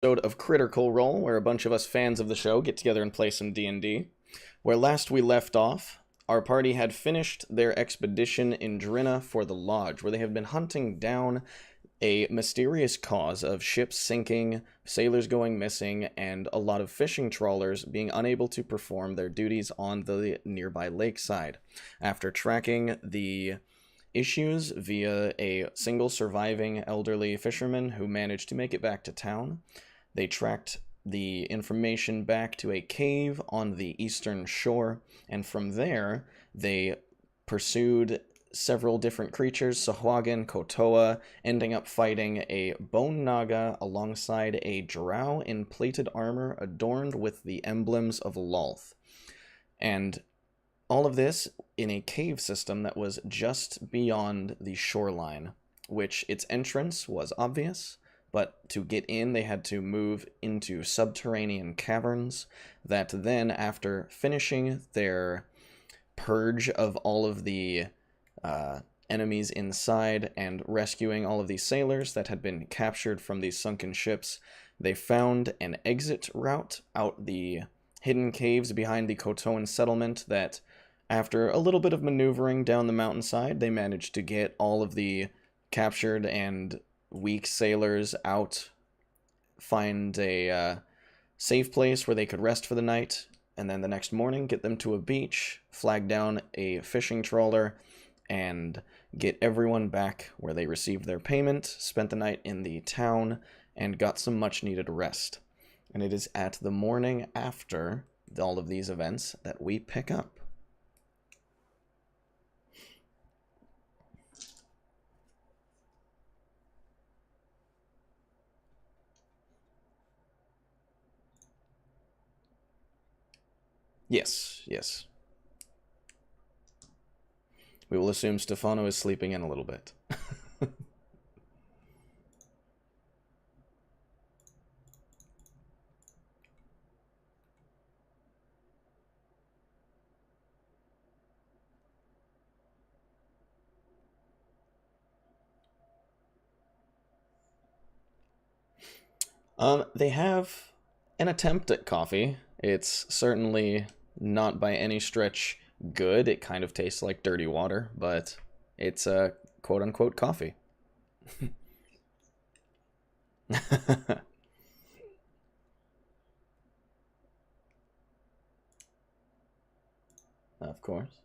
Episode of Crittercal Role, where a bunch of us fans of the show get together and play some D&D. Where last we left off, our party had finished their expedition in Drynna for the Lodge, where they have been hunting down a mysterious cause of ships sinking, sailors going missing, and a lot of fishing trawlers being unable to perform their duties on the nearby lakeside. After tracking the issues via a single surviving elderly fisherman who managed to make it back to town, they tracked the information back to a cave on the eastern shore, and from there, they pursued several different creatures, Sahuagin, Kotoa, ending up fighting a bone naga alongside a drow in plated armor adorned with the emblems of Lolth. And all of this in a cave system that was just beyond the shoreline, which its entrance was obvious, but to get in, they had to move into subterranean caverns that then, after finishing their purge of all of the enemies inside and rescuing all of these sailors that had been captured from these sunken ships, they found an exit route out the hidden caves behind the Kotoan settlement that, after a little bit of maneuvering down the mountainside, they managed to get all of the captured and weak sailors out, find a safe place where they could rest for the night, and then the next morning get them to a beach, flag down a fishing trawler, and get everyone back where they received their payment, spent the night in the town, and got some much needed rest. And it is at the morning after all of these events that we pick up. Yes, yes. We will assume Stefano is sleeping in a little bit. They have an attempt at coffee. It's certainly not by any stretch good. It kind of tastes like dirty water, but it's a quote-unquote coffee. Of course.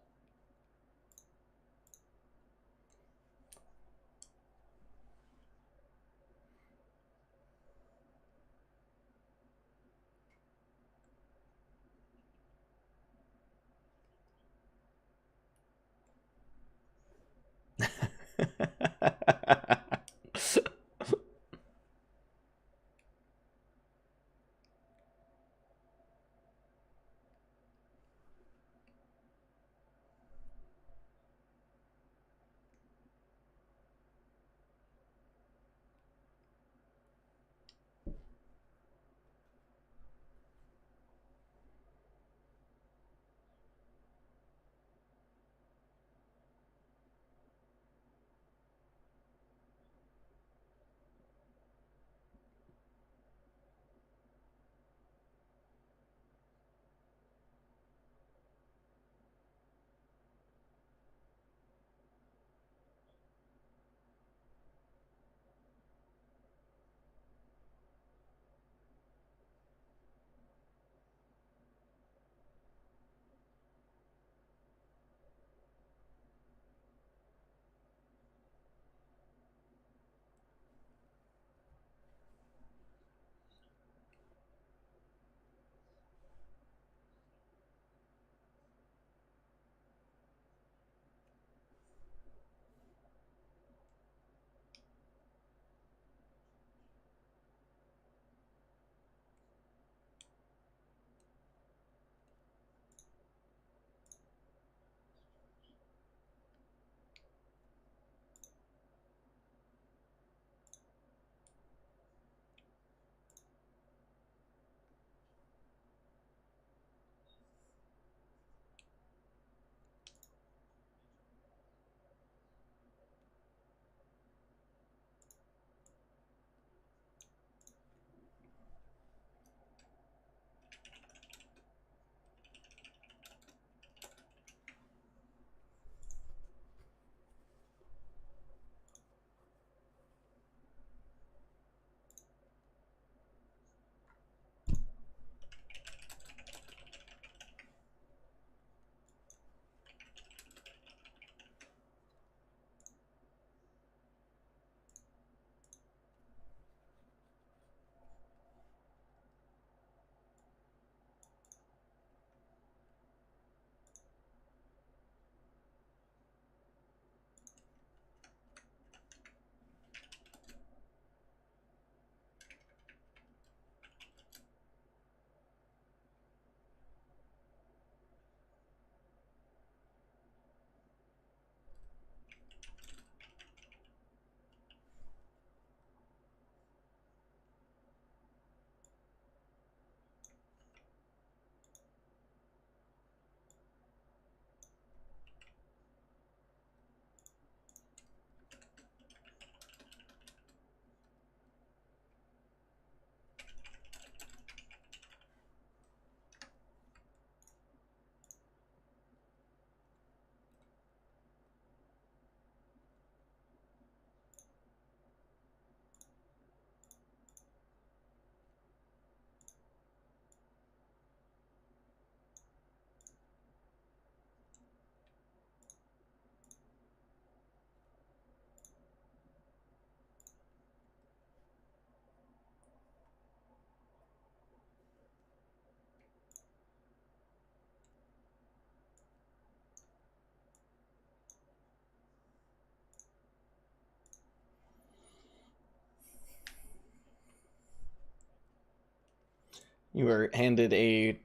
You were handed a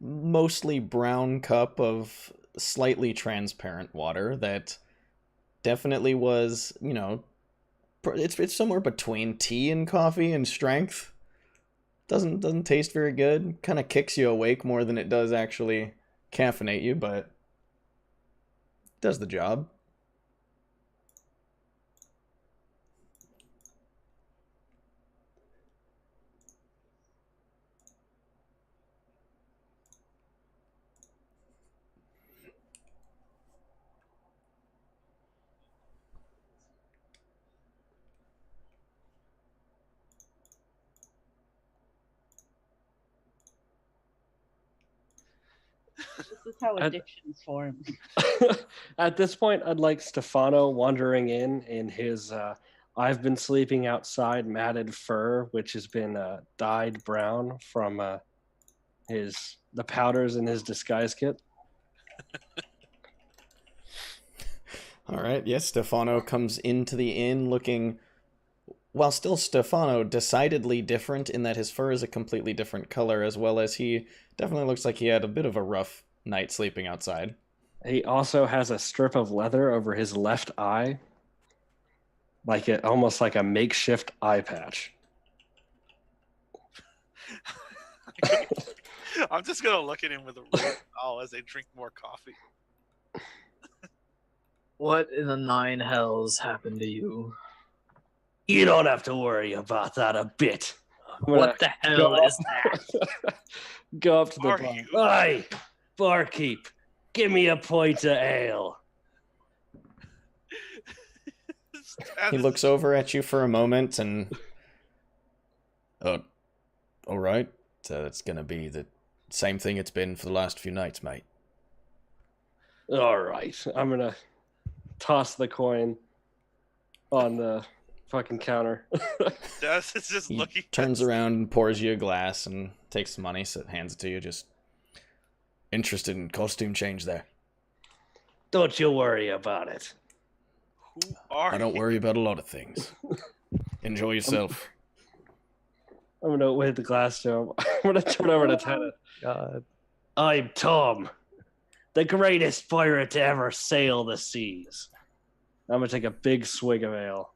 mostly brown cup of slightly transparent water that definitely was, it's somewhere between tea and coffee in strength. Doesn't taste very good. Kind of kicks you awake more than it does actually caffeinate you, but does the job. This is how addictions form. At this point, I'd like Stefano wandering in his I've been sleeping outside matted fur, which has been dyed brown from the powders in his disguise kit. All right, yes, Stefano comes into the inn looking, while still Stefano, decidedly different in that his fur is a completely different color, as well as he definitely looks like he had a bit of a rough night sleeping outside. He also has a strip of leather over his left eye, almost like a makeshift eye patch. I'm just gonna look at him with a real smile as they drink more coffee. What in the nine hells happened to you? You don't have to worry about that a bit. What the hell is that? Go up to the bar. You? Aye, barkeep, give me a pint of ale. He looks over at you for a moment and... all right. So it's gonna be the same thing it's been for the last few nights, mate. All right. I'm gonna toss the coin on the fucking counter. It's just He looking. turns around and pours you a glass and takes the money, so hands it to you. Just interested in costume change there. Don't you worry about it. Who are I don't you? worry about a lot of things. Enjoy yourself. I'm gonna wave the glass to him. I'm gonna turn over to Tennis. God. I'm Tom, the greatest pirate to ever sail the seas. I'm gonna take a big swig of ale.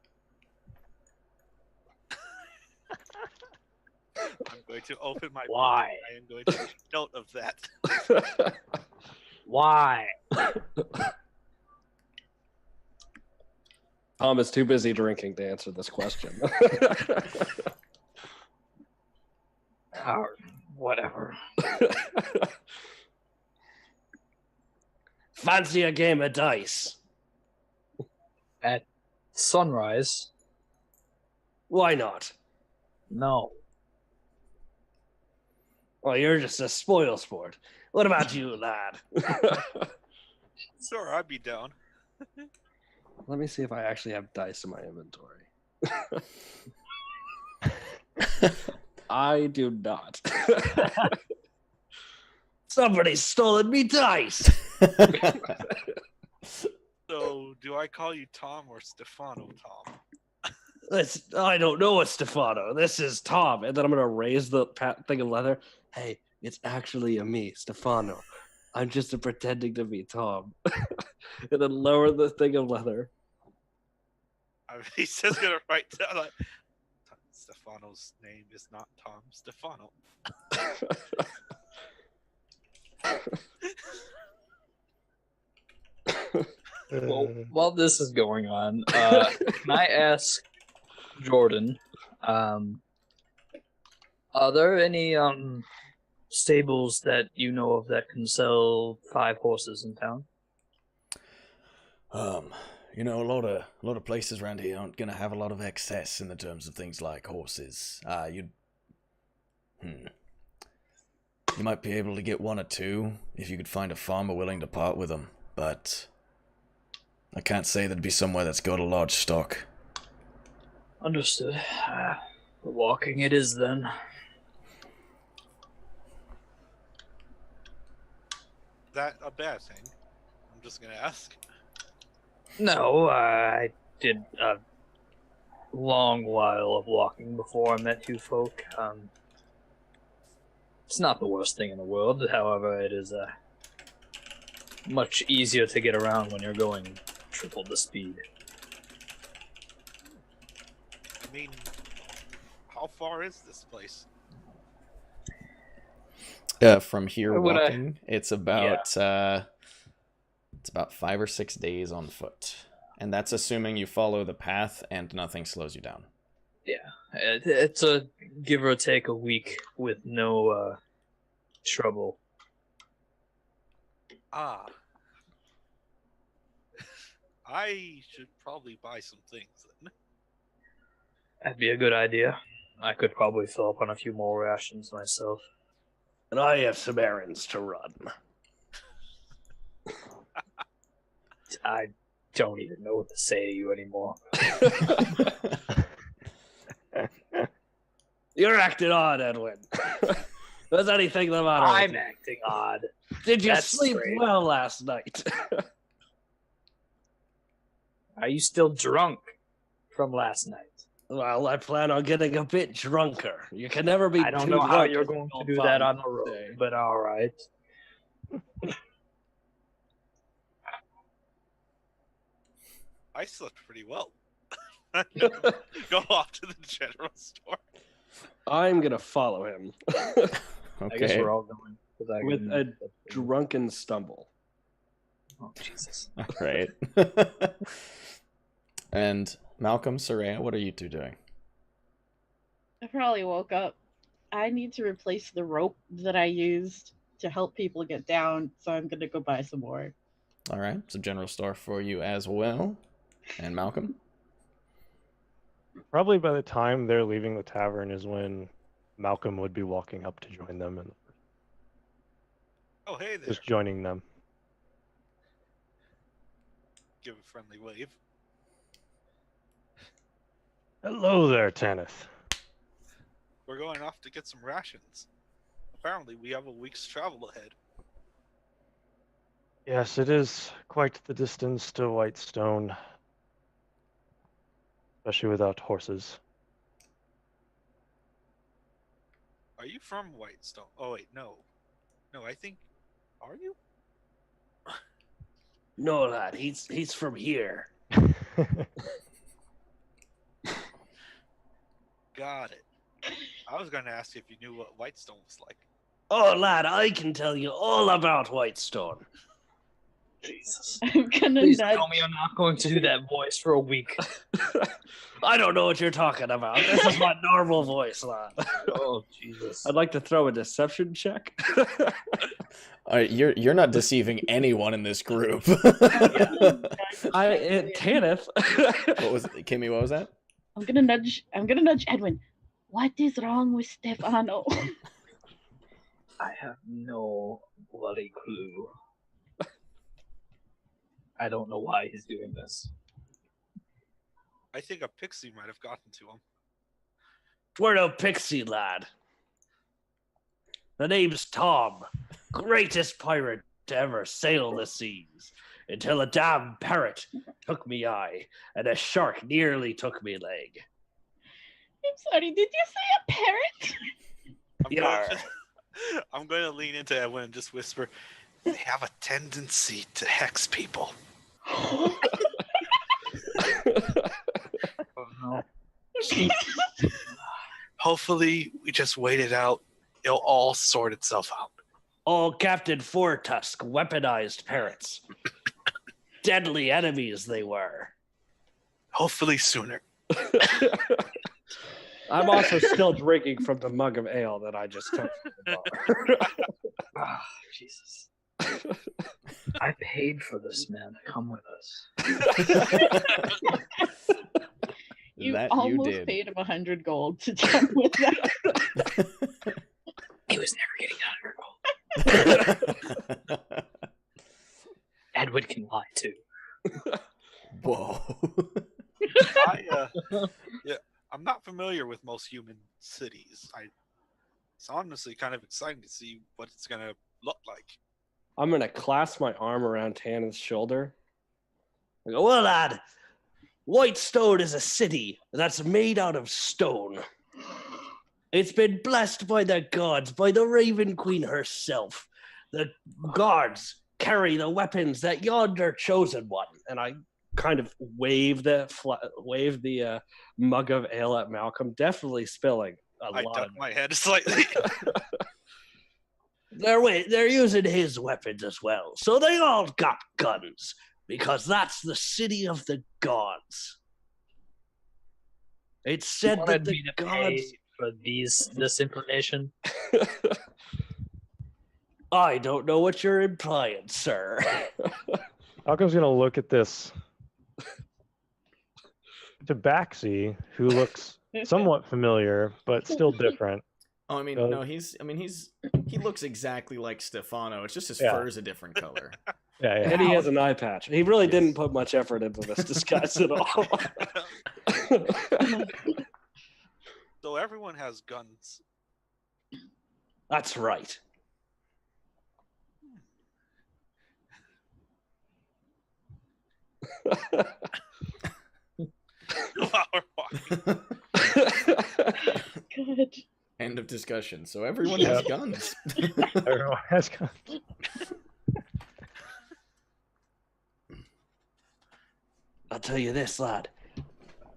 I'm going to open my. Why? Book. I am going to take note of that. Why? Tom is too busy drinking to answer this question. Whatever. Fancy a game of dice? At sunrise? Why not? No. Well, you're just a spoil sport. What about you, lad? Sure, I'd be down. Let me see if I actually have dice in my inventory. I do not. Somebody's stolen me dice. So, do I call you Tom or Stefano Tom? I don't know what Stefano. This is Tom. And then I'm going to raise the thing of leather. Hey, it's actually me, Stefano. I'm just pretending to be Tom. And then lower the thing of leather. He's just going to write down like, Stefano's name is not Tom Stefano. Well, while this is going on, can I ask Jordan, are there any stables that you know of that can sell 5 horses in town? A lot of places around here aren't gonna have a lot of excess in the terms of things like horses. You might be able to get 1 or 2 if you could find a farmer willing to part with them, but I can't say there'd be somewhere that's got a large stock. Understood. Walking it is then. Is that a bad thing? I'm just going to ask. No, I did a long while of walking before I met you folk. It's not the worst thing in the world. However, it is much easier to get around when you're going triple the speed. I mean, how far is this place? From here Would I- walking, it's about 5 or 6 days on foot, and that's assuming you follow the path and nothing slows you down. Yeah, it's a give or take a week with no trouble. Ah. I should probably buy some things then. That'd be a good idea. I could probably fill up on a few more rations myself. And I have some errands to run. I don't even know what to say to you anymore. You're acting odd, Edwin. Was anything the matter? I'm acting odd. Did you That's sleep great. well last night? Are you still drunk from last night? Well, I plan on getting a bit drunker. You can never be I don't too know how drunk, you're as going the to do old that farmers on the road, say. but all right. I slept pretty well. Go off to the general store. I'm gonna follow him I guess Okay. we're all going. 'Cause I with can- a drunken stumble. Oh, Jesus. All right. And Malcolm, Soraya, what are you two doing? I probably woke up. I need to replace the rope that I used to help people get down, so I'm gonna go buy some more. All right, it's a general store for you as well. And Malcolm? Probably by the time they're leaving the tavern is when Malcolm would be walking up to join them and Oh, hey there. just joining them. Give a friendly wave. Hello there, Tanith. We're going off to get some rations. Apparently, we have a week's travel ahead. Yes, it is quite the distance to Whitestone, especially without horses. Are you from Whitestone? Oh, wait, no. No, I think... Are you? No, lad, he's from here. Got it. I was going to ask you if you knew what Whitestone was like. Oh, lad, I can tell you all about Whitestone. Jesus. I'm gonna Please nudge. tell me I'm not going to do that voice for a week. I don't know what you're talking about. This is my normal voice, lad. Oh, Jesus. I'd like to throw a deception check. All right, you're not deceiving anyone in this group. Tanith. What was Kimmy? What was that? I'm gonna nudge Edwin. What is wrong with Stefano? I have no bloody clue. I don't know why he's doing this. I think a pixie might have gotten to him. We're no pixie, lad. The name's Tom, greatest pirate to ever sail the seas, until a damn parrot took me eye, and a shark nearly took me leg. I'm sorry, did you say a parrot? I'm going to lean into Edwin and just whisper, they have a tendency to hex people. Oh, no. Hopefully, we just wait it out. It'll all sort itself out. Oh, Captain Fourtusk weaponized parrots. Deadly enemies they were. Hopefully sooner. I'm also still drinking from the mug of ale that I just took from the bar. Ah, Jesus. I paid for this, man. Come with us. You That almost you did. paid him 100 gold to jump with that. He was never getting 100 gold. Edwin can lie, too. Whoa. I'm not familiar with most human cities. It's honestly kind of exciting to see what it's going to look like. I'm going to clasp my arm around Tannen's shoulder. I go, well, lad, Whitestone is a city that's made out of stone. It's been blessed by the gods, by the Raven Queen herself. The guards carry the weapons that yonder chosen one. And I kind of wave the mug of ale at Malcolm, definitely spilling a I lot duck of my head slightly. They're using his weapons as well. So they all got guns, because that's the city of the gods. It's said that Wanted the me to gods... pay for this information. I don't know what you're implying, sir. Malcolm's gonna look at this Tabaxi, who looks somewhat familiar, but still different. Oh, I mean, no, he looks exactly like Stefano. It's just his fur's a different color. Yeah. And he has an eye patch. He really didn't put much effort into this disguise at all. So everyone has guns. That's right. While we're walking. Good. End of discussion. So everyone has guns. Everyone has guns. I'll tell you this, lad.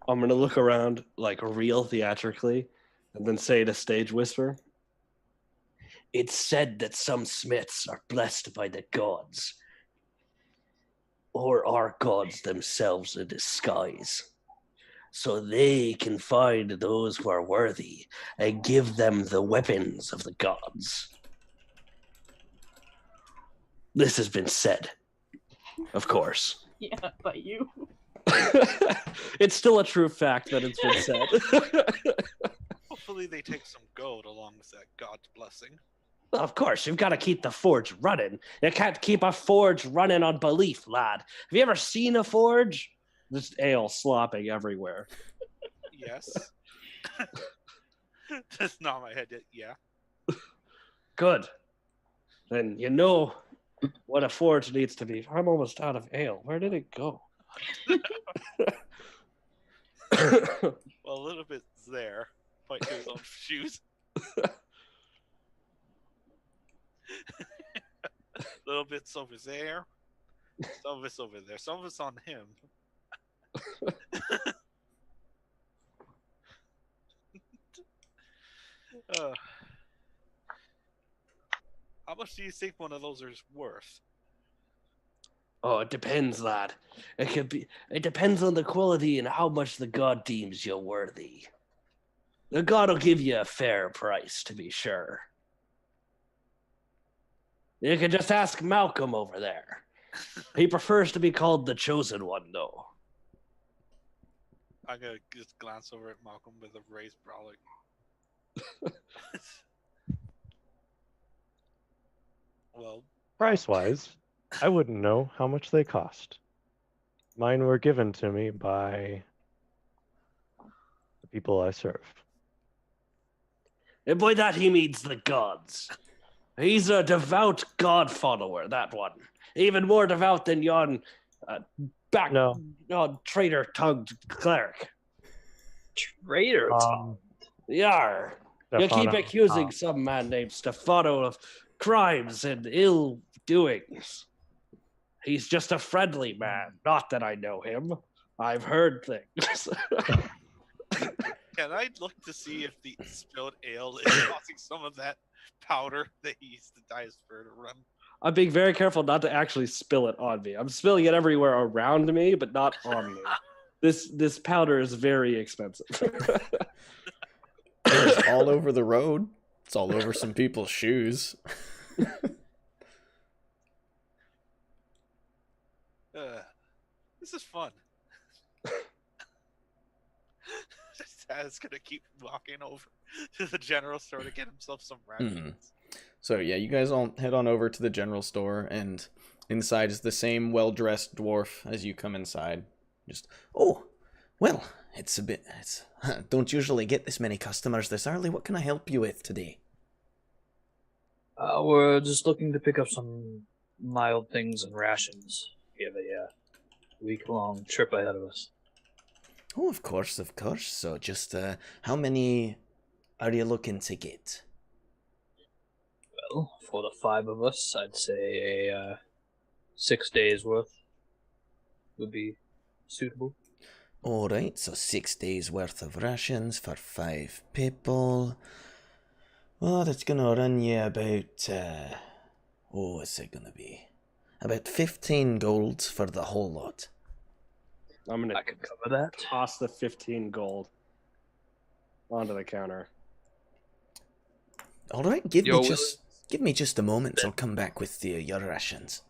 I'm going to look around like real theatrically and then say in a stage whisper, it's said that some smiths are blessed by the gods, or are gods themselves in disguise, so they can find those who are worthy and give them the weapons of the gods. This has been said, of course. Yeah, by you. It's still a true fact that it's been said. Hopefully they take some gold along with that God's blessing. Well, of course, you've got to keep the forge running. You can't keep a forge running on belief, lad. Have you ever seen a forge? Just ale slopping everywhere. Yes. That's not my head yet. Yeah. Good. Then you know what a forge needs to be. I'm almost out of ale. Where did it go? Well, a little bit's there. Point to his own shoes. A little bit's over there. Some of it's over there. Some of it's on him. How much do you think one of those is worth? Oh, it depends, lad. It depends on the quality and how much the god deems you worthy. The god will give you a fair price, to be sure. You can just ask Malcolm over there. He prefers to be called the Chosen One, though. I'm gonna just glance over at Malcolm with a raised brow, like. Well, Price-wise, I wouldn't know how much they cost. Mine were given to me by the people I serve. And by that he means the gods. He's a devout god follower, that one. Even more devout than yon traitor-tongued cleric. Traitor. Yar. You keep accusing some man named Stefano of crimes and ill doings. He's just a friendly man. Not that I know him. I've heard things. can I look to see if the spilled ale is causing some of that powder that he used to dye his fur to run? I'm being very careful not to actually spill it on me. I'm spilling it everywhere around me, but not on me. This powder is very expensive. It's all over the road. It's all over some people's shoes. This is fun. Taz gonna keep walking over to the general store to get himself some rations. So yeah, you guys all head on over to the general store, and inside is the same well-dressed dwarf as you come inside. Just, oh, well, don't usually get this many customers this early. What can I help you with today? We're just looking to pick up some mild things and rations. We have a week-long trip ahead of us. Oh, of course. So just, how many are you looking to get? Well, for the 5 of us, I'd say a 6 days worth would be suitable. Alright, so 6 days worth of rations for 5 people. Well, that's gonna run you about, what's it gonna be? About 15 gold for the whole lot. I'm gonna I can cover that. toss the 15 gold onto the counter. Alright, give Yo, me just a moment, I'll come back with your rations.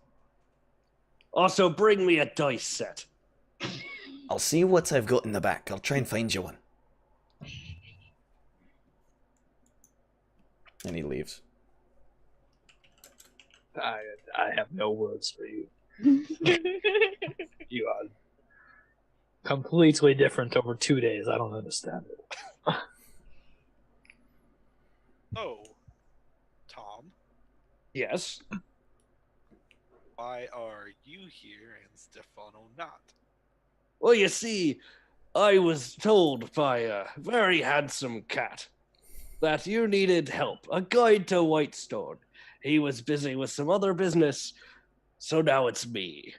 Also, bring me a dice set. I'll see what I've got in the back, I'll try and find you one. And he leaves. I have no words for you. You are completely different over 2 days. I don't understand it. Oh, Tom, Yes. why are you here and Stefano not? Well, you see, I was told by a very handsome cat that you needed help, a guide to Whitestone. He was busy with some other business, so now it's me.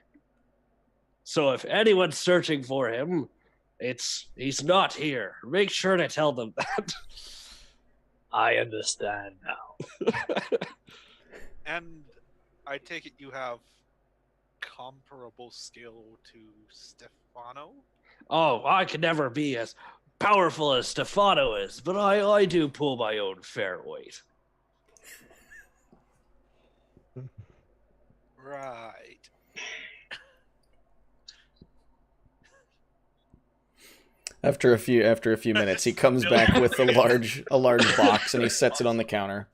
So if anyone's searching for him, he's not here. Make sure to tell them that. I understand now. And I take it you have comparable skill to Stefano? Oh, I can never be as powerful as Stefano is, but I do pull my own fair weight. Right. After a few minutes, he comes back with a large box and he sets it on the counter,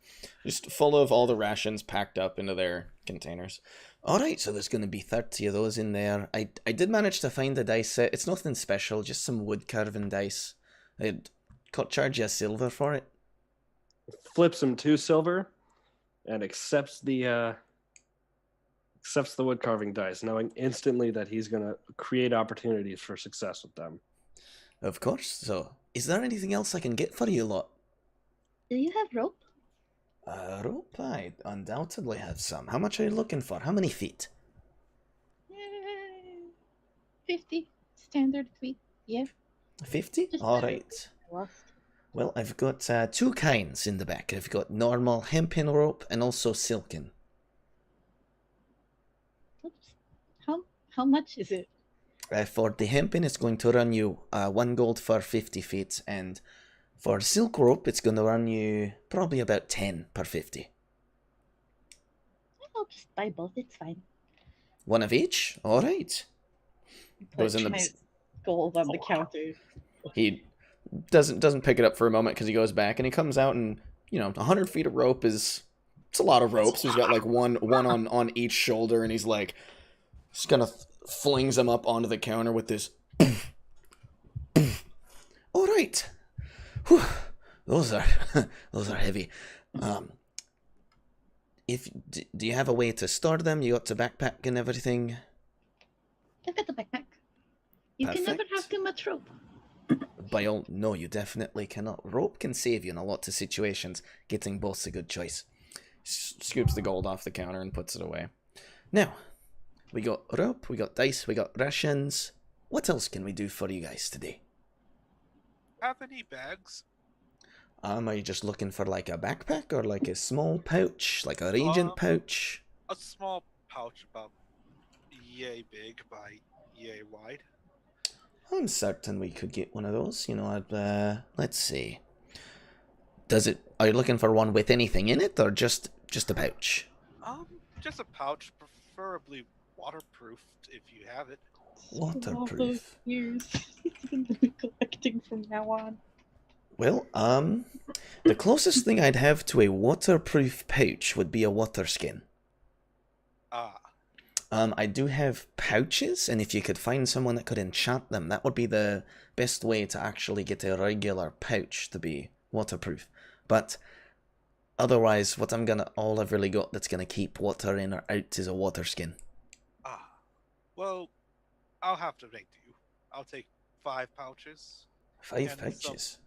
just full of all the rations packed up into their containers. All right, so there's going to be 30 of those in there. I did manage to find a dice set. It's nothing special, just some wood carving dice. I'd charge you a silver for it. Flips him 2 silver and accepts the wood carving dice, knowing instantly that he's going to create opportunities for success with them. Of course. So, is there anything else I can get for you lot? Do you have rope? Rope? I undoubtedly have some. How much are you looking for? How many feet? 50 standard feet. Yeah. 50? Just All better. right. Lost. Well, I've got 2 kinds in the back. I've got normal hempen rope and also silken. Oops. How much is it? For the hempen, it's going to run you 1 gold for 50 feet, and for silk rope, it's going to run you probably about 10 per 50. I'll just buy both. It's fine. One of each? All right. Goes in the. Giant gold on the counter. He doesn't pick it up for a moment because he goes back and he comes out and 100 feet of rope it's a lot of rope. So he's got like one on each shoulder and he's like just gonna flings them up onto the counter with this. All right. Whew. Those are heavy. Do you have a way to store them? You got the backpack and everything? I've got the backpack. You can never Perfect. have too much rope. No, you definitely cannot. Rope can save you in a lot of situations. Getting both's a good choice. Scoops the gold off the counter and puts it away. Now, we got rope, we got dice, we got rations. What else can we do for you guys today? Have any bags? Are you just looking for like a backpack or like a small pouch, like a regent pouch? A small pouch about yay big by yay wide. I'm certain we could get one of those. Let's see. Are you looking for one with anything in it or just a pouch? Just a pouch, preferably waterproofed if you have it. Waterproof. Years. It's going to be collecting from now on. Well, the closest thing I'd have to a waterproof pouch would be a water skin. Ah, I do have pouches, and if you could find someone that could enchant them, that would be the best way to actually get a regular pouch to be waterproof. But otherwise, all I've really got that's gonna keep water in or out is a water skin. well, I'll have to make do. I'll take 5 pouches. 5 And pouches.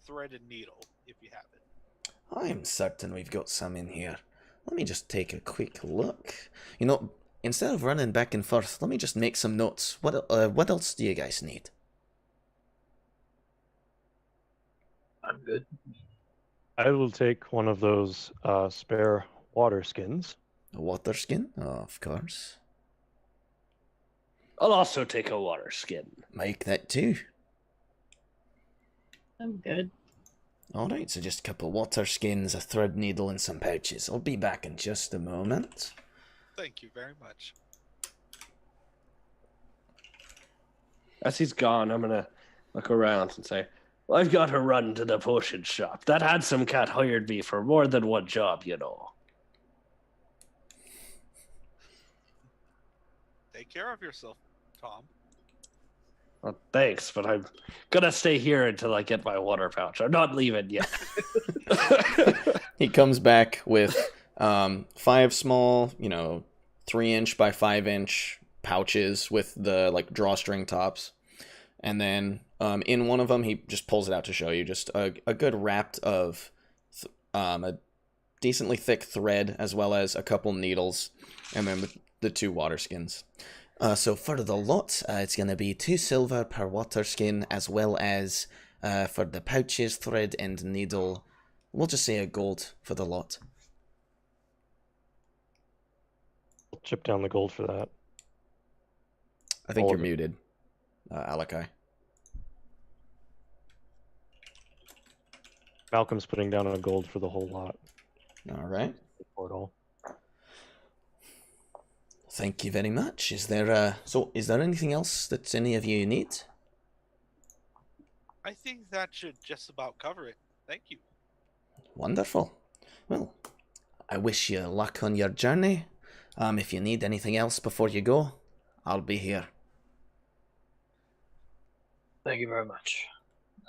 thread and needle, if you have it. I'm certain we've got some in here. Let me just take a quick look. You know, instead of running back and forth, let me just make some notes. What else do you guys need? I'm good. I will take one of those spare water skins. A water skin? Oh, of course. I'll also take a water skin. Mike, that too. I'm good. Alright, so just a couple water skins, a thread needle, and some pouches. I'll be back in just a moment. Thank you very much. As he's gone, I'm gonna look around and say, well, I've got to run to the potion shop. That handsome cat hired me for more than one job, you know. Take care of yourself, Tom. Well, thanks, but I'm gonna stay here until I get my water pouch. I'm not leaving yet. He comes back with 5 small, 3-inch by 5-inch pouches with the drawstring tops, and then in one of them he just pulls it out to show you just a good wrapped of a decently thick thread as well as a couple needles, and then the 2 water skins. So for the lot, it's going to be 2 silver per water skin, as well as for the pouches, thread, and needle, we'll just say a gold for the lot. I'll chip down the gold for that. I think you're Gold. muted, Alakai. Malcolm's putting down a gold for the whole lot. All right. Portal. Thank you very much. Is there anything else that any of you need? I think that should just about cover it. Thank you. Wonderful. Well, I wish you luck on your journey. If you need anything else before you go, I'll be here. Thank you very much.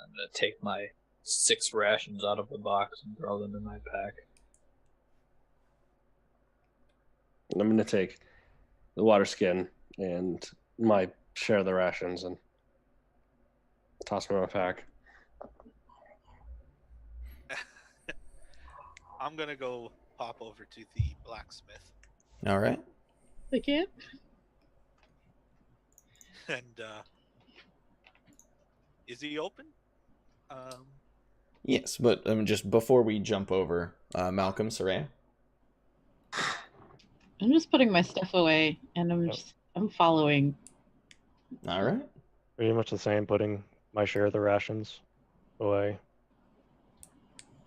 I'm gonna take my 6 rations out of the box and throw them in my pack. I'm gonna take the water skin and my share of the rations and toss them in my pack. I'm gonna go pop over to the blacksmith. All right. I can't. And is he open? Yes, but just before we jump over, Malcolm, Soraya. I'm just putting my stuff away, and I'm following. All right. Pretty much the same, putting my share of the rations away.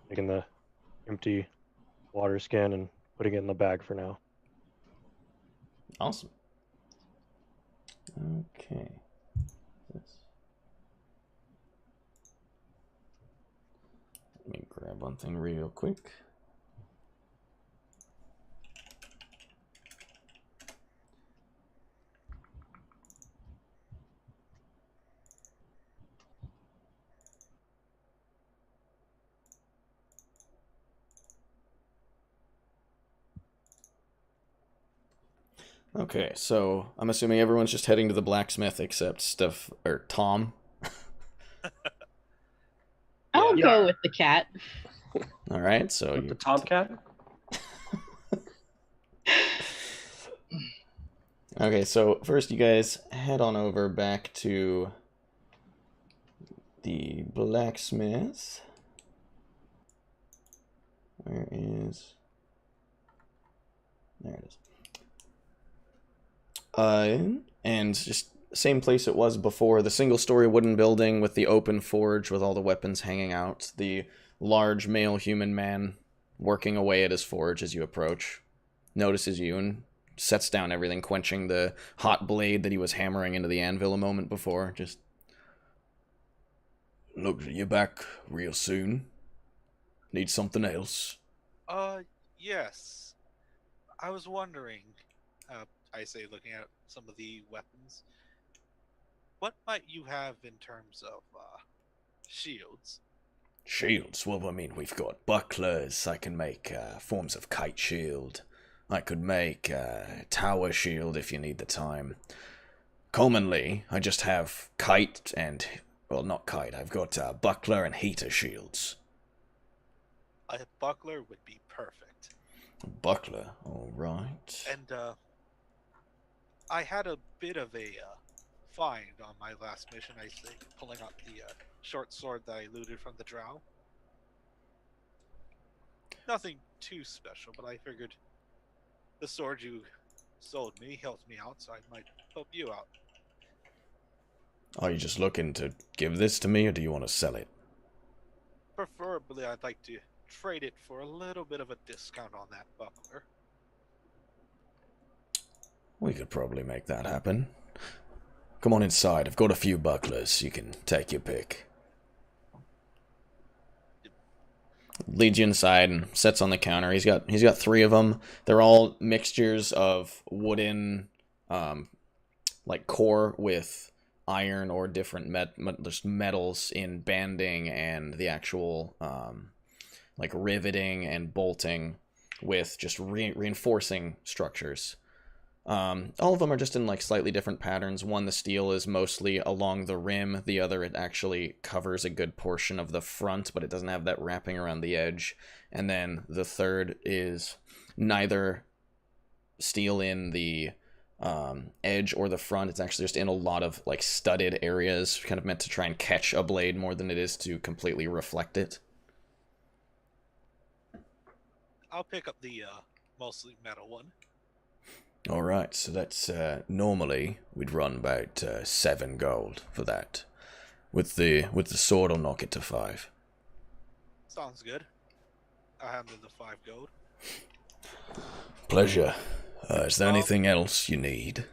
Taking the empty water skin and putting it in the bag for now. Awesome. Okay. Let me grab one thing real quick. Okay, so I'm assuming everyone's just heading to the blacksmith except Tom. I'll Yeah. go with the cat. All right, so With the tomcat? okay, so first you guys head on over back to the blacksmith. Where is... There it is. And just same place it was before, the single-story wooden building with the open forge with all the weapons hanging out, the large male human man working away at his forge as you approach, notices you and sets down everything, quenching the hot blade that he was hammering into the anvil a moment before. Just look, you back real soon? Need something else? Yes. I was wondering, I say, looking at some of the weapons, what might you have in terms of shields? Shields? Well, I mean, we've got bucklers. I can make forms of kite shield. I could make tower shield if you need the time. Commonly, I just have kite and Well, not kite. I've got buckler and heater shields. A buckler would be perfect. Buckler, all right. And I had a bit of a find on my last mission. I say, pulling out the short sword that I looted from the drow. Nothing too special, but I figured the sword you sold me helped me out, so I might help you out. Are you just looking to give this to me, or do you want to sell it? Preferably, I'd like to trade it for a little bit of a discount on that buckler. We could probably make that happen. Come on inside. I've got a few bucklers. You can take your pick. Leads you inside and sets on the counter. He's got 3 of them. They're all mixtures of wooden, like core with iron or different metals in banding and the actual like riveting and bolting with just reinforcing structures. All of them are just in like slightly different patterns. One, the steel is mostly along the rim. The other, it actually covers a good portion of the front, but it doesn't have that wrapping around the edge. And then the third is neither steel in the edge or the front. It's actually just in a lot of like studded areas, kind of meant to try and catch a blade more than it is to completely reflect it. I'll pick up the mostly metal one. All right, so that's normally we'd run about 7 gold for that. With the sword, I'll knock it to 5. Sounds good. I'll hand them the 5 gold. Pleasure. Is there anything else you need?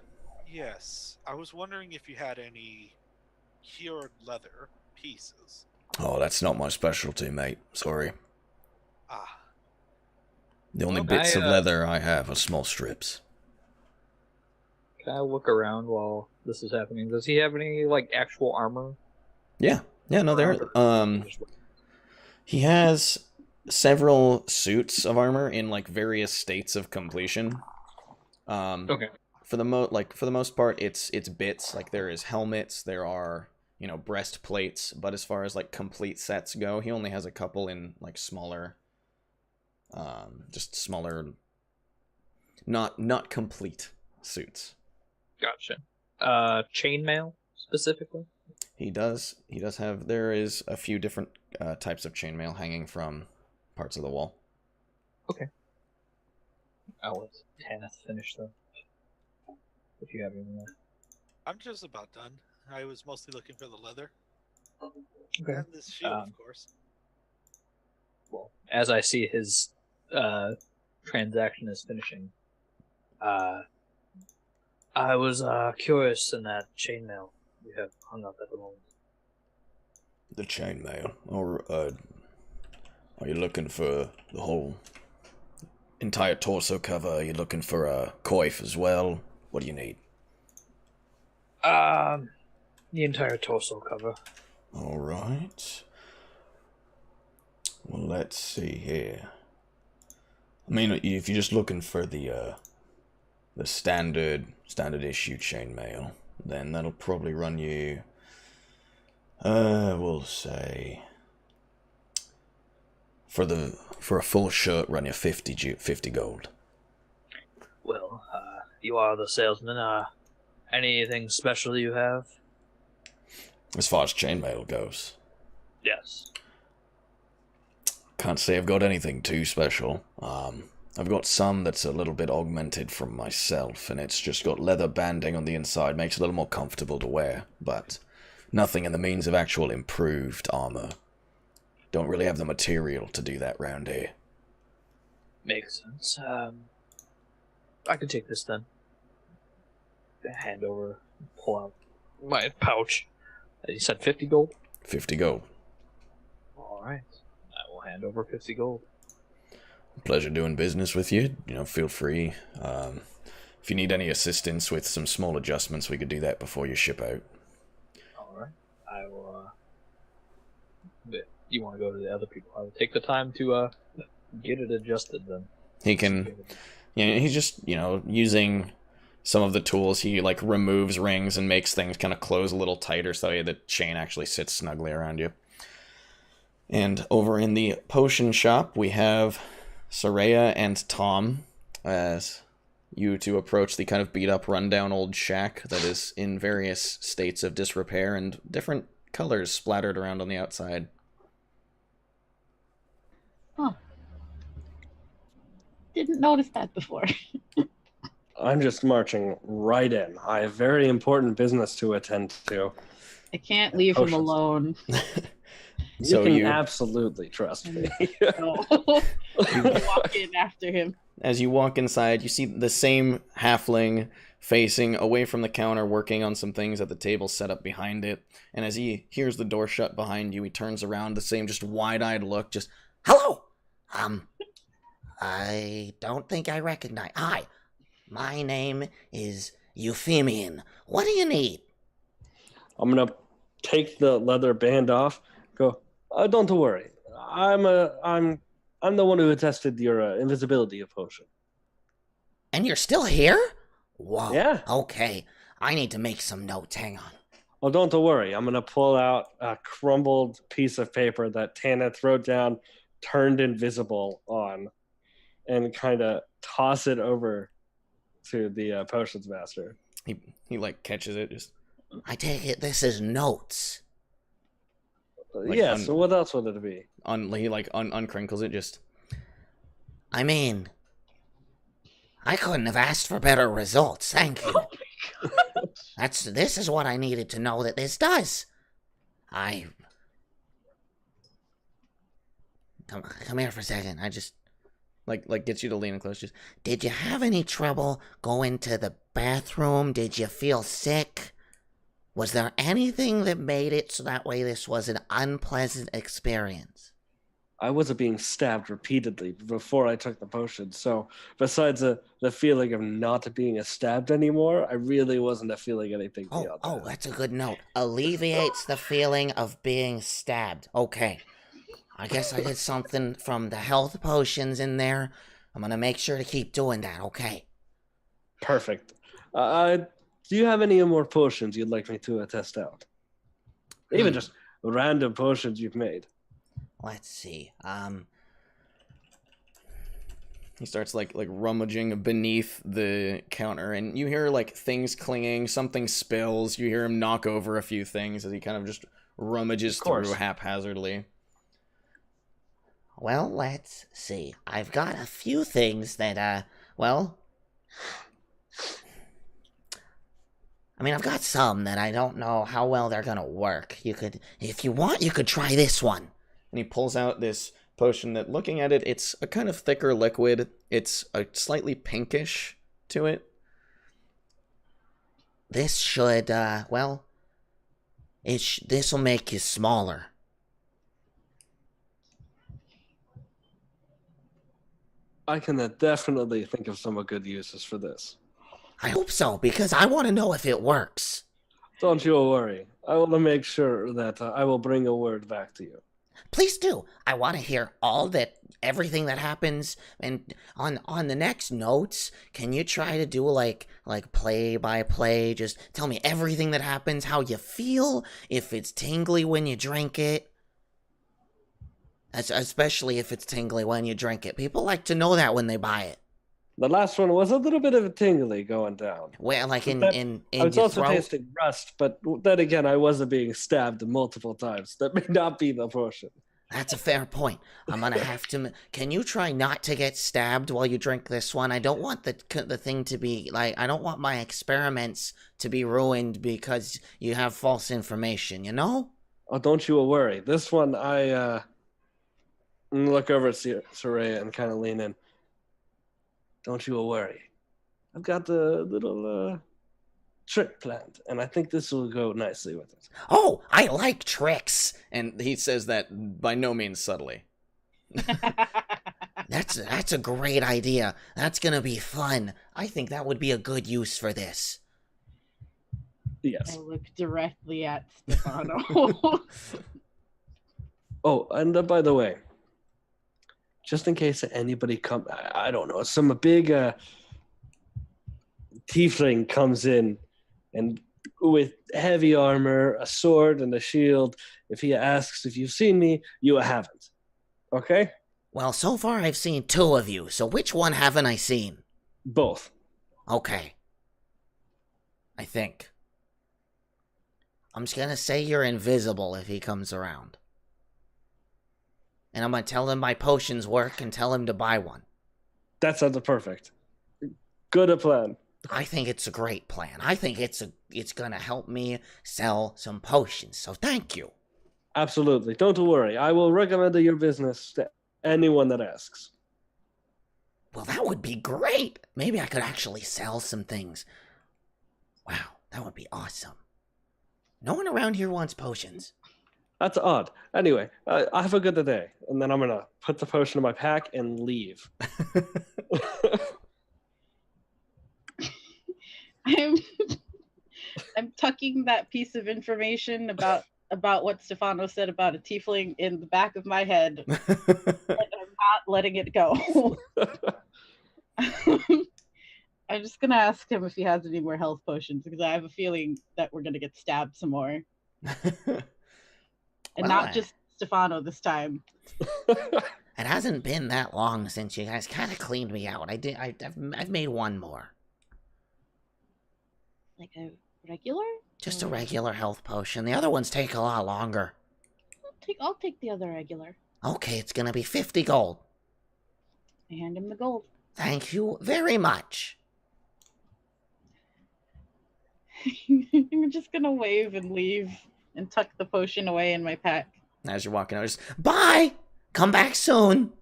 Yes. I was wondering if you had any cured leather pieces. Oh, that's not my specialty, mate. Sorry. Ah. The only Well, bits of leather I have are small strips. Can I look around while this is happening? Does he have any like actual armor? Yeah, no, there. He has several suits of armor in like various states of completion. Okay. For the most part, it's bits. Like there is helmets, there are breastplates, but as far as like complete sets go, he only has a couple in like smaller, just smaller, not complete suits. Gotcha. Chainmail specifically? He does have. There is a few different types of chainmail hanging from parts of the wall. Okay. I'll let Tanith finish though. If you have any more. I'm just about done. I was mostly looking for the leather. Okay. And this shield, of course. Well, as I see his transaction is finishing, I was curious in that chainmail you have hung up at the moment. The chainmail, or are you looking for the whole entire torso cover? Are you looking for a coif as well? What do you need? The entire torso cover. All right. Well, let's see here. I mean, if you're just looking for the standard issue chainmail, then that'll probably run you. We'll say for a full shirt, run you 50 gold. Well, you are the salesman. Anything special you have? As far as chainmail goes, Yes. can't say I've got anything too special. I've got some that's a little bit augmented from myself, and it's just got leather banding on the inside, makes it a little more comfortable to wear, but nothing in the means of actual improved armor. Don't really have the material to do that round here. Makes sense. I could take this then. Hand over, pull out my pouch. You said 50 gold? 50 gold. Alright. I will hand over 50 gold. Pleasure doing business with you. Feel free. If you need any assistance with some small adjustments, we could do that before you ship out. Alright. I will, you want to go to the other people? I will take the time to, get it adjusted then. He can, he's just, using some of the tools. He like removes rings and makes things kind of close a little tighter so the chain actually sits snugly around you. And over in the potion shop, we have Soraya and Tom as you two approach the kind of beat-up, rundown old shack that is in various states of disrepair and different colors splattered around on the outside. Huh. Didn't notice that before. I'm just marching right in. I have very important business to attend to. I can't leave him Potions. alone. So you can you- absolutely trust me. No. Walk in after him. As you walk inside, you see the same halfling facing away from the counter, working on some things at the table set up behind it. And as he hears the door shut behind you, he turns around, the same just wide-eyed look, just, Hello! I don't think I recognize. Hi, my name is Euphemian. What do you need? I'm gonna take the leather band off. Go. Don't worry. I'm the one who attested your invisibility potion. And you're still here? Whoa. Yeah. Okay, I need to make some notes. Hang on. Oh, don't worry. I'm gonna pull out a crumbled piece of paper that Tanith wrote down, turned invisible on, and kind of toss it over to the potions master. he like catches it, just, I take it this is notes. Like Yeah. So what else would it be? he like uncrinkles it, just, I mean, I couldn't have asked for better results. Thank you. This is what I needed to know that this does. Come here for a second. I just like gets you to lean in close, just, Did you have any trouble going to the bathroom? Did you feel sick? Was there anything that made it so that way this was an unpleasant experience? I wasn't being stabbed repeatedly before I took the potion. So besides the feeling of not being stabbed anymore, I really wasn't feeling anything beyond that. That's a good note. Alleviates the feeling of being stabbed. Okay. I guess I did something from the health potions in there. I'm gonna make sure to keep doing that, okay? Perfect. Do you have any more potions you'd like me to test out? Even just random potions you've made. Let's see. he starts like rummaging beneath the counter, and you hear like things clinging, something spills, you hear him knock over a few things as he kind of just rummages through haphazardly. Well, let's see. I've got a few things that, I've got some that I don't know how well they're gonna work. If you want, you could try this one. And he pulls out this potion that, looking at it, it's a kind of thicker liquid. It's a slightly pinkish to it. This should, this'll make you smaller. I can definitely think of some good uses for this. I hope so, because I want to know if it works. Don't you worry. I will make sure that I will bring a word back to you. Please do. I want to hear everything that happens. And on the next notes, can you try to do like play by play? Just tell me everything that happens, how you feel, if it's tingly when you drink it. Especially if it's tingly when you drink it. People like to know that when they buy it. The last one was a little bit of a tingly going down. Well, like in I was your also throat. tasting rust, but then again, I wasn't being stabbed multiple times. That may not be the potion. That's a fair point. I'm gonna have to. Can you try not to get stabbed while you drink this one? I don't want the thing to be like. I don't want my experiments to be ruined because you have false information. You know? Oh, don't you worry. This one, I look over at Soraya and kind of lean in. Don't you worry. I've got the little trick planned, and I think this will go nicely with it. Oh, I like tricks. And he says that by no means subtly. That's a great idea. That's gonna be fun. I think that would be a good use for this. Yes. I look directly at Stefano. Oh, and by the way, just in case anybody I don't know, some big tiefling comes in and with heavy armor, a sword, and a shield. If he asks if you've seen me, you haven't. Okay? Well, so far I've seen 2 of you, so which one haven't I seen? Both. Okay. I think. I'm just gonna say you're invisible if he comes around. And I'm gonna tell him my potions work and tell him to buy one. That sounds perfect. Good a plan. I think it's a great plan. I think it's gonna help me sell some potions, so thank you. Absolutely. Don't worry. I will recommend your business to anyone that asks. Well, that would be great. Maybe I could actually sell some things. Wow, that would be awesome. No one around here wants potions. That's odd. Anyway, I have a good day. And then I'm going to put the potion in my pack and leave. I'm tucking that piece of information about what Stefano said about a tiefling in the back of my head. And I'm not letting it go. I'm just going to ask him if he has any more health potions, because I have a feeling that we're going to get stabbed some more. And not just Stefano this time. It hasn't been that long since you guys kind of cleaned me out. I've made one more. Like a regular? Just a regular health potion. The other ones take a lot longer. I'll take the other regular. Okay, it's gonna be 50 gold. I hand him the gold. Thank you very much. I'm just gonna wave and leave and tuck the potion away in my pack. As you're walking out, just bye. Come back soon.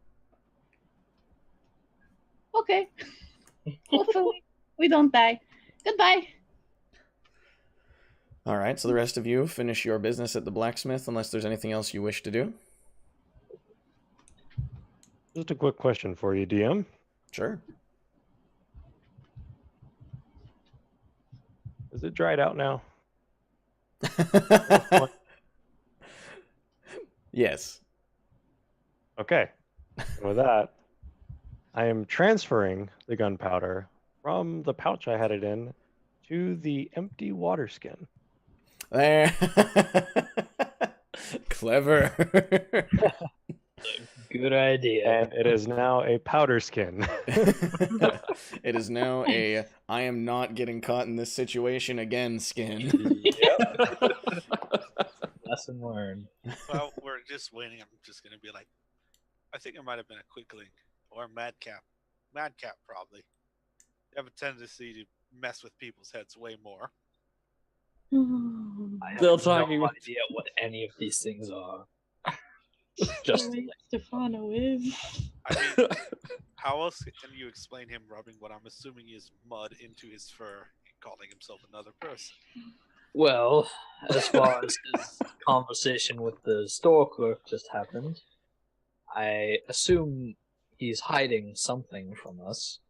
Okay. Hopefully we don't die. Goodbye. All right, so the rest of you finish your business at the blacksmith unless there's anything else you wish to do. Just a quick question for you, DM. Sure. Is it dried out now? Yes. Okay. And with that, I am transferring the gunpowder from the pouch I had it in to the empty water skin. There. Clever. Good idea. And it is now a powder skin. It is now a I am not getting caught in this situation again skin. Yep. Lesson learned. Well, we're just waiting. I'm just going to be like, I think it might have been a quickling or a madcap. Madcap, probably. They have a tendency to mess with people's heads way more. I Still have talking no with- idea what any of these things are. Just Just the way Stefano is. I mean, how else can you explain him rubbing what I'm assuming is mud into his fur and calling himself another person? well, as far as his conversation with the store clerk just happened, I assume he's hiding something from us.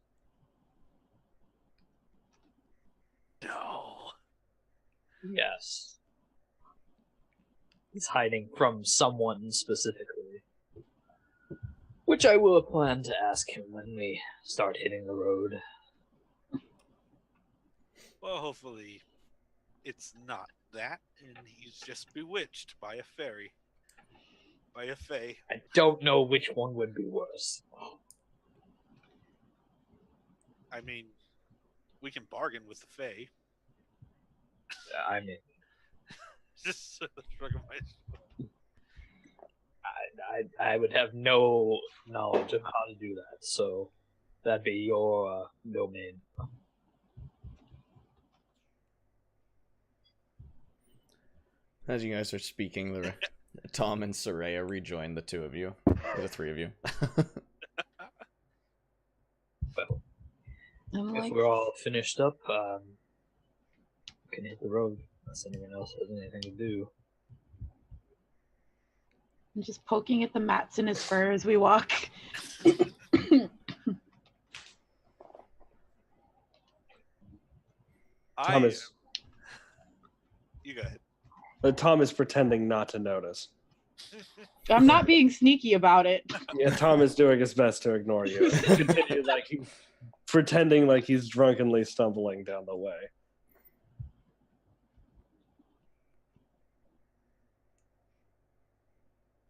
No. Yes. He's hiding from someone specifically. Which I will plan to ask him when we start hitting the road. Well, hopefully it's not that, and he's just bewitched by a fairy. By a fae. I don't know which one would be worse. I mean, we can bargain with the fae. I mean, Just shrug of my I would have no knowledge of how to do that, so that'd be your domain. As you guys are speaking, Tom and Soraya rejoin the two of you, or the three of you. Well, I'm if like, we're all finished up, we can hit the road unless anyone else has anything to do. I'm just poking at the mats in his fur as we walk. Thomas. You go ahead. Tom is pretending not to notice. I'm not being sneaky about it. Yeah, Tom is doing his best to ignore you. Continue like pretending like he's drunkenly stumbling down the way.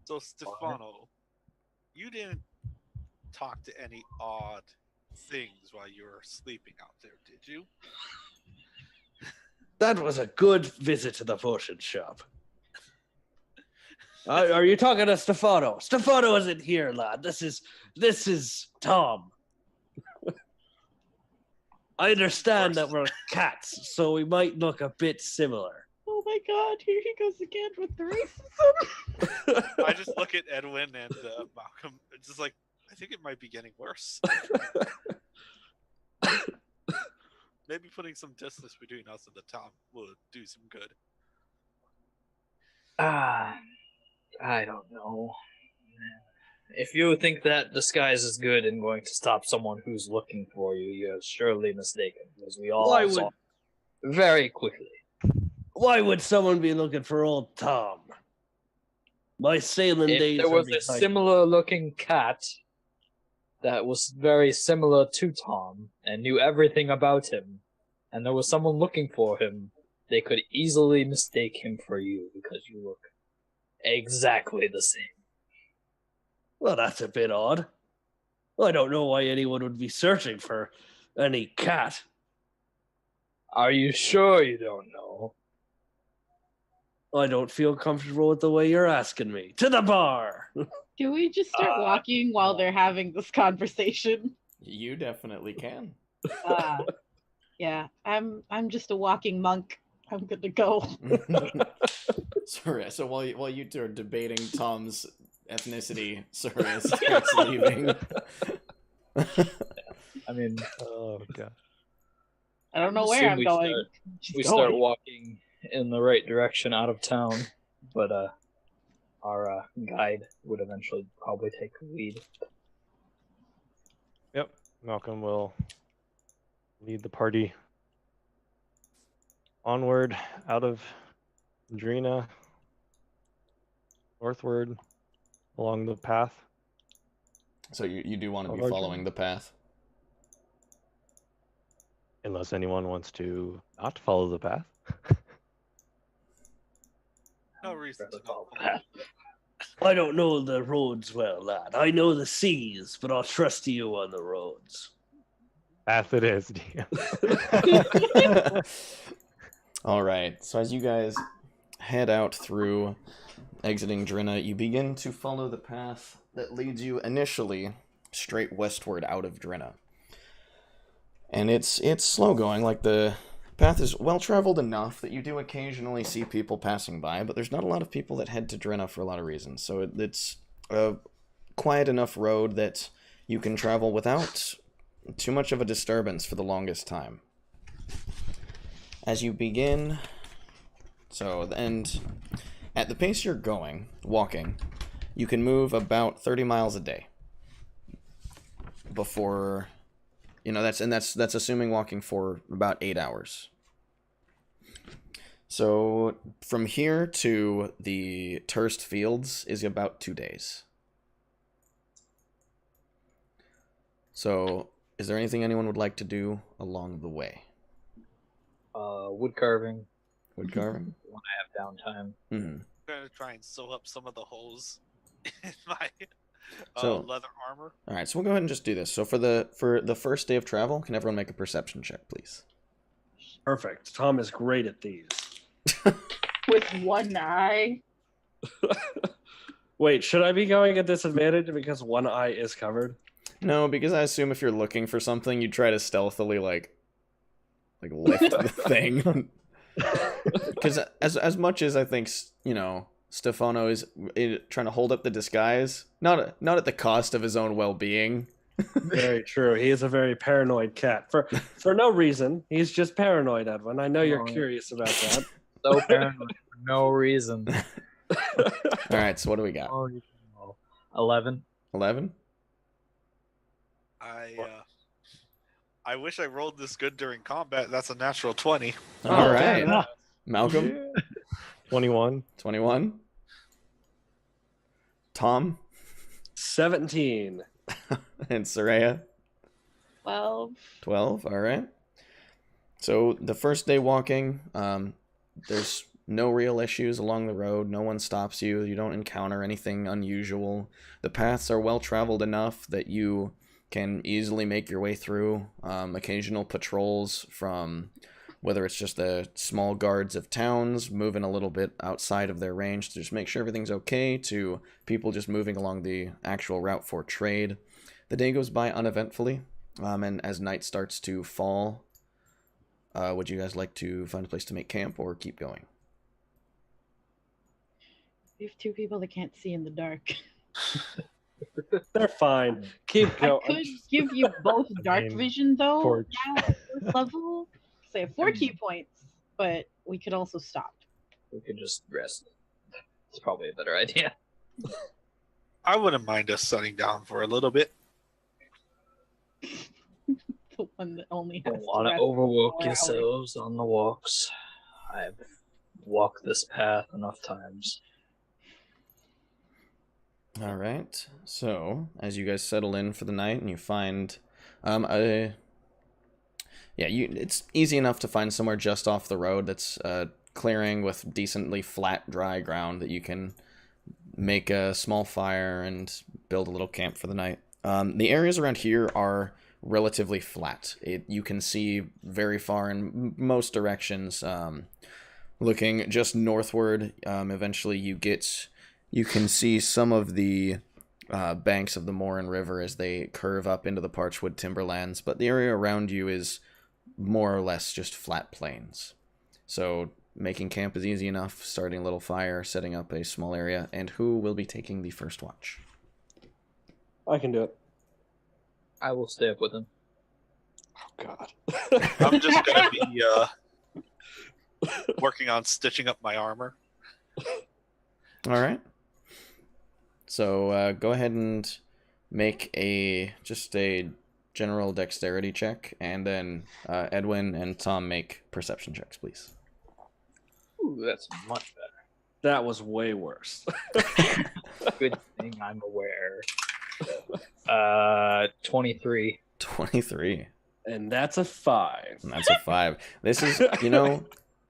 So, Stefano, you didn't talk to any odd things while you were sleeping out there, did you? That was a good visit to the potion shop. Are you talking to Stefano? Stefano isn't here, lad. This is Tom. I understand that we're cats, so we might look a bit similar. Oh my god, here he goes again with the racism. I just look at Edwin and Malcolm. It's just like, I think it might be getting worse. Maybe putting some distance between us and the Tom will do some good. I don't know. If you think that disguise is good and going to stop someone who's looking for you, you're surely mistaken, because we all saw it very quickly. Why would someone be looking for old Tom? My sailing days. If there was a similar-looking cat that was very similar to Tom and knew everything about him, and there was someone looking for him, they could easily mistake him for you because you look exactly the same. Well, that's a bit odd. I don't know why anyone would be searching for any cat. Are you sure you don't know? I don't feel comfortable with the way you're asking me. To the bar! Can we just start walking while they're having this conversation? You definitely can. Yeah, I'm just a walking monk. I'm good to go. Sorry, so while you two are debating Tom's ethnicity, Soraya starts leaving. I mean, Oh god. I don't know where I'm going. We start walking in the right direction out of town, but our guide would eventually probably take the lead. Yep. Malcolm will lead the party onward out of Drynna, northward along the path. So you do want to be Okay. following the path. Unless anyone wants to not follow the path. No reason to Follow not the path. I don't know the roads well, lad. I know the seas, but I'll trust you on the roads. Path it is, DM. All right. So as you guys head out through exiting Drynna, you begin to follow the path that leads you initially straight westward out of Drynna. And it's slow going. Like, the path is well traveled enough that you do occasionally see people passing by, but there's not a lot of people that head to Drynna for a lot of reasons. So it's a quiet enough road that you can travel without too much of a disturbance for the longest time. As you begin, and at the pace you're going, walking, you can move about 30 miles a day before, that's assuming walking for about 8 hours. So from here to the Turst Fields is about 2 days. So is there anything anyone would like to do along the way? Wood carving. Wood carving? When I have downtime. Mm-hmm. I'm going to try and sew up some of the holes in my leather armor. All right, so we'll go ahead and just do this. So for the first day of travel, can everyone make a perception check, please? Perfect. Tom is great at these. With one eye. Wait, should I be going at disadvantage because one eye is covered? No, because I assume if you're looking for something, you try to stealthily like lift the thing. Because as much as I think Stefano is trying to hold up the disguise, not at the cost of his own well-being. Very true. He is a very paranoid cat for no reason. He's just paranoid, Edwin. I know you're curious about that. So paranoid for no reason. All right, so what do we got? 11. 11? I wish I rolled this good during combat. That's a natural 20. All right. Malcolm? 21. 21? Tom? 17. And Soraya? 12. 12, all right. So the first day walking, there's no real issues along the road. No one stops you. You don't encounter anything unusual. The paths are well traveled enough that you can easily make your way through. Occasional patrols from whether it's just the small guards of towns moving a little bit outside of their range to just make sure everything's okay, to people just moving along the actual route for trade. The day goes by uneventfully, and as night starts to fall, would you guys like to find a place to make camp or keep going? We have two people that can't see in the dark. They're fine. Keep I going. could give you both dark mean, vision though torch. now at first level. So I have 4 key points, but we could also stop. We could just rest. It's probably a better idea. I wouldn't mind us setting down for a little bit. The one that only has Don't want to rest overwork 4 hours. yourselves on the walks. I've walked this path enough times. All right. So as you guys settle in for the night and you find, it's easy enough to find somewhere just off the road that's clearing with decently flat, dry ground that you can make a small fire and build a little camp for the night. The areas around here are relatively flat. You can see very far in most directions. Looking just northward, eventually you can see some of the banks of the Morin River as they curve up into the Parchwood Timberlands, but the area around you is more or less just flat plains. So making camp is easy enough, starting a little fire, setting up a small area, and who will be taking the first watch? I can do it. I will stay up with him. Oh, God. I'm just going to be working on stitching up my armor. All right. So go ahead and make just a general dexterity check, and then Edwin and Tom make perception checks, please. Ooh, that's much better. That was way worse. Good thing I'm aware. 23. 23. And that's a 5. And that's a 5. This is,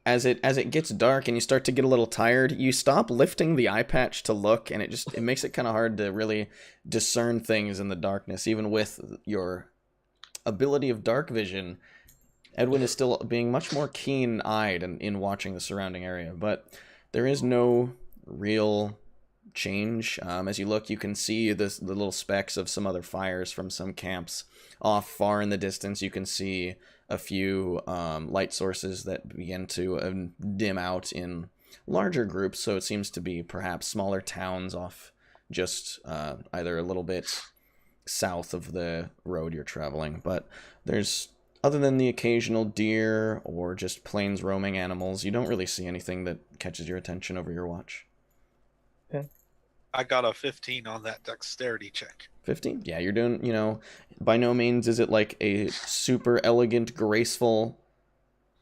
as it gets dark and you start to get a little tired, you stop lifting the eye patch to look, and it makes it kind of hard to really discern things in the darkness. Even with your ability of dark vision, Edwin is still being much more keen-eyed in watching the surrounding area, but there is no real change. As you look, you can see the little specks of some other fires from some camps off far in the distance. You can see a few light sources that begin to dim out in larger groups, so it seems to be perhaps smaller towns off just either a little bit south of the road you're traveling. But there's, other than the occasional deer or just plains roaming animals, you don't really see anything that catches your attention over your watch. I got a 15 on that dexterity check. 15? Yeah, you're doing, by no means is it like a super elegant, graceful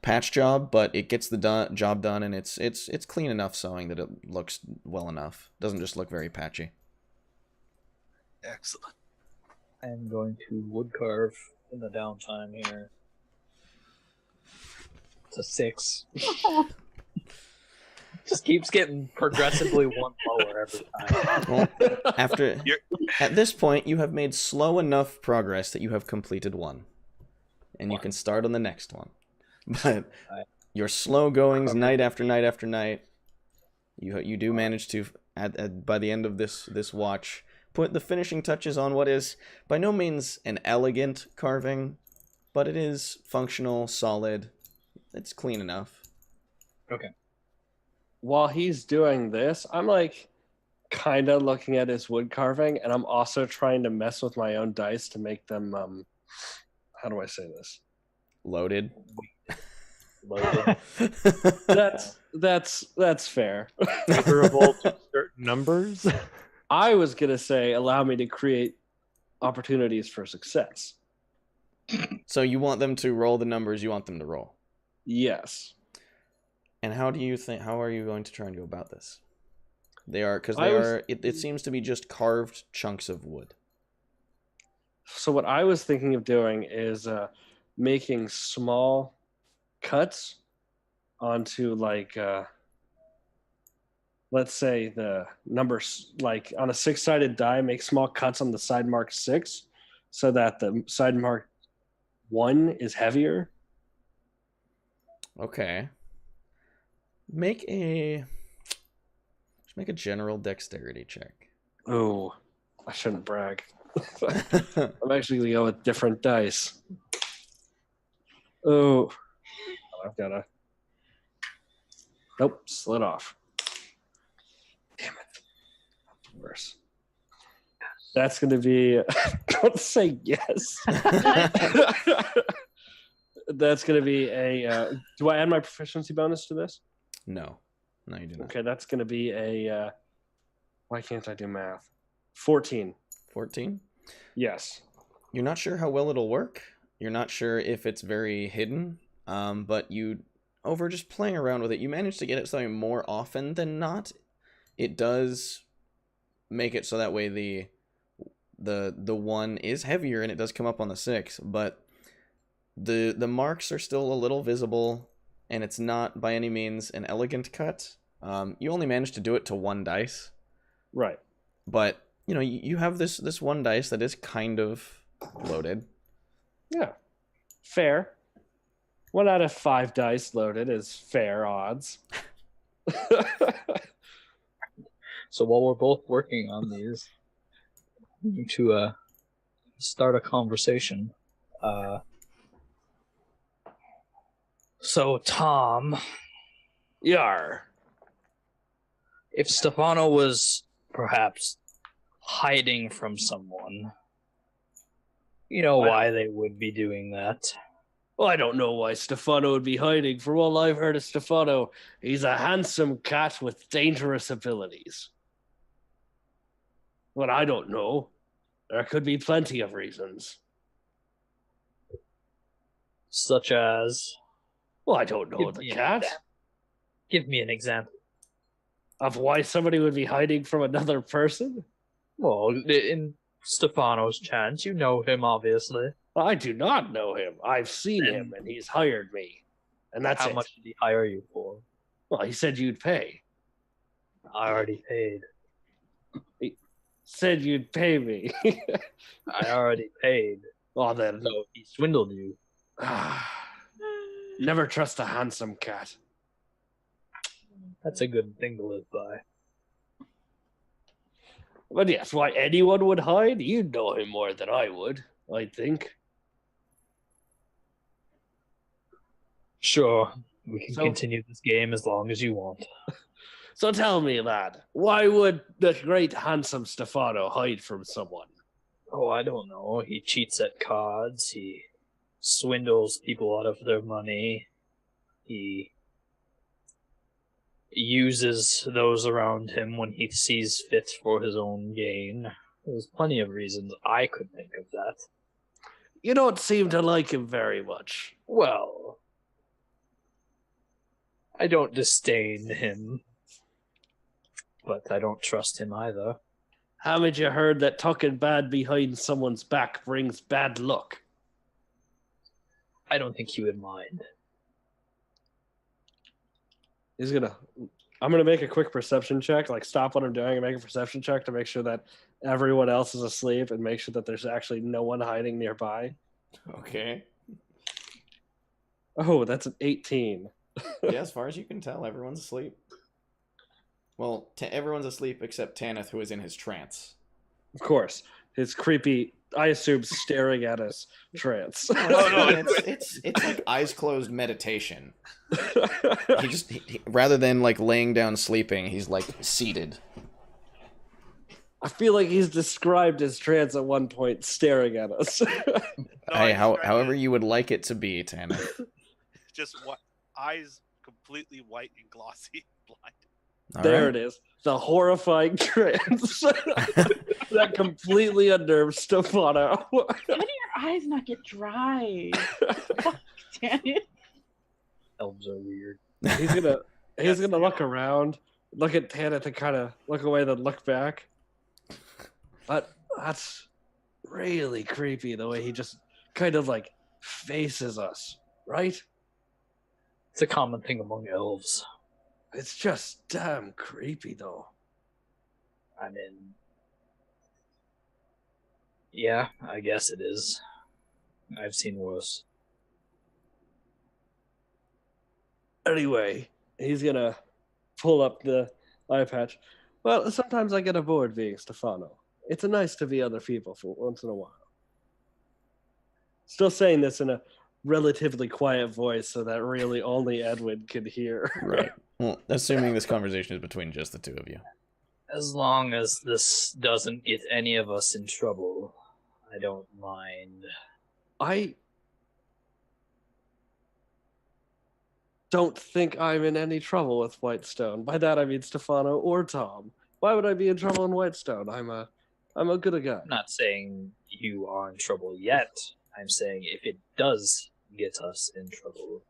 patch job, but it gets the job done, and it's clean enough sewing that it looks well enough. Doesn't just look very patchy. Excellent. I'm going to wood carve in the downtime here. It's a 6. Just keeps getting progressively one lower every time. Well, at this point, you have made slow enough progress that you have completed one, and you can start on the next one. But your slow goings, night after night after night, you do manage to, by the end of this watch, put the finishing touches on what is by no means an elegant carving, but it is functional, solid. It's clean enough. Okay. While he's doing this, I'm like kind of looking at his wood carving, and I'm also trying to mess with my own dice to make them how do I say this? Loaded. That's fair. Favorable to certain numbers. I was gonna say allow me to create opportunities for success. So you want them to roll the numbers you want them to roll. Yes. And how are you going to try and go about this? It seems to be just carved chunks of wood. So what I was thinking of doing is making small cuts onto let's say the numbers, like on a 6-sided die, make small cuts on the side marked 6 so that the side marked 1 is heavier. Okay. Make a general dexterity check. Oh, I shouldn't brag. I'm actually going to go with different dice. Oh, I've got to... Nope, slid off. Damn it. Worse. That's going to be... Don't say yes. That's going to be a... do I add my proficiency bonus to this? No, you do not. Okay, that's going to be a... why can't I do math? 14. 14? Yes. You're not sure how well it'll work. You're not sure if it's very hidden, but over just playing around with it, you manage to get it something more often than not. It does make it so that way the 1 is heavier and it does come up on the 6, but the marks are still a little visible, and it's not by any means an elegant cut. You only managed to do it to 1 dice. Right. But, you have this 1 dice that is kind of loaded. Yeah. Fair. 1 out of 5 dice loaded is fair odds. So while we're both working on these, we need to start a conversation. So Tom, Yar. if Stefano was perhaps hiding from someone, you know why they would be doing that. Well, I don't know why Stefano would be hiding. For all I've heard of Stefano, he's a handsome cat with dangerous abilities. But I don't know. There could be plenty of reasons. Such as... Well, I don't know Give the me an cat. example. Give me an example. Of why somebody would be hiding from another person? Well, in Stefano's chance, you know him, obviously. I do not know him. I've seen Then- him, and he's hired me. And that's How it. much did he hire you for? Well, he said you'd pay. I already paid. Said you'd pay me. I already paid. Well, then. So he swindled you. Never trust a handsome cat. That's a good thing to live by. But yes, why anyone would hide? You'd know him more than I would, I think. Sure, we can So- continue this game as long as you want. So tell me, lad, why would the great handsome Stefano hide from someone? Oh, I don't know. He cheats at cards. He swindles people out of their money. He uses those around him when he sees fit for his own gain. There's plenty of reasons I could think of that. You don't seem to like him very much. Well, I don't disdain him, but I don't trust him either. Haven't you heard that talking bad behind someone's back brings bad luck? I don't think he would mind. I'm gonna make a quick perception check, like stop what I'm doing and make a perception check to make sure that everyone else is asleep and make sure that there's actually no one hiding nearby. Okay. Oh, that's an 18. Yeah, as far as you can tell, everyone's asleep. Well, everyone's asleep except Tanith, who is in his trance. Of course. His creepy, I assume, staring at us trance. It's like eyes closed meditation. He rather than like laying down sleeping, he's like seated. I feel like he's described his trance at one point staring at us. Hey, however you would like it to be, Tanith. Just what eyes completely white and glossy, blind. All There right. it is. The horrifying trance that completely unnerves Stefano. How do your eyes not get dry? Fuck, damn it. Elves are weird. He's gonna look around, look at Tanith and kind of look away, then look back. But really creepy the way he just kind of like faces us, right? It's a common thing among elves. It's just damn creepy, though. I mean, yeah, I guess it is. I've seen worse. Anyway, he's gonna pull up the eye patch. Well, sometimes I get bored being Stefano. It's nice to be other people for once in a while. Still saying this in a relatively quiet voice so that really only Edwin can hear. Right. Well, assuming this conversation is between just the two of you. As long as this doesn't get any of us in trouble, I don't mind. I don't think I'm in any trouble with Whitestone. By that I mean Stefano or Tom. Why would I be in trouble in Whitestone? I'm a good guy. I'm not saying you are in trouble yet. I'm saying if it does get us in trouble.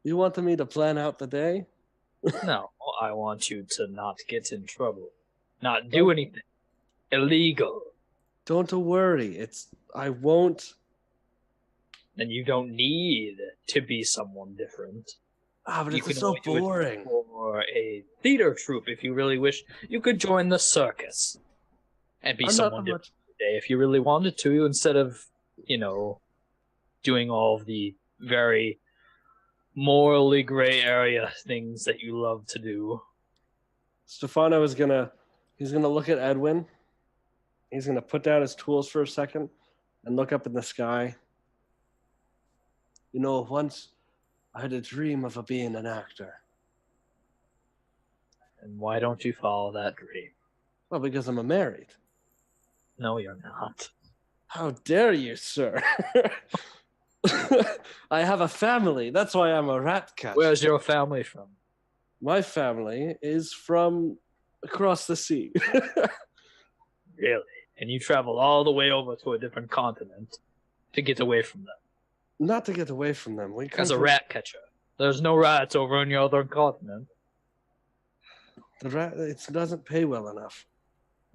You wanted me to plan out the day? No, I want you to not get in trouble. Not do anything illegal. Don't worry. I won't. And you don't need to be someone different. But You it's can so only do it boring. For a theater troupe, if you really wish, you could join the circus and be I'm not someone that different today if you really wanted to, instead of, doing all of the very morally gray area things that you love to do. Stefano is he's gonna look at Edwin. He's gonna put down his tools for a second and look up in the sky. Once I had a dream of being an actor. And why don't you follow that dream? Well, because I'm married. No, you're not. How dare you, sir? I have a family. That's why I'm a rat catcher. Where's your family from? My family is from across the sea. Really? And you travel all the way over to a different continent to get away from them? Not to get away from them. We come As a from- rat catcher. There's no rats over on your other continent. It doesn't pay well enough.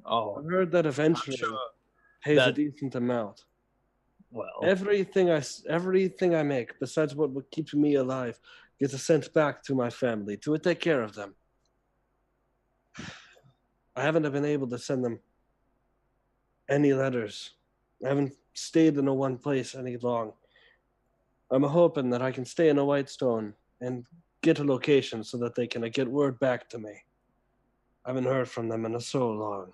Oh, I've heard that eventually sure. pays a That- decent amount. Well, Everything I make, besides what keeps me alive, gets sent back to my family to take care of them. I haven't been able to send them any letters. I haven't stayed in one place any long. I'm hoping that I can stay in a Whitestone and get a location so that they can get word back to me. I haven't heard from them in so long.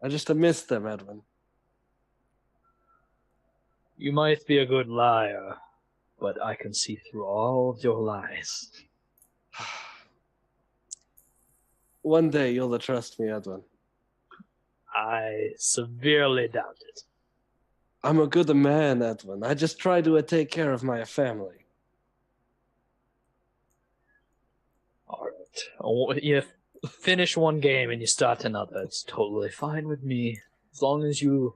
I just miss them, Edwin. you might be a good liar, but I can see through all of your lies. One day you'll trust me, Edwin. I severely doubt it. I'm a good man, Edwin. I just try to take care of my family. All right. If finish one game and you start another, it's totally fine with me. As long as you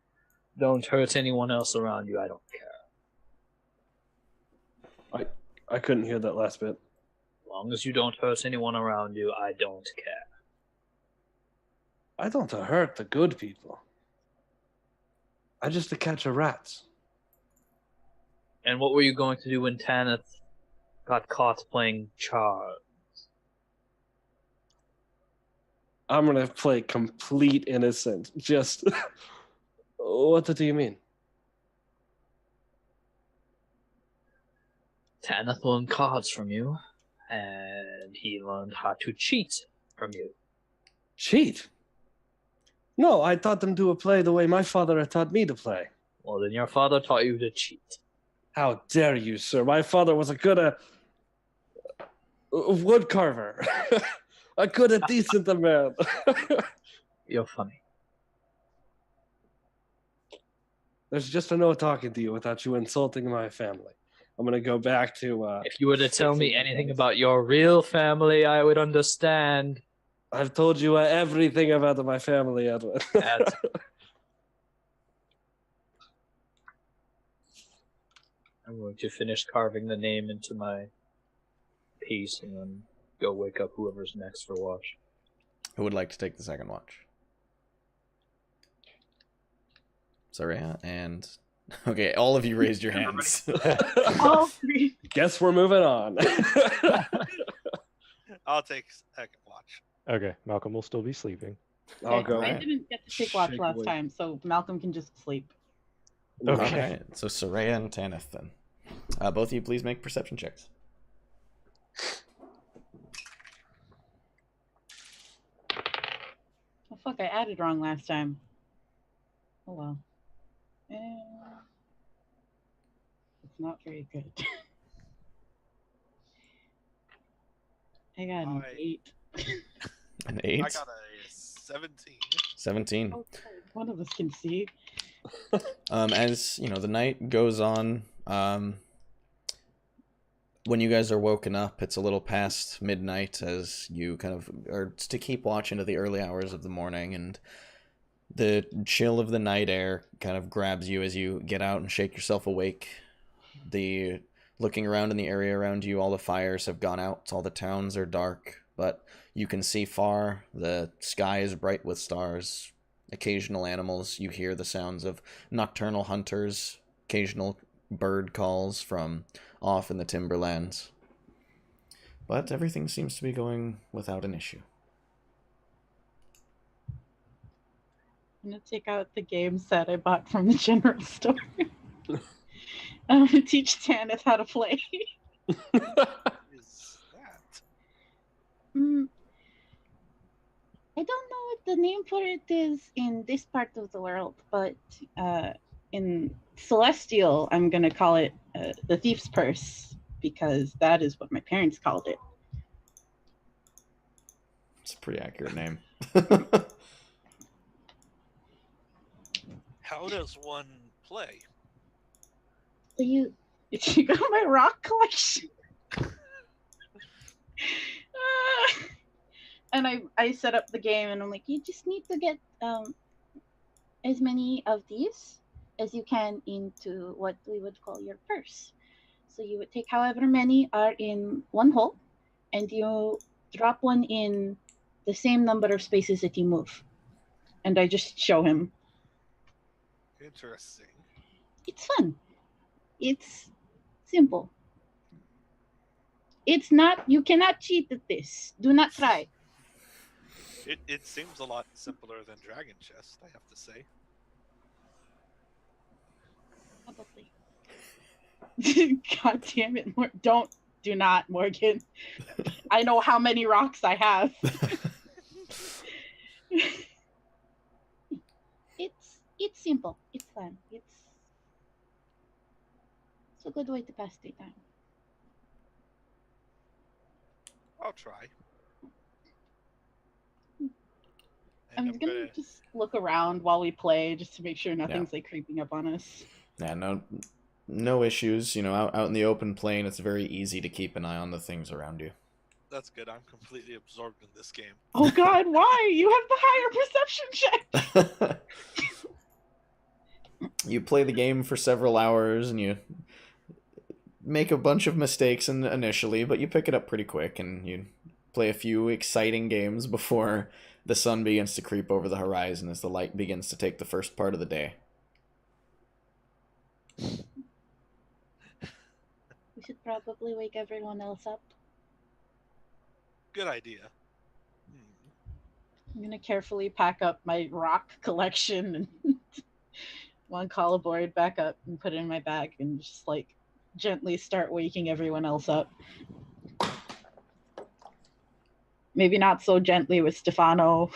don't hurt anyone else around you, I don't care. I couldn't hear that last bit. As long as you don't hurt anyone around you, I don't care. I don't hurt the good people. I just catch rats. And what were you going to do when Tanith got caught playing Char? I'm gonna play complete innocent. Just what do you mean? Tanith learned cards from you, and he learned how to cheat from you. Cheat? No, I taught them to play the way my father had taught me to play. Well, then your father taught you to cheat. How dare you, sir? My father was a good wood carver. A good, decent man. You're funny. There's just no talking to you without you insulting my family. I'm gonna go back to. If you were to tell me anything about your real family, I would understand. I've told you everything about my family, Edwin. That- I'm going to finish carving the name into my piece and then go wake up whoever's next for watch. Who would like to take the second watch? Soraya, and okay, all of you raised your hands. All three. Guess we're moving on. I'll take second watch. Okay, Malcolm will still be sleeping. I'll Okay, go. I didn't get to take watch shake last away. time, so Malcolm can just sleep. Okay. All right, so Soraya and Tanith then. Both of you, please make perception checks. Oh fuck, I added wrong last time. Oh well. It's not very good. I got an I- 8. An 8? I got a 17. 17. Oh, one of us can see. As you know, the night goes on. When you guys are woken up, it's a little past midnight as you kind of are to keep watch into the early hours of the morning, and the chill of the night air kind of grabs you as you get out and shake yourself awake. The looking around in the area around you, all the fires have gone out, all the towns are dark, but you can see far. The sky is bright with stars. Occasional animals, you hear the sounds of nocturnal hunters, occasional bird calls from off in the Timberlands. But everything seems to be going without an issue. I'm gonna take out the game set I bought from the general store. I'm gonna teach Tanith how to play. Is that? I don't know what the name for it is in this part of the world, but in Celestial, I'm gonna call it the Thief's Purse because that is what my parents called it. It's a pretty accurate name. How does one play? So you got my rock collection. And I set up the game and I'm like, you just need to get as many of these as you can into what we would call your purse. So you would take however many are in one hole and you drop one in the same number of spaces that you move. And I just show him. Interesting. It's fun. It's simple. It's not, you cannot cheat at this. Do not try. It seems a lot simpler than Dragon Chest, I have to say. Probably. God damn it. Do not, Morgan. I know how many rocks I have. It's simple. It's fun. It's a good way to pass the time. I'll try. I'm And gonna just look around while we play just to make sure nothing's like creeping up on us. Yeah, no issues. You know, out in the open plain, it's very easy to keep an eye on the things around you. That's good. I'm completely absorbed in this game. Oh God, why? You have the higher perception check. You play the game for several hours and you make a bunch of mistakes initially, but you pick it up pretty quick and you play a few exciting games before the sun begins to creep over the horizon as the light begins to take the first part of the day. We should probably wake everyone else up. Good idea. I'm gonna carefully pack up my rock collection and one call aboard back up and put it in my bag and just like gently start waking everyone else up. Maybe not so gently with Stefano,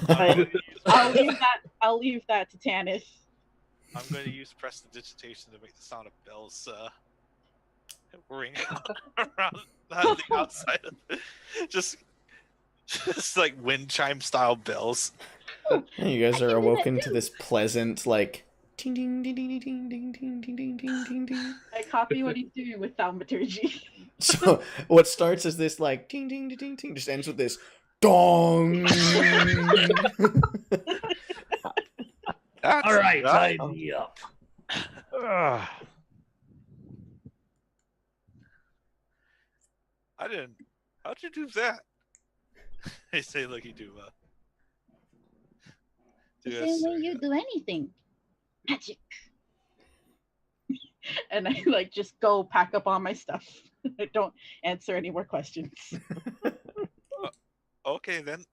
but I'll leave that to Tannis. I'm going to use prestidigitation to make the sound of bells ring around the outside of just like wind chime style bells. Yeah, you guys are awoken to this pleasant, like, ting ding ding ding ding ding ding ding ding ding ding ding. I copy what he's doing with thaumaturgy. So what starts as this like ting ding ding ding ding just ends with this dong. All right, tidy up. Ugh. I didn't. How'd you do that? They say, look, you do. The same way you do anything. magic. And I like just go pack up all my stuff. I don't answer any more questions. Okay, then.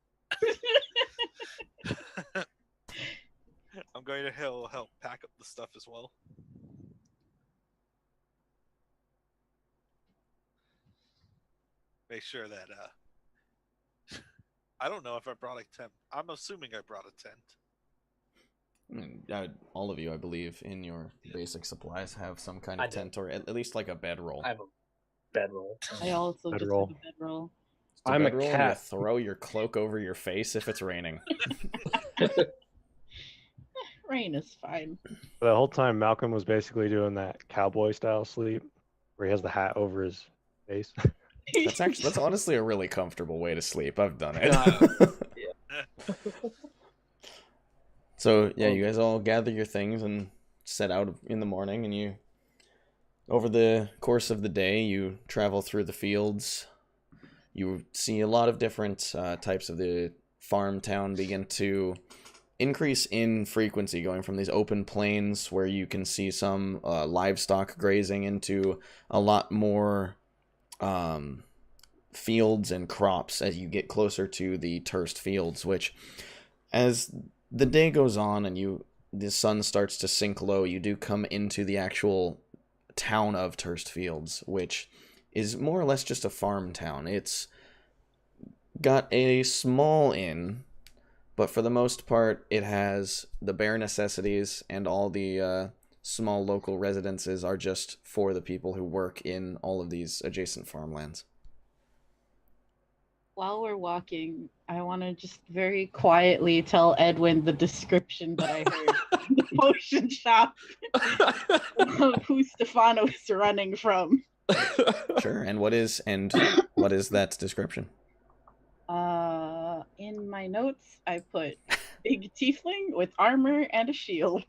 I'm going to help pack up the stuff as well. Make sure that I don't know if I brought a tent. I'm assuming I brought a tent. I mean, all of you, I believe, in your basic supplies have some kind I of do. tent or at least like a bedroll. I have a bedroll. I also just Bedroll. have a bedroll. Just a I'm a bedroll and you cat. throw your cloak over your face if it's raining. Rain is fine. The whole time Malcolm was basically doing that cowboy style sleep, where he has the hat over his face. That's honestly a really comfortable way to sleep. I've done it. So yeah, you guys all gather your things and set out in the morning, and you, over the course of the day, you travel through the fields. You see a lot of different types of the farm town begin to increase in frequency, going from these open plains where you can see some livestock grazing into a lot more fields and crops as you get closer to the Turst Fields, which, as the day goes on and the sun starts to sink low, you do come into the actual town of Turst Fields, which is more or less just a farm town. It's got a small inn, but for the most part, it has the bare necessities, and all the small local residences are just for the people who work in all of these adjacent farmlands. While we're walking, I want to just very quietly tell Edwin the description that I heard in the potion shop of who Stefano is running from. Sure, and what is that description? In my notes, I put big tiefling with armor and a shield.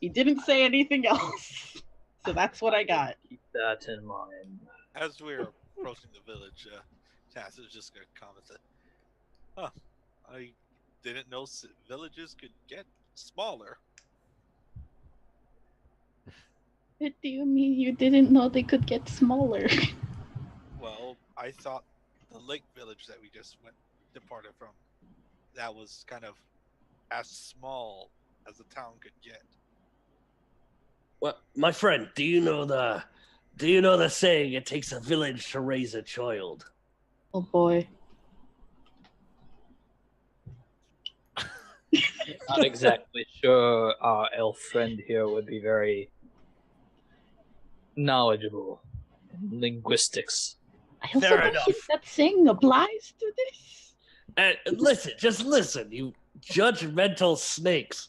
He didn't say anything else, so that's what I got. Keep that in mind. As we're approaching the village, Cass is just going to comment that, I didn't know villages could get smaller. What do you mean you didn't know they could get smaller? Well, I thought the lake village that we just departed from, that was kind of as small as the town could get. Well, my friend, do you know the saying, it takes a village to raise a child? Oh boy. Not exactly sure our elf friend here would be very knowledgeable in linguistics. I also Fair don't enough. think that saying applies to this. And listen, just listen, you judgmental snakes.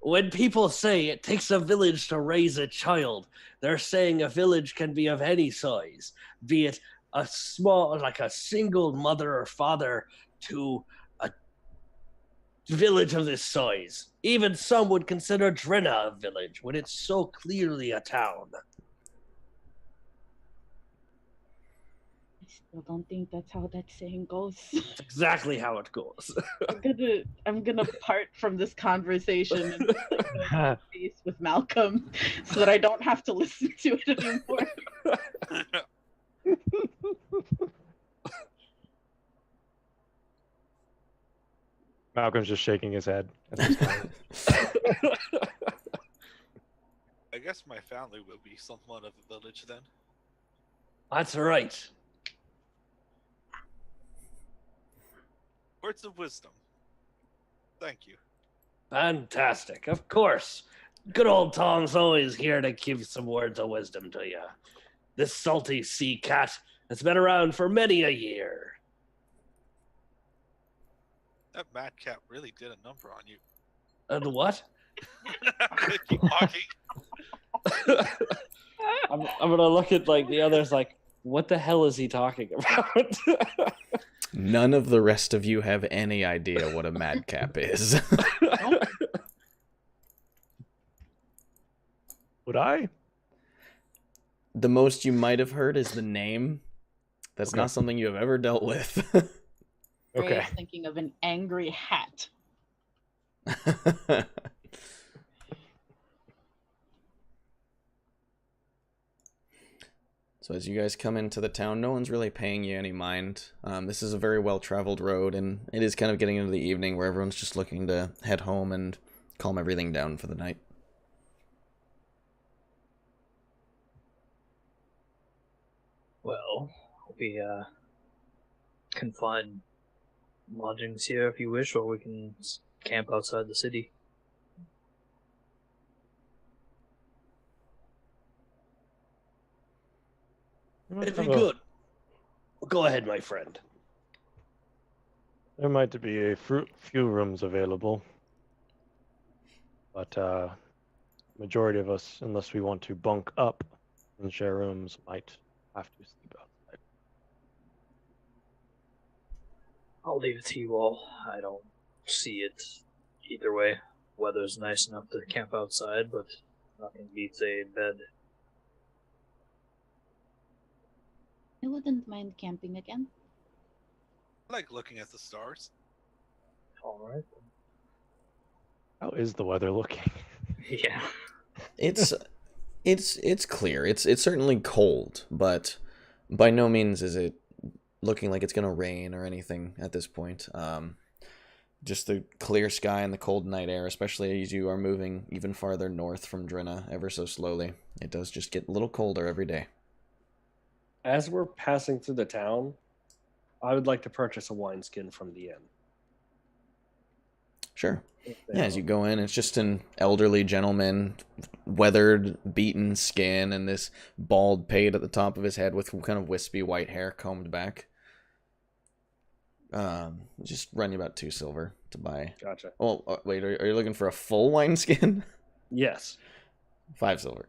When people say it takes a village to raise a child, they're saying a village can be of any size, be it a small, like a single mother or father, to a village of this size. Even some would consider Drynna a village when it's so clearly a town. I still don't think that's how that saying goes. That's exactly how it goes. I'm gonna part from this conversation and like, go face with Malcolm so that I don't have to listen to it anymore. Malcolm's just shaking his head at this point. I guess my family will be somewhat of a village then. That's right. Words of wisdom. Thank you. Fantastic. Of course. Good old Tom's always here to give some words of wisdom to you. This salty sea cat has been around for many a year. That madcap really did a number on you. And what? Keep walking. I'm gonna look at like the others like, what the hell is he talking about? None of the rest of you have any idea what a madcap is. Would I? The most you might have heard is the name. That's Okay. not something you have ever dealt with. Okay. Ray's thinking of an angry hat. So as you guys come into the town, no one's really paying you any mind. This is a very well-traveled road, and it is kind of getting into the evening where everyone's just looking to head home and calm everything down for the night. Well, we can find lodgings here if you wish, or we can camp outside the city. It'd be good. Go ahead, my friend. There might be a few rooms available, but majority of us, unless we want to bunk up and share rooms, might have to sleep outside. I'll leave it to you all. I don't see it either way. Weather's nice enough to camp outside, but nothing beats a bed. I wouldn't mind camping again. I like looking at the stars. Alright. How is the weather looking? Yeah. It's clear. It's certainly cold, but by no means is it looking like it's gonna rain or anything at this point. Just the clear sky and the cold night air, especially as you are moving even farther north from Drynna ever so slowly. It does just get a little colder every day. As we're passing through the town, I would like to purchase a wineskin from the inn. Sure. Yeah, as you go in, it's just an elderly gentleman, weathered, beaten skin, and this bald pate at the top of his head with kind of wispy white hair combed back. Just run you about 2 silver to buy. Gotcha. Oh, wait, are you looking for a full wineskin? Yes. 5 silver.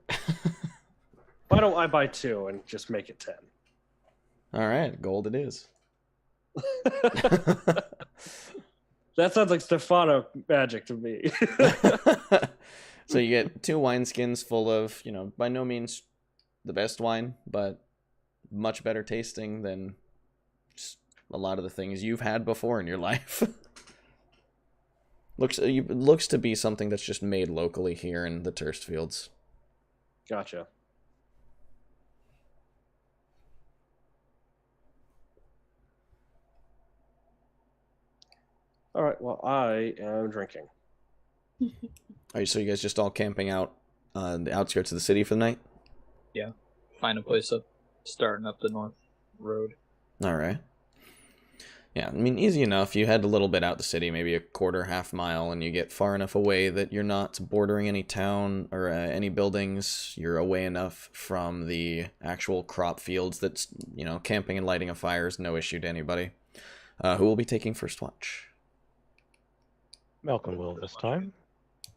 Why don't I buy 2 and just make it 10? All right, gold it is. That sounds like Stefano magic to me. So you get 2 wineskins full of, by no means the best wine, but much better tasting than just a lot of the things you've had before in your life. Looks to be something that's just made locally here in the Turst Fields. Gotcha. All right, well, I am drinking. So you guys just all camping out on the outskirts of the city for the night? Yeah. Find a place up, starting up the north road. All right. Yeah, I mean, easy enough. You head a little bit out the city, maybe a quarter, half mile, and you get far enough away that you're not bordering any town or any buildings. You're away enough from the actual crop fields that's, camping and lighting a fire is no issue to anybody. Who will be taking first watch? Malcolm will this time.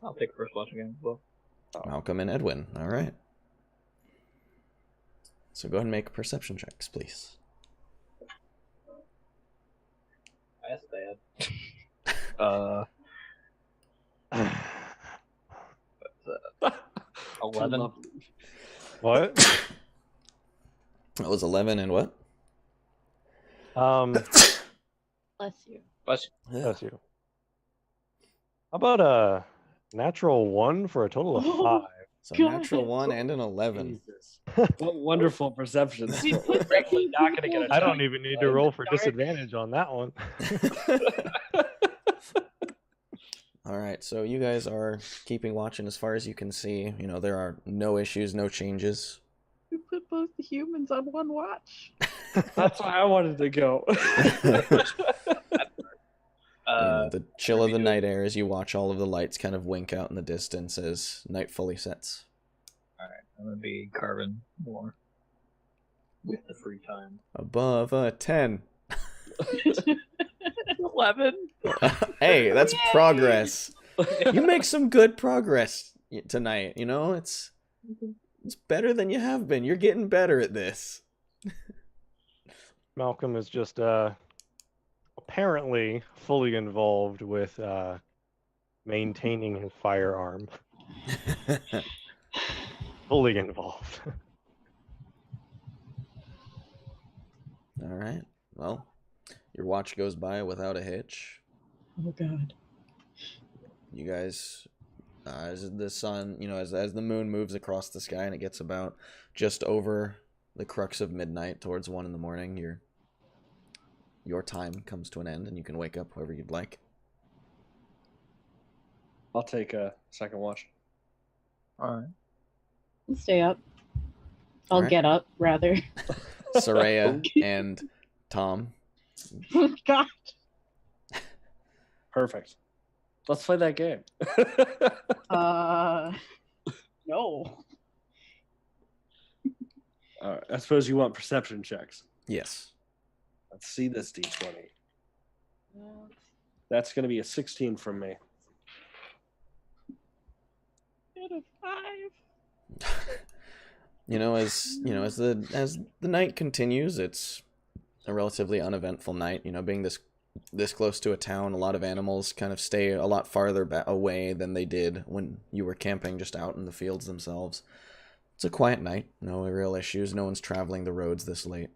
I'll take first watch again as well. Malcolm and Edwin. All right. So go ahead and make perception checks, please. That's bad. 11. What? That was 11 and what? Bless you. Bless That's you. How about a natural 1 for a total of 5? So God. natural 1 and an 11. Jesus. What wonderful perception. Definitely not going to get a I don't even need to roll for disadvantage on that one. All right, so you guys are keeping watch, and as far as you can see, there are no issues, no changes. We put both the humans on one watch. That's why I wanted to go. The chill of the night air as you watch all of the lights kind of wink out in the distance as night fully sets. Alright, I'm gonna be carving more with the free time. Above a 10. 11. Hey, that's Yay! progress. You make some good progress tonight. It's better than you have been. You're getting better at this. Malcolm is just apparently fully involved with maintaining his firearm. Fully involved. All right. Well, your watch goes by without a hitch. Oh God. You guys, as the sun, as the moon moves across the sky and it gets about just over the crux of midnight, towards 1 in the morning, your time comes to an end, and you can wake up whoever you'd like. I'll take a second watch. All right. I'll stay up. I'll Alright. get up, rather. Soraya and Tom. Oh, God. Perfect. Let's play that game. No. All right, I suppose you want perception checks. Yes. Let's see this D20. That's going to be a 16 from me. Out of 5. As the night continues, it's a relatively uneventful night. Being this close to a town, a lot of animals kind of stay a lot farther away than they did when you were camping just out in the fields themselves. It's a quiet night. No real issues. No one's traveling the roads this late.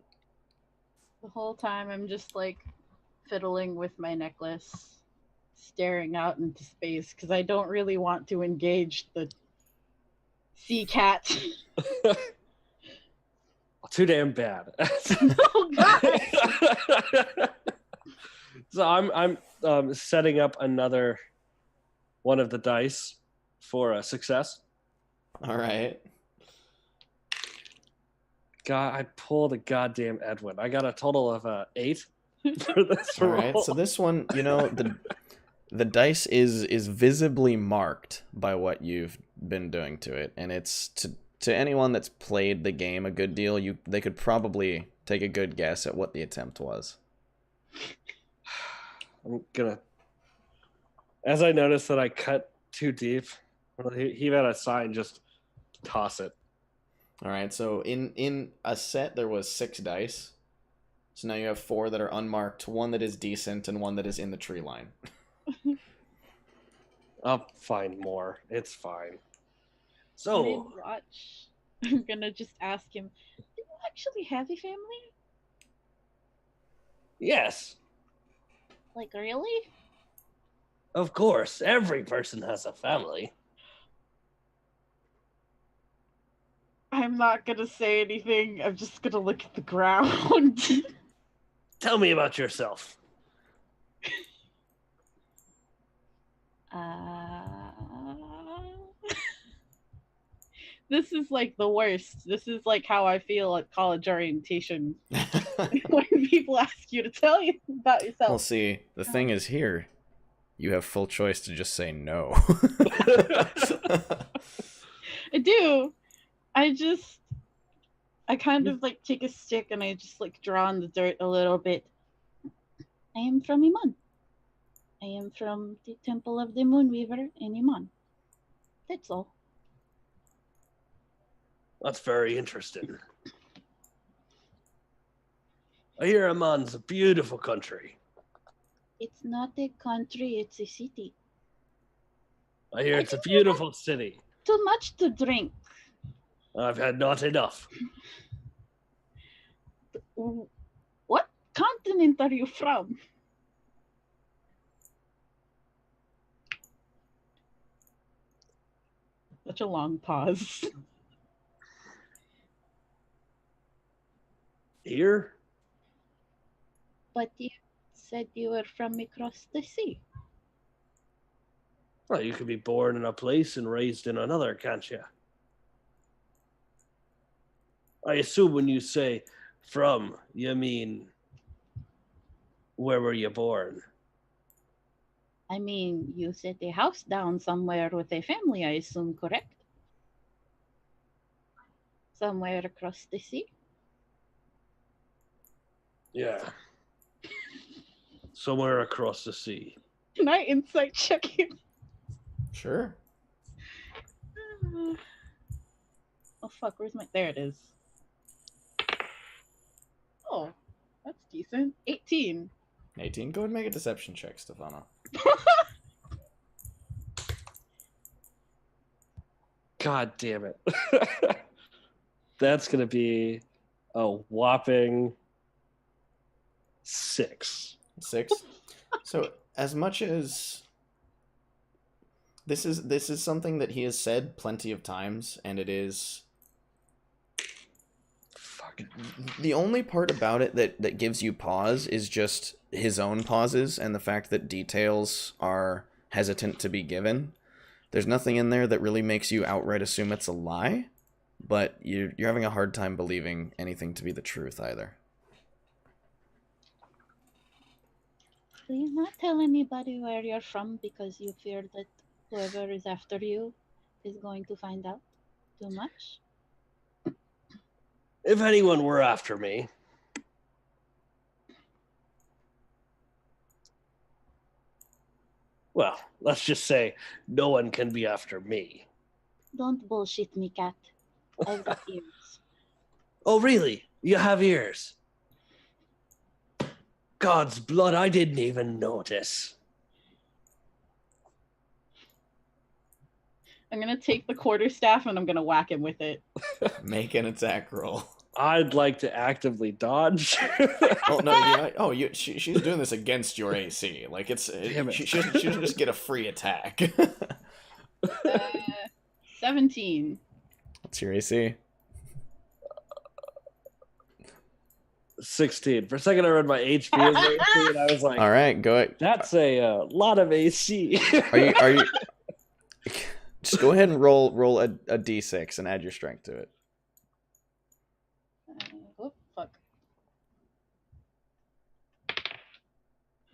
The whole time I'm just like fiddling with my necklace, staring out into space because I don't really want to engage the sea cat. Too damn bad. Oh, God. So I'm setting up another one of the dice for a success. All right. God, I pulled a goddamn Edwin. I got a total of 8 for this All roll. right. So this one, the dice is visibly marked by what you've been doing to it, and it's to anyone that's played the game a good deal, they could probably take a good guess at what the attempt was. I'm gonna, as I noticed that I cut too deep, he had a sign, just toss it. All right, so in a set there was 6 dice. So now you have 4 that are unmarked, 1 that is decent, and 1 that is in the tree line. I'll find more. It's fine. When I So, watch, I'm gonna just ask him, do you actually have a family? yes, Like, really? of course, every person has a family. I'm not gonna say anything. I'm just gonna look at the ground. Tell me about yourself. This is like the worst. This is like how I feel at college orientation when people ask you to tell you about yourself. Well, see, the thing is here, you have full choice to just say no. I do. I kind of like take a stick and I just like draw on the dirt a little bit. I am from Iman. I am from the Temple of the Moonweaver in Iman. That's all. That's very interesting. I hear Amman's a beautiful country. It's not a country, it's a city. I hear it's a beautiful city. Too much to drink. I've had not enough. What continent are you from? Such a long pause. Here? But you said you were from across the sea. Well, you could be born in a place and raised in another, can't you? I assume when you say from, you mean where were you born? I mean, you set a house down somewhere with a family, I assume, correct? Somewhere across the sea? Yeah. Somewhere across the sea. Can I insight check him? Sure. Oh fuck, where's my... There it is. Oh, that's decent. 18. 18. Go ahead and make a deception check, Stefano. God damn it. That's going to be a whopping 6. 6. So, as much as This is something that he has said plenty of times, and it is Fuck. the only part about it that gives you pause is just his own pauses and the fact that details are hesitant to be given. There's nothing in there that really makes you outright assume it's a lie, but you're having a hard time believing anything to be the truth either. Please not tell anybody where you're from because you fear that whoever is after you is going to find out too much. If anyone were after me, well, let's just say no one can be after me. Don't bullshit me, cat. I've got ears. Oh, really? You have ears? God's blood, I didn't even notice. I'm gonna take the quarterstaff and I'm gonna whack him with it. Make an attack roll. I'd like to actively dodge. Oh no! She's doing this against your AC. Like Damn it. she shouldn't just get a free attack. 17. What's your AC? 16. For a second, I read my HP as my AC, and I was like, All right, go ahead. that's a lot of AC. Are you? Just go ahead and roll a d6 and add your strength to it. Oh, fuck.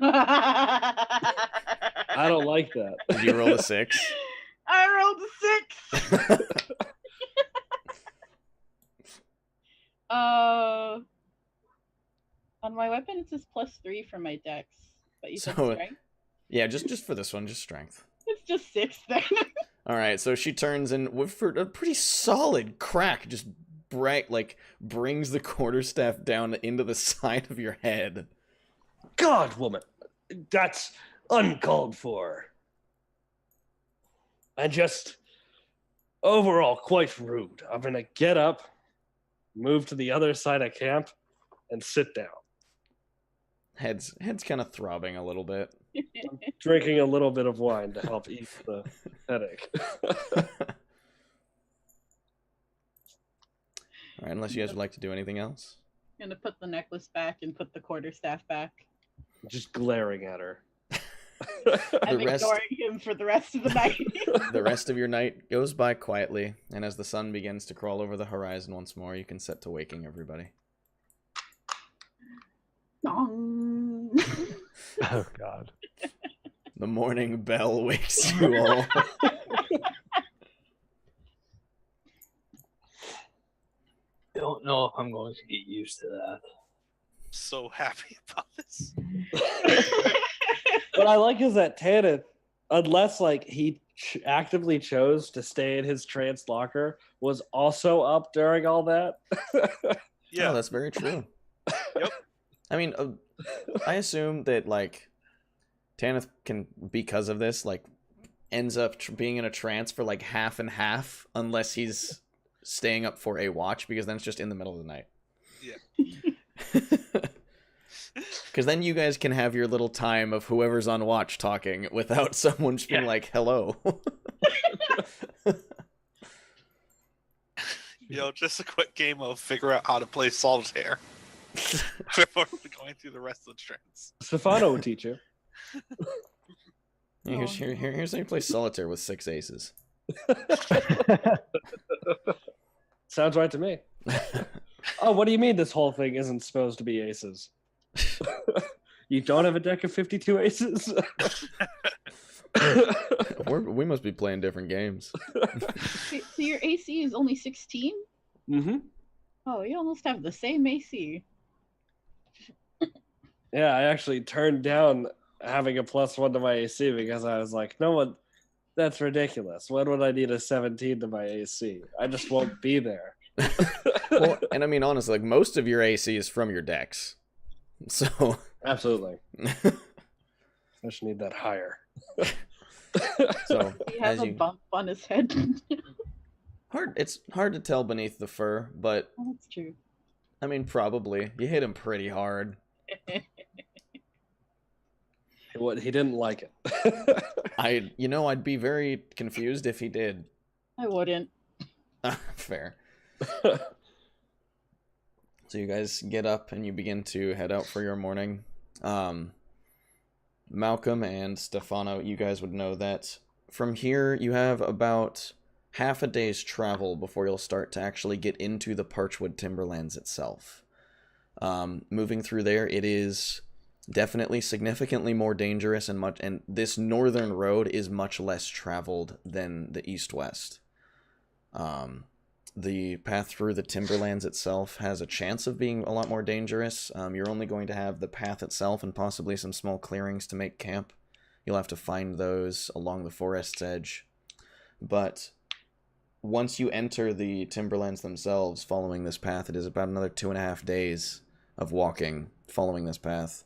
I don't like that. Did you roll a 6? I rolled a 6. On my weapon it says +3 for my dex, but you said So- strength. Yeah, just for this one, just strength. It's just 6 then. All right, so she turns and for a pretty solid crack, just brings the quarterstaff down into the side of your head. God, woman, that's uncalled for. And just overall quite rude. I'm going to get up, move to the other side of camp, and sit down. Head's kind of throbbing a little bit. Drinking a little bit of wine to help ease the headache. All right, unless you guys would like to do anything else. I'm gonna put the necklace back and put the quarterstaff back. Just glaring at her. I'm rest- ignoring him for the rest of the night. The rest of your night goes by quietly, and as the sun begins to crawl over the horizon once more, you can set to waking everybody. Dong. Oh God. The morning bell wakes you all. I don't know if I'm going to get used to that. So happy about this. What I like is that Tanith, unless like he actively chose to stay in his trance locker, was also up during all that. Yeah. Oh, that's very true. Yep. I mean, I assume that, like, Tanith can, because of this, like, ends up being in a trance for, like, half and half, unless he's staying up for a watch, because then it's just in the middle of the night. Yeah. Because then you guys can have your little time of whoever's on watch talking without someone just being like, hello. Just a quick game of figure out how to play solitaire before going through the rest of the trance. Stefano will teach you. Here's how you play solitaire with 6 aces. Sounds right to me. Oh, what do you mean this whole thing isn't supposed to be aces? You don't have a deck of 52 aces? We must be playing different games. So your AC is only 16? Mm-hmm. Oh, you almost have the same AC. Yeah, I actually turned down having a +1 to my AC because I was like, no one, that's ridiculous. When would I need a 17 to my AC? I just won't be there. Well, and I mean, honestly, like, most of your AC is from your decks. So. Absolutely. I just need that higher. So, He has as a you. bump on his head. It's hard to tell beneath the fur, but, Oh, that's true. I mean, probably. You hit him pretty hard. He didn't like it. I'd be very confused if he did. I wouldn't. Fair. So you guys get up and you begin to head out for your morning. Malcolm and Stefano, you guys would know that from here you have about half a day's travel before you'll start to actually get into the Parchwood Timberlands itself. Moving through there, it is definitely significantly more dangerous and this northern road is much less traveled than the east-west. The path through the Timberlands itself has a chance of being a lot more dangerous. You're only going to have the path itself and possibly some small clearings to make camp. You'll have to find those along the forest's edge. But once you enter the Timberlands themselves following this path, it is about another 2.5 days of walking following this path,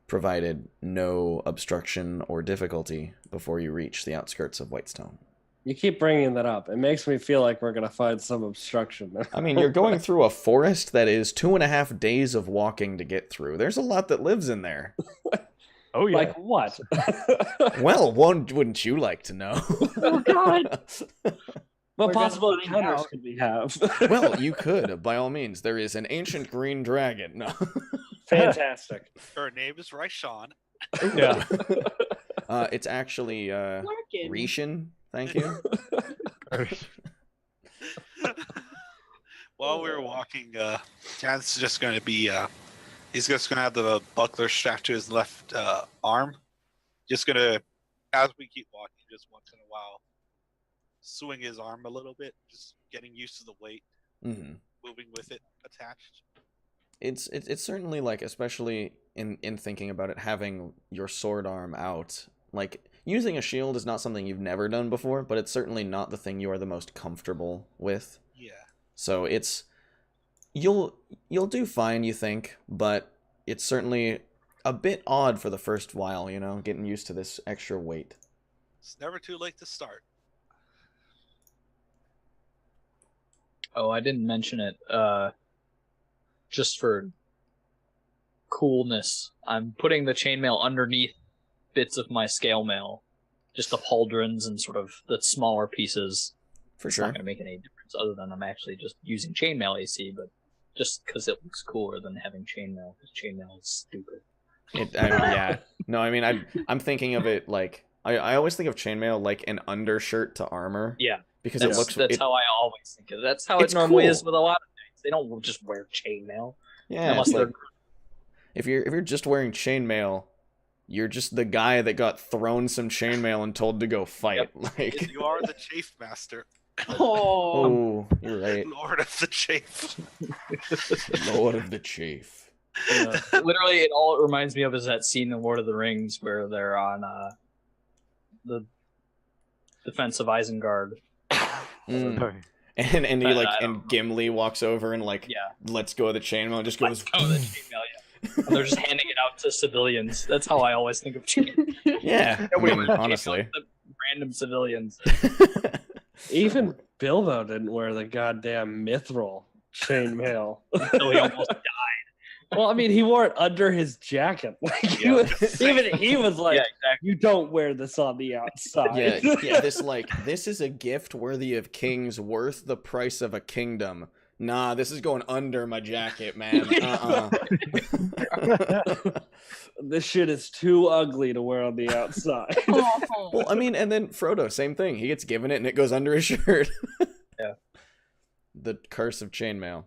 provided no obstruction or difficulty before you reach the outskirts of Whitestone. You keep bringing that up. It makes me feel like we're going to find some obstruction. I mean, you're going through a forest that is 2.5 days of walking to get through. There's a lot that lives in there. Oh, yeah. Like what? Well, wouldn't you like to know? Oh God. What We're possible gonna find encounters out. could we have? Well, you could, by all means. There is an ancient green dragon. No. Fantastic. Her name is Raishan. Yeah. It's actually Larkin. Rishin. Thank you. While we were walking, Jan's just going to be, he's just going to have the buckler strapped to his left arm. Just going to, as we keep walking, just once in a while, swing his arm a little bit, just getting used to the weight, moving with it attached. It's certainly like, especially in thinking about it, having your sword arm out, like using a shield is not something you've never done before, but it's certainly not the thing you are the most comfortable with. Yeah. So it's you'll do fine, you think, but it's certainly a bit odd for the first while, getting used to this extra weight. It's never too late to start. Oh, I didn't mention it. Just for coolness, I'm putting the chainmail underneath bits of my scale mail, just the pauldrons and sort of the smaller pieces. For It's sure. not going to make any difference other than I'm actually just using chainmail AC, but just because it looks cooler than having chainmail, because chainmail is stupid. Yeah. No, I mean, I'm thinking of it like I always think of chainmail like an undershirt to armor. Yeah, Because that's how I always think of it. That's how it it's normally cool. is with a lot of things. They don't just wear chainmail. Yeah, Unless it's they're like if you're just wearing chainmail, you're just the guy that got thrown some chainmail and told to go fight. Like, You are the chafe master, Oh. you're right. lord of the chafe. Lord of the Chief. Literally, all it reminds me of is that scene in Lord of the Rings where they're on the defense of Isengard. Mm. And he like and Gimli walks over and like lets go of the chainmail and just goes. Oh, the chainmail, yeah. And they're just handing it out to civilians. That's how I always think of chainmail. Yeah, I mean, honestly. Random civilians. Even Bilbo didn't wear the goddamn mithril chainmail. So he almost died. Well, I mean, he wore it under his jacket. Like he was like, Yeah, exactly. "You don't wear this on the outside." Yeah. This is a gift worthy of kings, worth the price of a kingdom. Nah, this is going under my jacket, man. This shit is too ugly to wear on the outside. Well, I mean, and then Frodo, same thing. He gets given it and it goes under his shirt. Yeah. The curse of chainmail.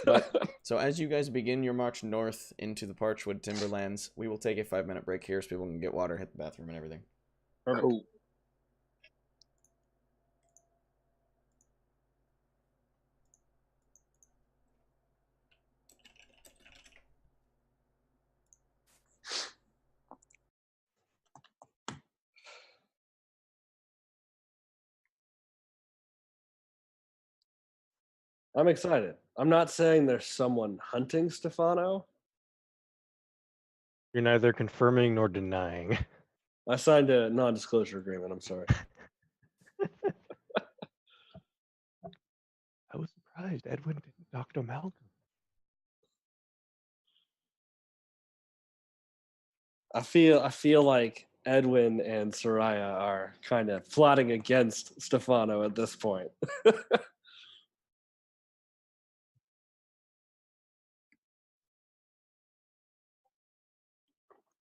But so as you guys begin your march north into the Parchwood Timberlands, we will take a 5-minute break here so people can get water, hit the bathroom, and everything. Cool. I'm excited. I'm not saying there's someone hunting Stefano. You're neither confirming nor denying. I signed a non-disclosure agreement. I'm sorry. I was surprised Edwin didn't talk to Malcolm. I feel like Edwin and Soraya are kind of plotting against Stefano at this point.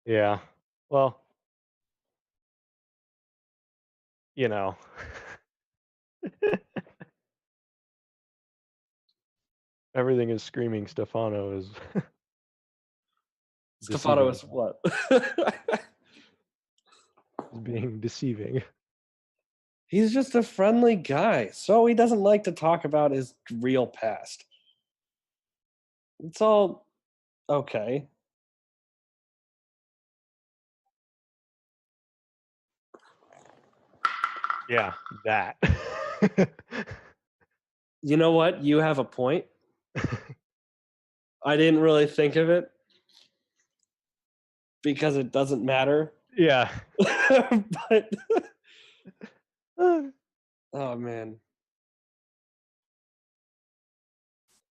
Yeah. Well, you know. Everything is screaming Stefano is Stefano deceiving. is what? Is being deceiving. He's just a friendly guy, so he doesn't like to talk about his real past. It's all okay. Yeah, that. You know what? You have a point. I didn't really think of it because it doesn't matter. Yeah. But oh man.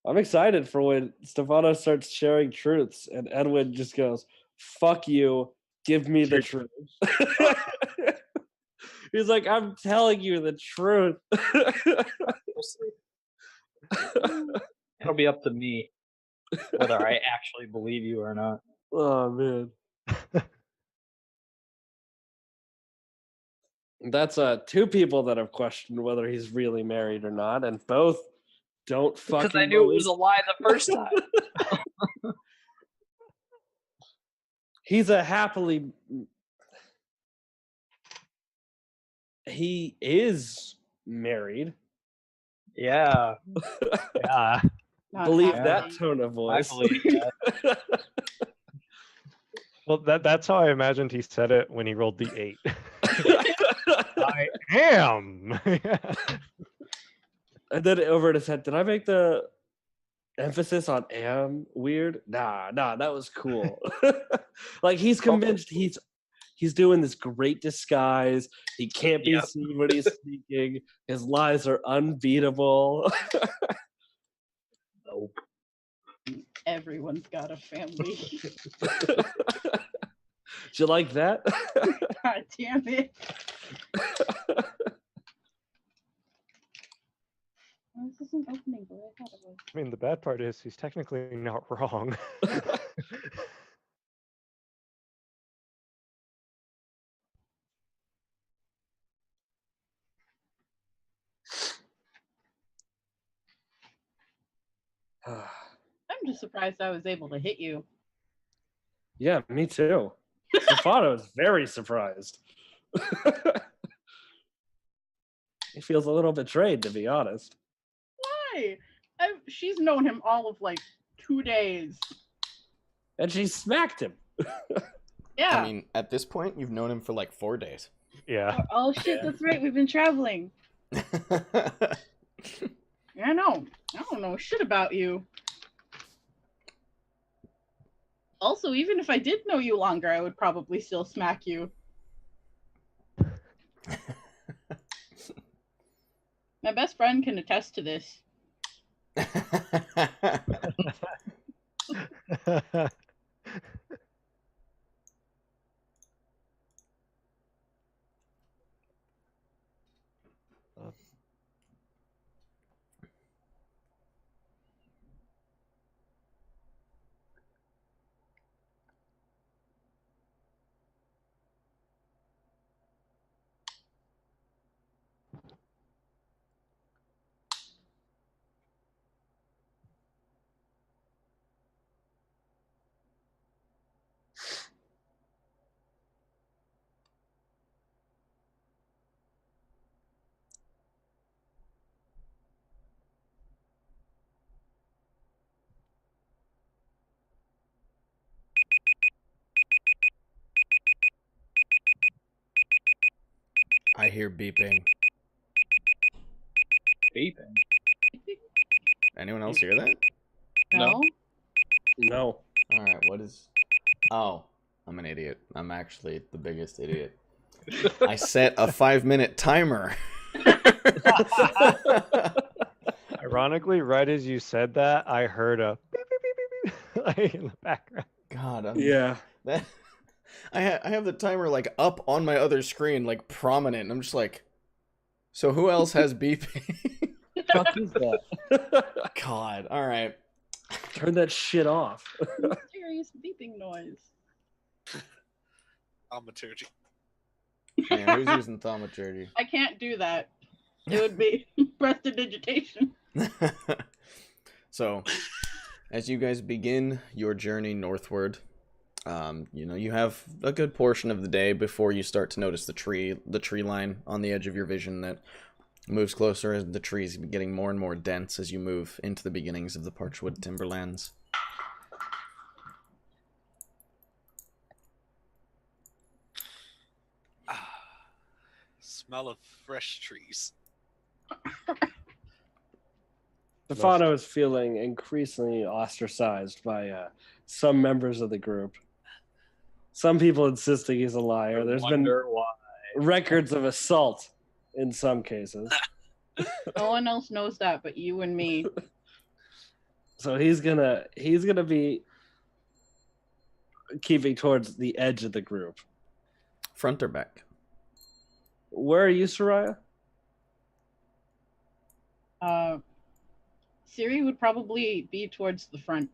I'm excited for when Stefano starts sharing truths and Edwin just goes, "Fuck you, give me the truth." He's like, "I'm telling you the truth." We'll see. It'll be up to me whether I actually believe you or not. Oh man. That's two people that have questioned whether he's really married or not, and both don't fucking Because I knew it was a lie the first time. He's a happily. He is married. Yeah. Yeah. Not Believe happily. that tone of I voice. believe that. Well, that's how I imagined he said it when he rolled the 8. I am. And then over in his head, did I make the emphasis on am weird? Nah, that was cool. Like he's convinced he's doing this great disguise. He can't be Yep. seen when he's speaking. His lies are unbeatable. Nope. Everyone's got a family. Do you like that? God damn it. Oh, this isn't opening the way I thought it was. I mean, the bad part is he's technically not wrong. I'm just surprised I was able to hit you. Yeah, me too. Stefano is very surprised. He feels a little betrayed, to be honest. Why? She's known him all of like 2 days. And she smacked him. Yeah. I mean, at this point, you've known him for like 4 days. Yeah. Oh shit, that's right. We've been traveling. Yeah, I know. I don't know shit about you. Also, even if I did know you longer, I would probably still smack you. My best friend can attest to this. I hear beeping. Beeping. Anyone else hear that? No? No. All right, what is... Oh, I'm an idiot. I'm actually the biggest idiot. I set a 5-minute timer. Ironically, right as you said that, I heard a beep, beep, beep, beep, beep, like, in the background. God, Yeah. I have the timer like up on my other screen, like prominent. And I'm just like, so who else has beeping? Fuck is that? God. All right. Turn that shit off. Mysterious beeping noise. Thaumaturgy. Yeah, who's using thaumaturgy? I can't do that. It would be prestidigitation. So, as you guys begin your journey northward, you have a good portion of the day before you start to notice the tree line on the edge of your vision that moves closer as the trees getting more and more dense as you move into the beginnings of the Parchwood Timberlands. Smell of fresh trees. Stefano is feeling increasingly ostracized by some members of the group. Some people insisting he's a liar. There's been Why. records of assault in some cases. No one else knows that but you and me. So he's gonna be keeping towards the edge of the group. Front or back? Where are you, Soraya? Siri would probably be towards the front.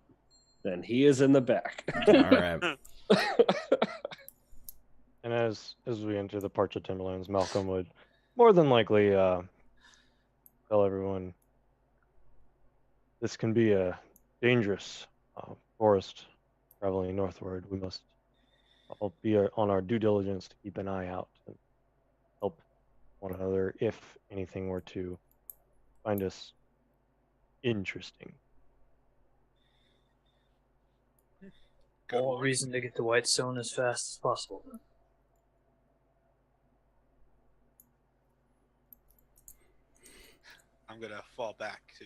Then he is in the back. All right. And as we enter the Parchwood Timberlands, Malcolm would more than likely tell everyone this can be a dangerous forest traveling northward. We must all be on our due diligence to keep an eye out and help one another if anything were to find us interesting. Good More one. reason to get to Whitestone as fast as possible. I'm gonna fall back to.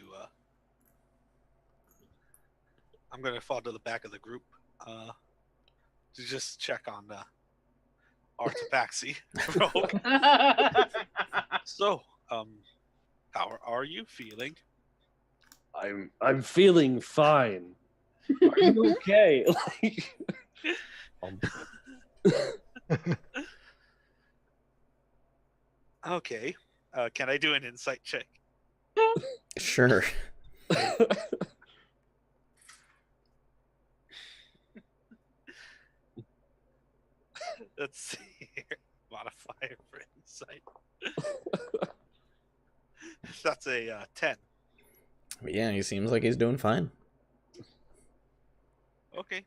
I'm gonna fall to the back of the group to just check on Artabaxi. So, how are you feeling? I'm feeling fine. Are you okay? Okay. Can I do an insight check? Sure. Let's see here. Modifier for insight. That's a 10. Yeah, he seems like he's doing fine. Okay.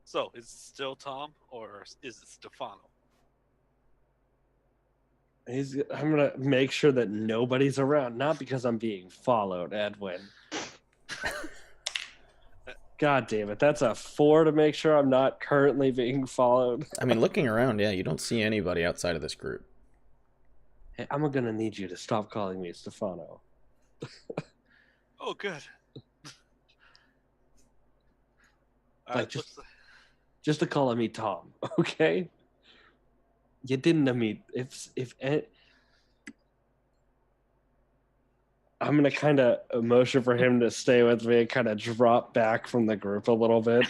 So, is it still Tom or is it Stefano? I'm gonna make sure that nobody's around, not because I'm being followed, Edwin. God damn it, that's a 4 to make sure I'm not currently being followed. I mean, looking around, yeah, you don't see anybody outside of this group. Hey, I'm gonna need you to stop calling me Stefano. Oh, good. Like, just to call me Tom, okay? You didn't know me. I'm gonna kind of motion for him to stay with me and kind of drop back from the group a little bit.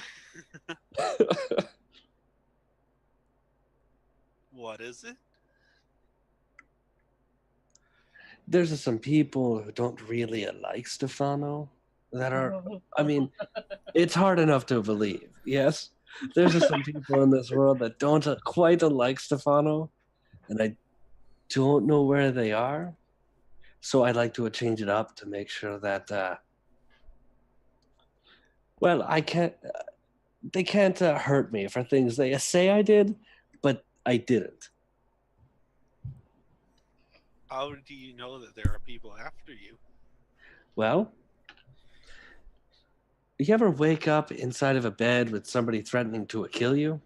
What is it? There's just some people who don't really like Stefano that are, I mean, it's hard enough to believe, yes? There's just some people in this world that don't quite like Stefano, and I don't know where they are. So I'd like to change it up to make sure that, well, I can't, they can't hurt me for things they say I did, but I didn't. How do you know that there are people after you? Well, you ever wake up inside of a bed with somebody threatening to kill you?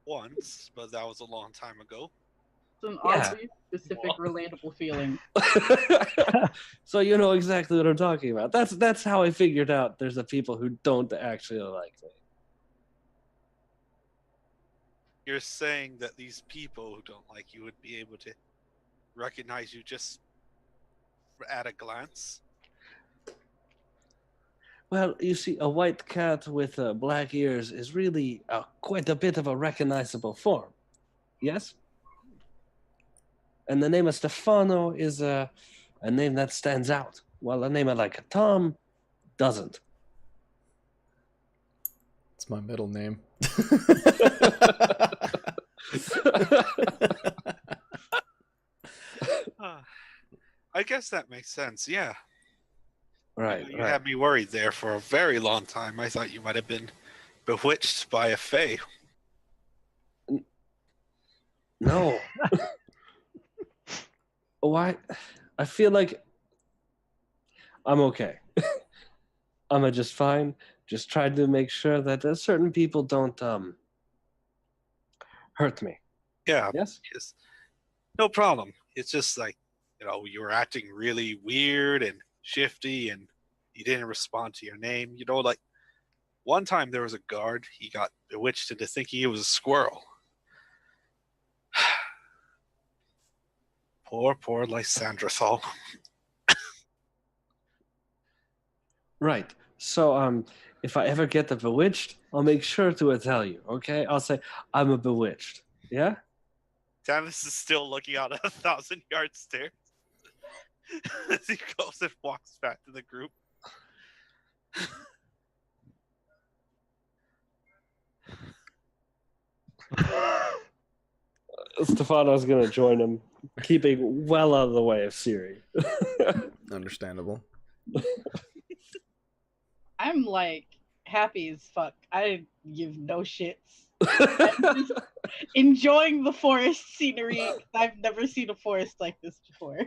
Once, but that was a long time ago. It's an Yeah. oddly specific, relatable feeling. So you know exactly what I'm talking about. That's how I figured out there's a people who don't actually like me. You're saying that these people who don't like you would be able to recognize you just at a glance? Well, you see, a white cat with black ears is really quite a bit of a recognizable form. Yes? And the name of Stefano is a name that stands out, while a name like Tom doesn't. It's my middle name. I guess that makes sense. Yeah. Right, You right. had me worried there for a very long time. I thought you might have been bewitched by a fae. No. Why? I feel like I'm okay. I'm just fine. Just trying to make sure that certain people don't hurt me. Yeah. Yes? Yes. No problem. It's just like, you were acting really weird and shifty and you didn't respond to your name. Like one time there was a guard, he got bewitched into thinking he was a squirrel. Poor Lysandrathal. Right. So if I ever get the bewitched, I'll make sure to tell you, okay? I'll say I'm a bewitched. Yeah? Tanis is still looking out 1,000-yard stairs as he goes and walks back to the group. Stefano's gonna join him, keeping well out of the way of Siri. Understandable. I'm like happy as fuck. I give no shits. I'm just enjoying the forest scenery. I've never seen a forest like this before.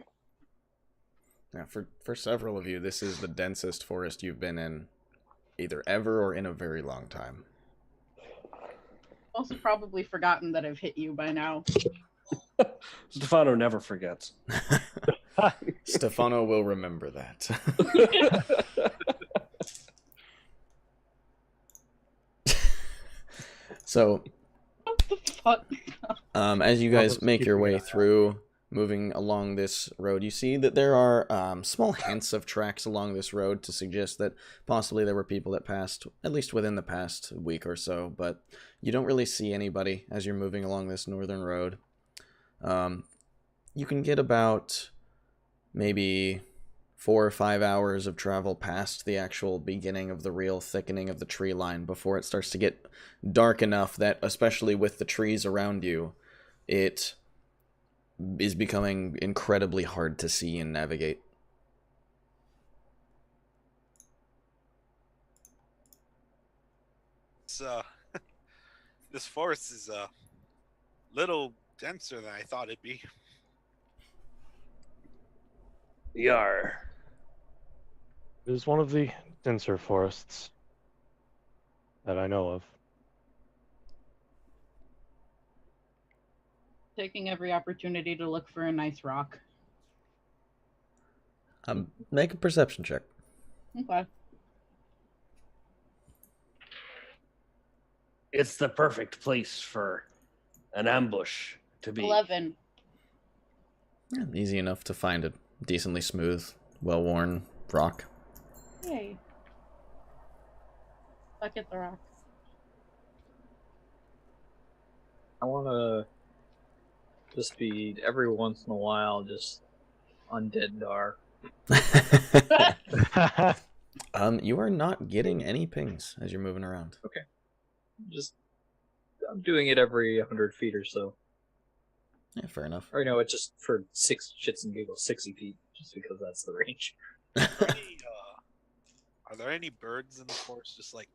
Yeah, for several of you, this is the densest forest you've been in, either ever or in a very long time. Also, probably forgotten that I've hit you by now. Stefano never forgets. Stefano will remember that. So, What the fuck? as you guys Just make your keeping way an eye out. through, moving along this road, you see that there are small hints of tracks along this road to suggest that possibly there were people that passed, at least within the past week or so, but you don't really see anybody as you're moving along this northern road. You can get about maybe 4 or 5 hours of travel past the actual beginning of the real thickening of the tree line before it starts to get dark enough that, especially with the trees around you, it is becoming incredibly hard to see and navigate. It's, this forest is a little denser than I thought it'd be. Yar. It is one of the denser forests that I know of. Taking every opportunity to look for a nice rock. Make a perception check. Okay. It's the perfect place for an ambush to be. 11. Yeah, easy enough to find a decently smooth, well-worn rock. Yay. Look at the rock. I want to just be every once in a while just undead dark. You are not getting any pings as you're moving around. Just I'm doing it every 100 feet or so. Yeah, fair enough. Or it's just for six shits and giggles, 60 feet, just because that's the range. Are there any birds in the forest just like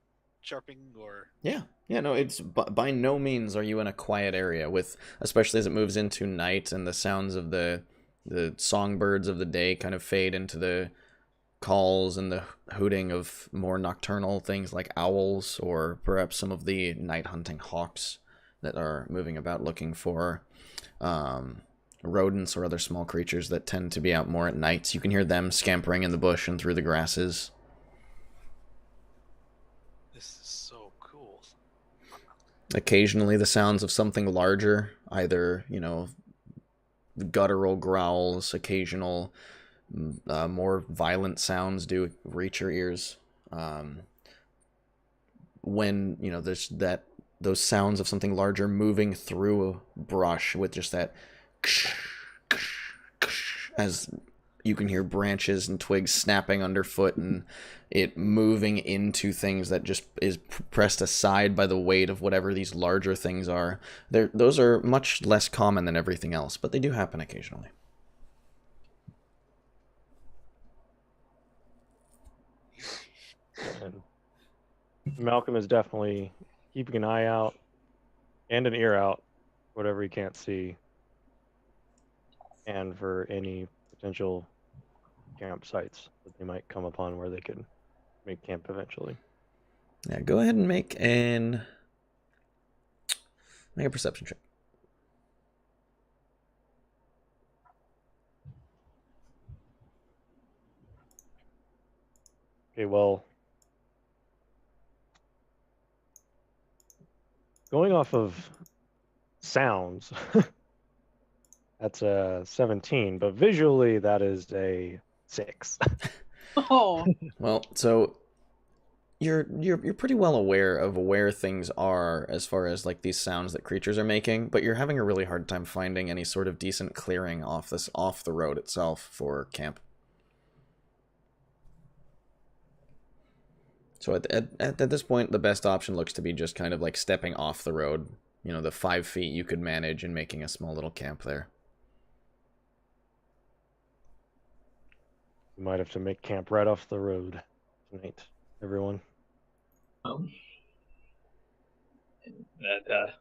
chirping or? Yeah, no, it's by no means are you in a quiet area, with especially as it moves into night and the sounds of the songbirds of the day kind of fade into the calls and the hooting of more nocturnal things like owls, or perhaps some of the night hunting hawks that are moving about looking for rodents or other small creatures that tend to be out more at night. You can hear them scampering in the bush and through the grasses. This is so cool. Occasionally the sounds of something larger, either, guttural growls, occasional more violent sounds do reach your ears. when there's those sounds of something larger moving through brush with just that as you can hear branches and twigs snapping underfoot and it moving into things that just is pressed aside by the weight of whatever these larger things are. Those are much less common than everything else, but they do happen occasionally. And Malcolm is definitely keeping an eye out and an ear out, whatever he can't see, and for any potential campsites that they might come upon where they could make camp eventually. Yeah, go ahead and make a perception check. Okay, well, going off of sounds, that's a 17, but visually that is a 6. Oh, Well, so you're pretty well aware of where things are as far as like these sounds that creatures are making, but you're having a really hard time finding any sort of decent clearing off the road itself for camp. So at this point, the best option looks to be just kind of like stepping off the road. The 5 feet you could manage and making a small little camp there. We might have to make camp right off the road tonight, everyone. That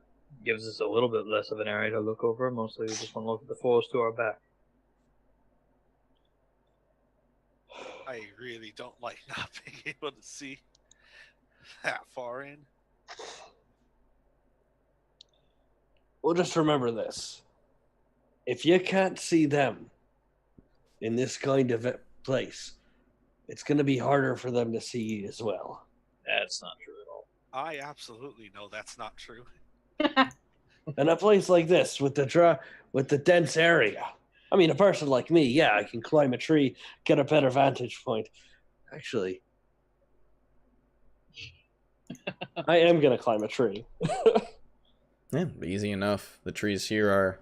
gives us a little bit less of an area to look over. Mostly we just want to look at the forest to our back. I really don't like not being able to see that far in. Well, just remember this. If you can't see them in this kind of place, it's going to be harder for them to see you as well. That's not true at all. I absolutely know that's not true. And a place like this with the dense area. I mean, a person like me, yeah, I can climb a tree, get a better vantage point. Actually, I am going to climb a tree. Yeah, easy enough. The trees here are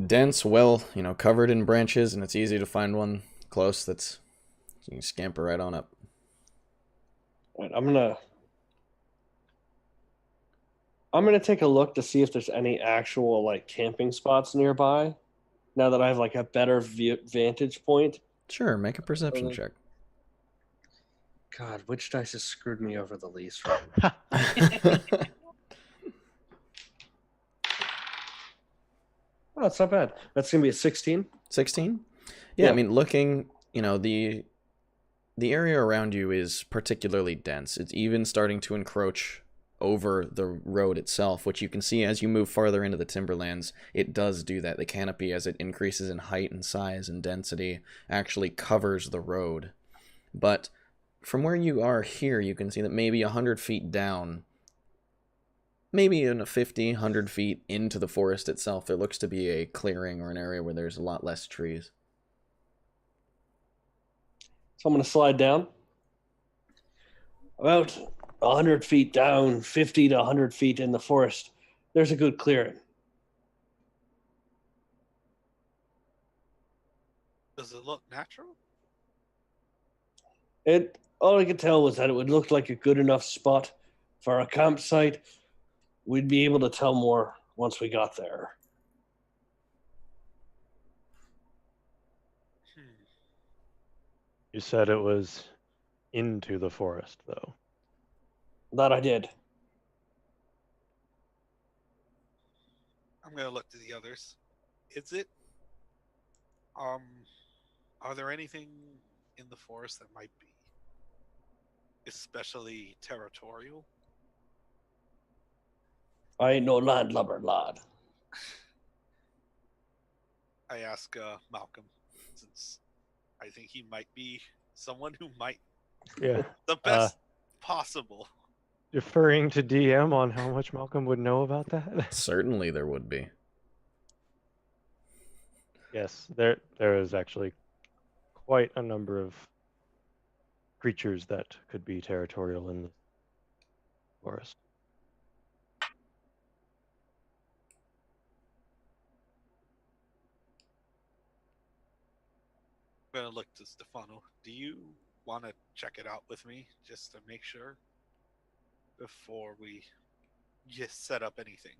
dense, well, covered in branches, and it's easy to find one close that's you can scamper right on up. All right, I'm gonna take a look to see if there's any actual like camping spots nearby. Now that I have like a better vantage point. Sure, make a perception check. God, which dice has screwed me over the least? Right Oh, that's not bad. That's gonna be a 16. 16? Yeah, Yeah. I mean, looking, the area around you is particularly dense. It's even starting to encroach over the road itself, which you can see as you move farther into the Timberlands. It does do that. The canopy, as it increases in height and size and density, actually covers the road. But from where you are here, you can see that maybe 100 feet down, maybe in a 50, 100 feet into the forest itself, there looks to be a clearing or an area where there's a lot less trees. So I'm gonna slide down. About 100 feet down, 50 to 100 feet in the forest, there's a good clearing. Does it look natural? All I could tell was that it would look like a good enough spot for a campsite. We'd be able to tell more once we got there. You said it was into the forest, though. That I did. I'm gonna look to the others. Is it? Are there anything in the forest that might be especially territorial? I ain't no landlubber, lad. I ask Malcolm, since I think he might be someone who might Yeah. the best possible. Deferring to DM on how much Malcolm would know about that. Certainly there would be. Yes, there is actually quite a number of creatures that could be territorial in the forest. I'm gonna look to Stefano. Do you want to check it out with me just to make sure before we just set up anything?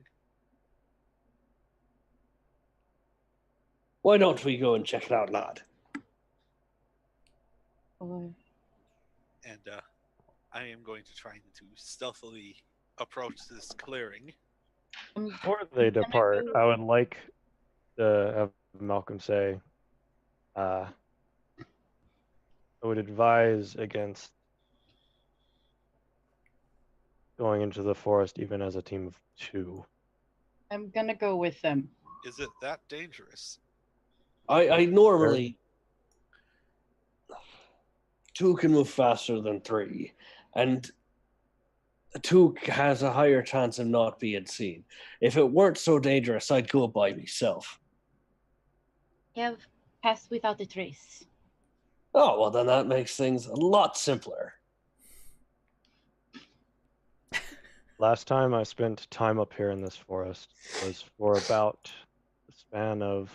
Why don't we go and check it out, lad? Or And I am going to try to stealthily approach this clearing. Before they depart, I would like to have Malcolm say, I would advise against going into the forest even as a team of 2. I'm gonna go with them. Is it that dangerous? I normally 2 can move faster than 3, and 2 has a higher chance of not being seen. If it weren't so dangerous, I'd go by myself. Have passed without a trace. Oh, well, then that makes things a lot simpler. Last time I spent time up here in this forest was for about the span of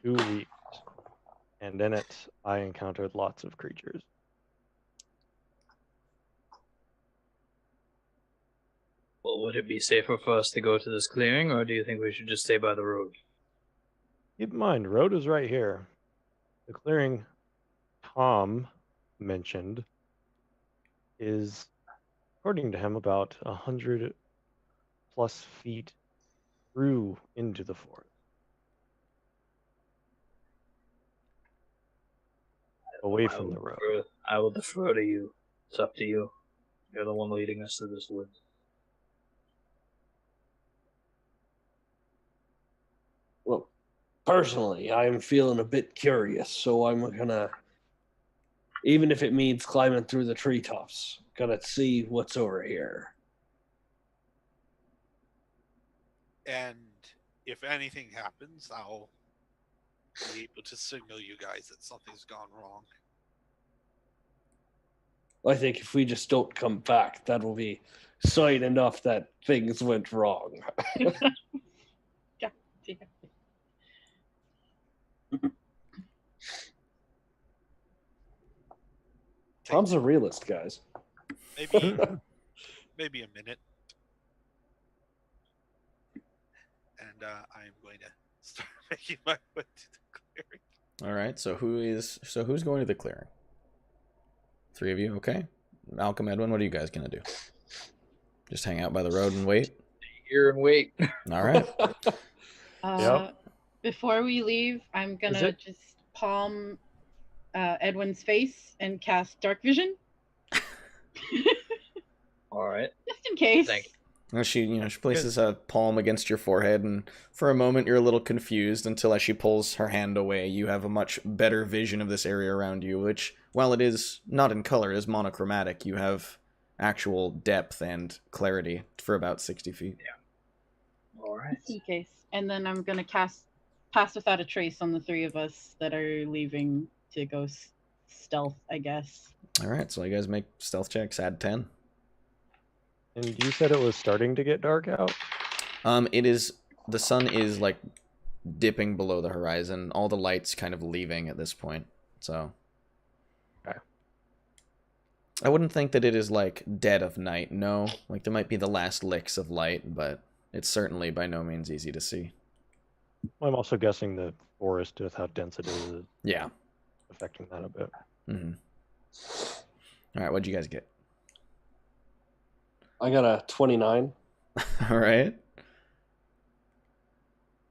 2 weeks. And in it, I encountered lots of creatures. Well, would it be safer for us to go to this clearing, or do you think we should just stay by the road? Keep in mind, road is right here. The clearing Tom mentioned is, according to him, about 100 plus feet through into the forest. Away from the road. I will defer to you. It's up to you. You're the one leading us through this woods. Well, personally, I'm feeling a bit curious, so I'm gonna, even if it means climbing through the treetops, gonna see what's over here. And if anything happens, I'll be able to signal you guys that something's gone wrong. I think if we just don't come back, that will be sign enough that things went wrong. Yeah. Tom's a realist, guys. Maybe maybe a minute. And I'm going to start making my way to the clearing. All right. So who's going to the clearing? 3 of you, okay? Malcolm, Edwin, what are you guys gonna do? Just hang out by the road and wait? Here and wait. All right. Yep. Before we leave, I'm gonna it- just palm Edwin's face and cast Dark Vision. All right. Just in case. Thank you. And she places a palm against your forehead, and for a moment you're a little confused until as she pulls her hand away, you have a much better vision of this area around you, which, while it is not in color, it is monochromatic. You have actual depth and clarity for about 60 feet. All right. Just in case. And then I'm gonna cast Pass Without a Trace on the 3 of us that are leaving to go stealth, I guess. All right, so you guys make stealth checks, add 10. And you said it was starting to get dark out? It is, the sun is like dipping below the horizon. All the lights kind of leaving at this point. So Okay. I wouldn't think that it is like dead of night. No, like there might be the last licks of light, but it's certainly by no means easy to see. I'm also guessing the forest, with how dense it is Yeah. affecting that a bit. Mm-hmm. All right, what'd you guys get? I got a 29. All right.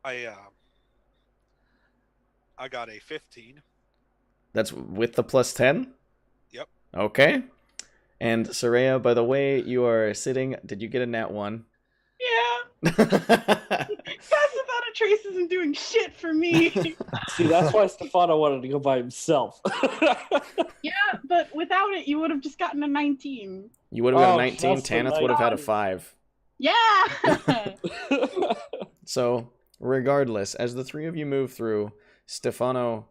I got a 15. That's with the plus 10? Yep. Okay. And Soraya, by the way you are sitting, did you get a nat 1? Yeah. Pass Without a Trace isn't doing shit for me. See, that's why Stefano wanted to go by himself. Yeah, but without it, you would have just gotten a 19. You would have got Oh, a 19, that's the Tanith would have had a 19. 5. Yeah. So, regardless, as the 3 of you move through, Stefano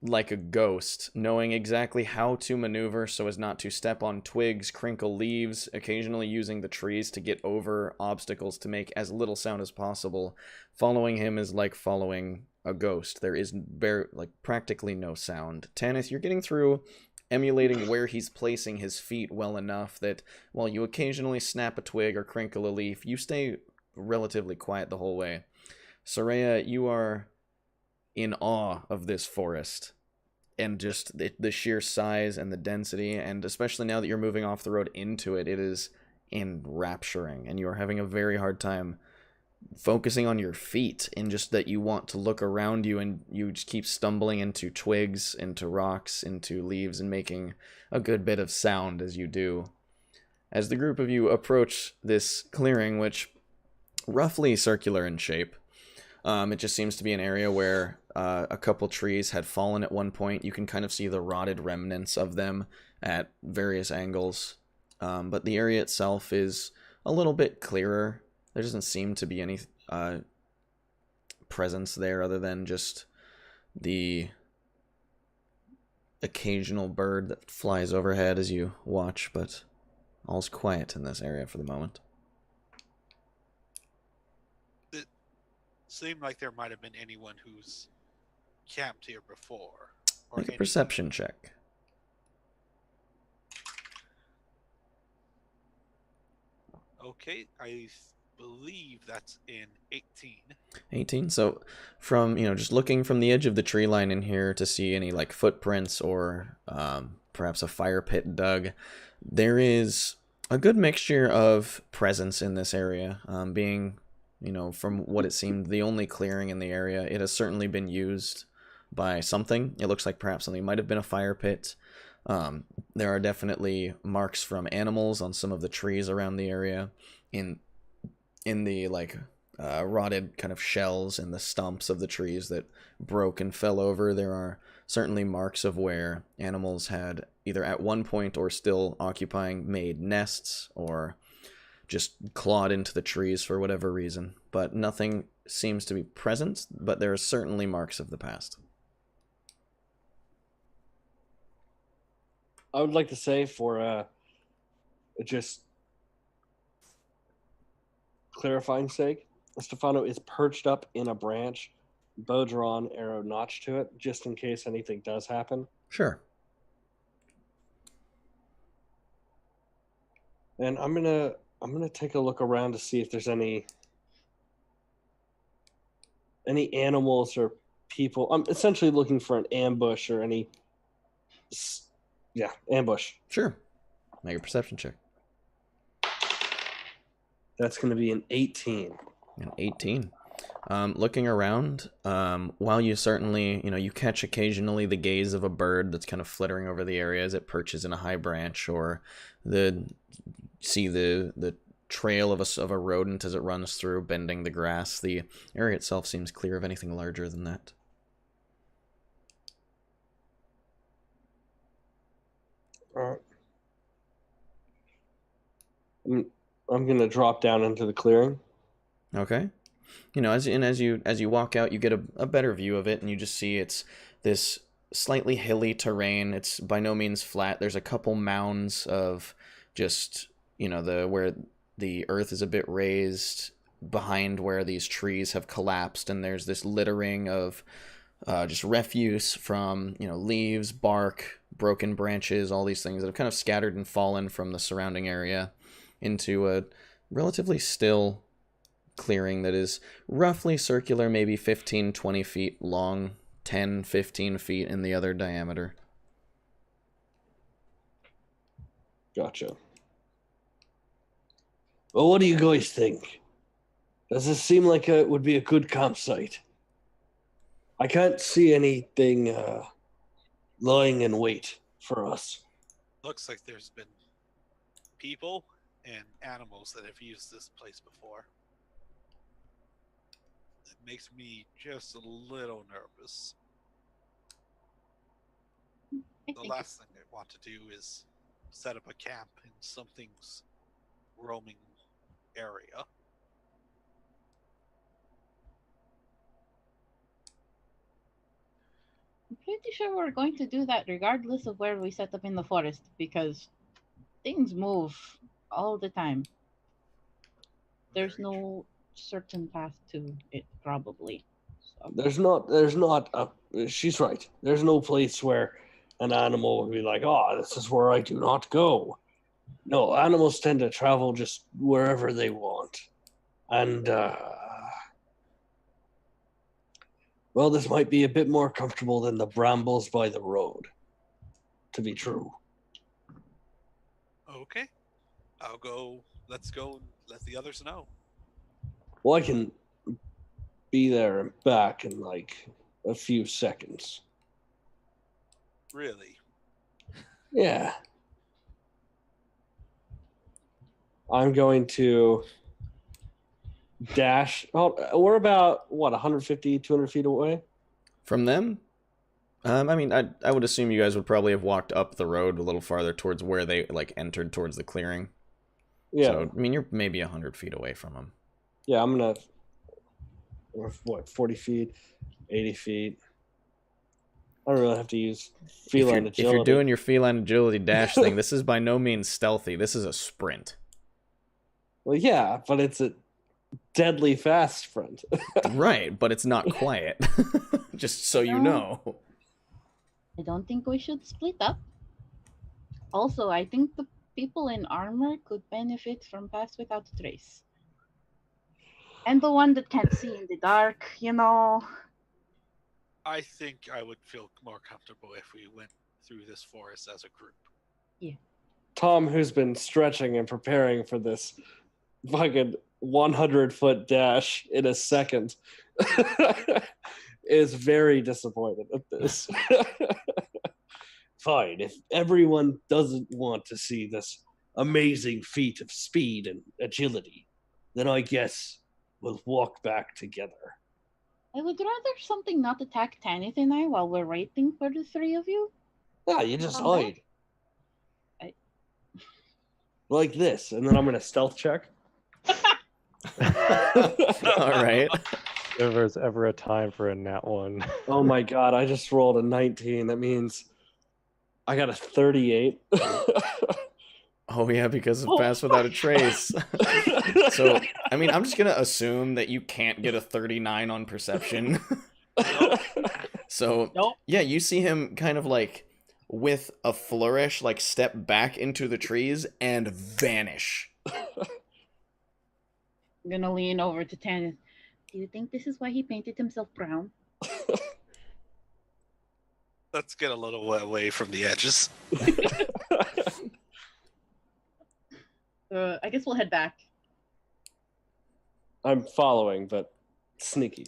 like a ghost, knowing exactly how to maneuver so as not to step on twigs, crinkle leaves, occasionally using the trees to get over obstacles to make as little sound as possible. Following him is like following a ghost. There is practically no sound. Tanith, you're getting through, emulating where he's placing his feet well enough that while you occasionally snap a twig or crinkle a leaf, you stay relatively quiet the whole way. Soraya, you are in awe of this forest and just the sheer size and the density, and especially now that you're moving off the road into it, it is enrapturing, and you are having a very hard time focusing on your feet, in just that you want to look around you and you just keep stumbling into twigs, into rocks, into leaves, and making a good bit of sound as you do. As the group of you approach this clearing, which roughly circular in shape, it just seems to be an area where a couple trees had fallen at one point. You can kind of see the rotted remnants of them at various angles. But the area itself is a little bit clearer. There doesn't seem to be any presence there other than just the occasional bird that flies overhead as you watch, but all's quiet in this area for the moment. Seemed like there might have been anyone who's camped here before. Make a perception check. Okay, I believe that's in 18. 18. So from, just looking from the edge of the tree line in here to see any like footprints or perhaps a fire pit dug, there is a good mixture of presence in this area. Being, from what it seemed, the only clearing in the area, it has certainly been used by something. It looks like perhaps something might have been a fire pit. There are definitely marks from animals on some of the trees around the area. In the rotted kind of shells and the stumps of the trees that broke and fell over, there are certainly marks of where animals had either at one point or still occupying made nests or just clawed into the trees for whatever reason. But nothing seems to be present, but there are certainly marks of the past. I would like to say, for just clarifying sake, Stefano is perched up in a branch, bow drawn, arrow notched to it, just in case anything does happen. Sure. And I'm gonna take a look around to see if there's any animals or people. I'm essentially looking for an ambush or any. Yeah, ambush. Sure. Make a perception check. That's going to be an 18. An 18. Looking around, while you certainly, you catch occasionally the gaze of a bird that's kind of flittering over the area as it perches in a high branch, or see the trail of a rodent as it runs through, bending the grass. The area itself seems clear of anything larger than that. All right. I'm gonna drop down into the clearing. Okay. As you walk out, you get a better view of it, and you just see it's this slightly hilly terrain. It's by no means flat. There's a couple mounds of just where the earth is a bit raised behind where these trees have collapsed, and there's this littering of just refuse from leaves, bark, broken branches, all these things that have kind of scattered and fallen from the surrounding area into a relatively still clearing that is roughly circular, maybe 15-20 feet long, 10-15 feet in the other diameter. Gotcha. Well, what do you guys think? Does this seem like it would be a good campsite? I can't see anything lying in wait for us. Looks like there's been people and animals that have used this place before. It makes me just a little nervous. The last thing I want to do is set up a camp in something's roaming area. pretty sure we're going to do that regardless of where we set up in the forest because things move all the time. There's Very true. no certain path to it, probably. So, There's not a. She's right. There's no place where an animal would be like, oh, this is where I do not go. No, animals tend to travel just wherever they want. And, well, this might be a bit more comfortable than the brambles by the road, to be true. Okay. I'll go. Let's go and let the others know. Well, I can be there and back in like a few seconds. Really? Yeah. I'm going to dash. Oh, we're about, what, 150, 200 feet away? From them? I mean, I would assume you guys would probably have walked up the road a little farther towards where they, like, entered towards the clearing. Yeah. So, I mean, you're maybe 100 feet away from them. Yeah, I'm going to, what, 40 feet, 80 feet. I don't really have to use feline agility. If you're doing your feline agility dash thing, this is by no means stealthy. This is a sprint. Well, yeah, but it's a deadly fast sprint. Right, but it's not quiet. Just so you know. I don't think we should split up. Also, I think the people in armor could benefit from Pass Without a Trace. And the one that can't see in the dark, you know. I think I would feel more comfortable if we went through this forest as a group. Tom, who's been stretching and preparing for this fucking 100-foot dash in a second, is very disappointed at this. Fine, if everyone doesn't want to see this amazing feat of speed and agility, then I guess we'll walk back together. I would rather something not attack Tanith and I while we're waiting for the three of you. Yeah, you just Come back. hide. I- Like this, and then I'm going to stealth check. All right. If there's ever a time for a nat one. Oh my god, I just rolled a 19. That means I got a 38. Oh, yeah, because of Oh Pass Without a my Trace. So, I mean, I'm just going to assume that you can't get a 39 on perception. So, Nope. yeah, you see him kind of like, with a flourish, like step back into the trees and vanish. I'm gonna lean over to Tanith. Do you think this is why he painted himself brown? Let's get a little away from the edges. I guess we'll head back. I'm following, but sneaky.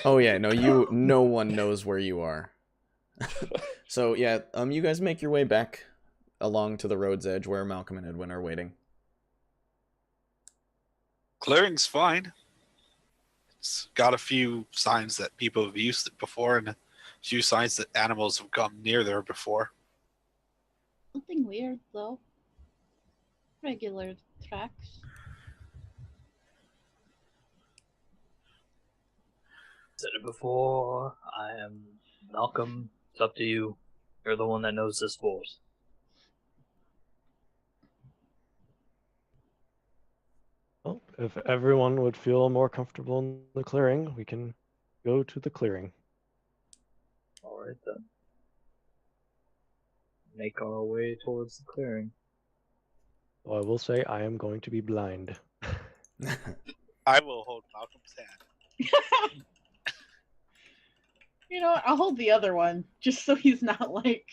Oh yeah, no one knows where you are. So yeah, you guys make your way back along to the road's edge where Malcolm and Edwin are waiting. Clearing's fine. It's got a few signs that people have used it before and a few signs that animals have come near there before. Something weird though. Regular tracks. Said it before. I am Malcolm. It's up to you. You're the one that knows this force. Well, if everyone would feel more comfortable in the clearing, we can go to the clearing. All right then. Make our way towards the clearing. So I will say I am going to be blind. I will hold Malcolm's hand. You know what? I'll hold the other one just so he's not like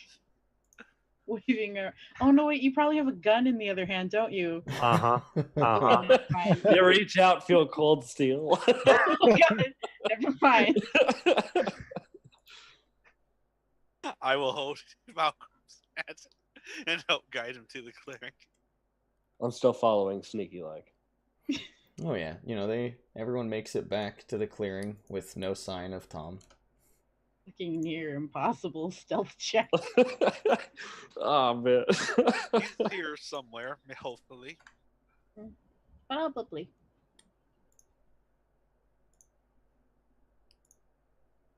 waving or. Oh no! Wait, you probably have a gun in the other hand, don't you? Uh-huh. Okay, never mind. You reach out, feel cold steel. Oh, God. Never mind. I will hold Malcolm's hand and help guide him to the clearing. I'm still following sneaky like. Oh yeah, everyone makes it back to the clearing with no sign of Tom. Fucking near impossible stealth check. Oh man. He's here somewhere, hopefully. Probably.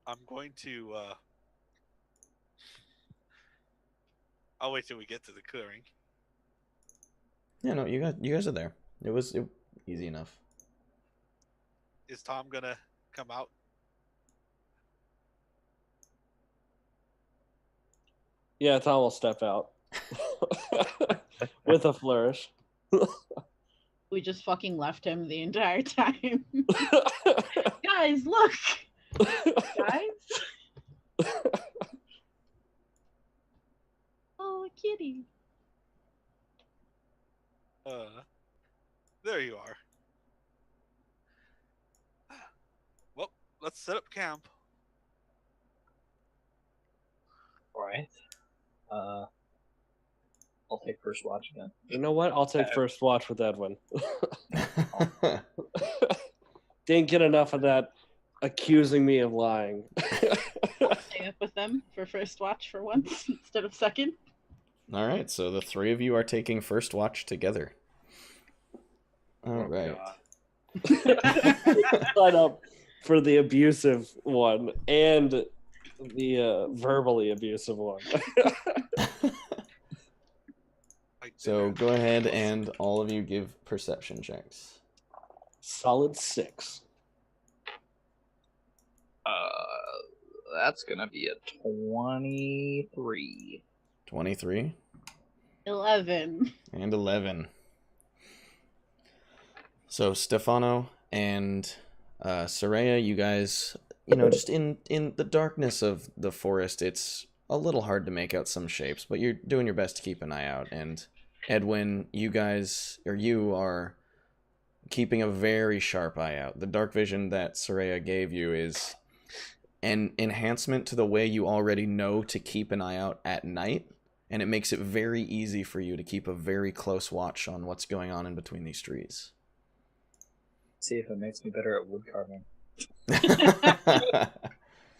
I'm going to I'll wait till we get to the clearing. Yeah, no, you guys are there. It was easy enough. Is Tom gonna come out? Yeah, Tom will step out with a flourish. We just fucking left him the entire time. Guys, look! Guys? Oh, a kitty. There you are. Well, let's set up camp. Alright. I'll take first watch again. You know what? I'll take first watch with Edwin. Didn't get enough of that accusing me of lying. Stay up with them for first watch for once instead of second. All right, so the three of you are taking first watch together. All right. Sign up for the abusive one and the verbally abusive one. So go ahead and all of you give perception checks. Solid 6. That's gonna be a 23. 23 11. and 11. So Stefano and Soraya, you guys, just in the darkness of the forest, it's a little hard to make out some shapes, but you're doing your best to keep an eye out. And Edwin, you are keeping a very sharp eye out. The dark vision that Soraya gave you is an enhancement to the way you already know to keep an eye out at night, and it makes it very easy for you to keep a very close watch on what's going on in between these trees. See if it makes me better at wood carving.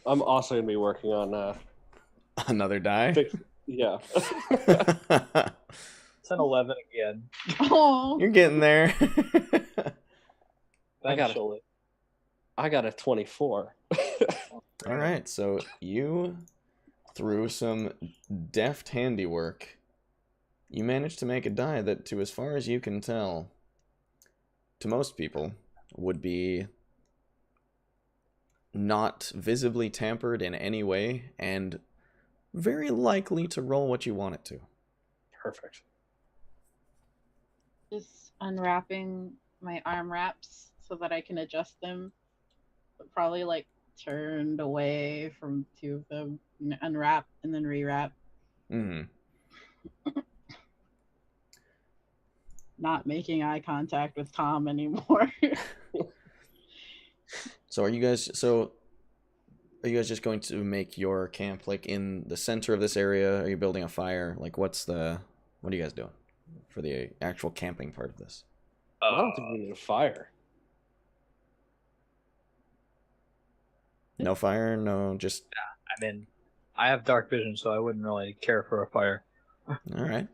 I'm also going to be working on... Another die? Yeah. 10, 11 again. Oh. You're getting there. I got Eventually. I got a 24. All right, so you, through some deft handiwork, you managed to make a die that, to as far as you can tell, to most people, would be not visibly tampered in any way, and very likely to roll what you want it to. Perfect. Just unwrapping my arm wraps so that I can adjust them. But probably turned away from two of them, unwrap and then rewrap. Mm-hmm. Not making eye contact with Tom anymore. So are you guys just going to make your camp in the center of this area? Are you building a fire? What are you guys doing for the actual camping part of this? I don't think we need a fire. No fire? No, just... I mean, I have dark vision, so I wouldn't really care for a fire. All right.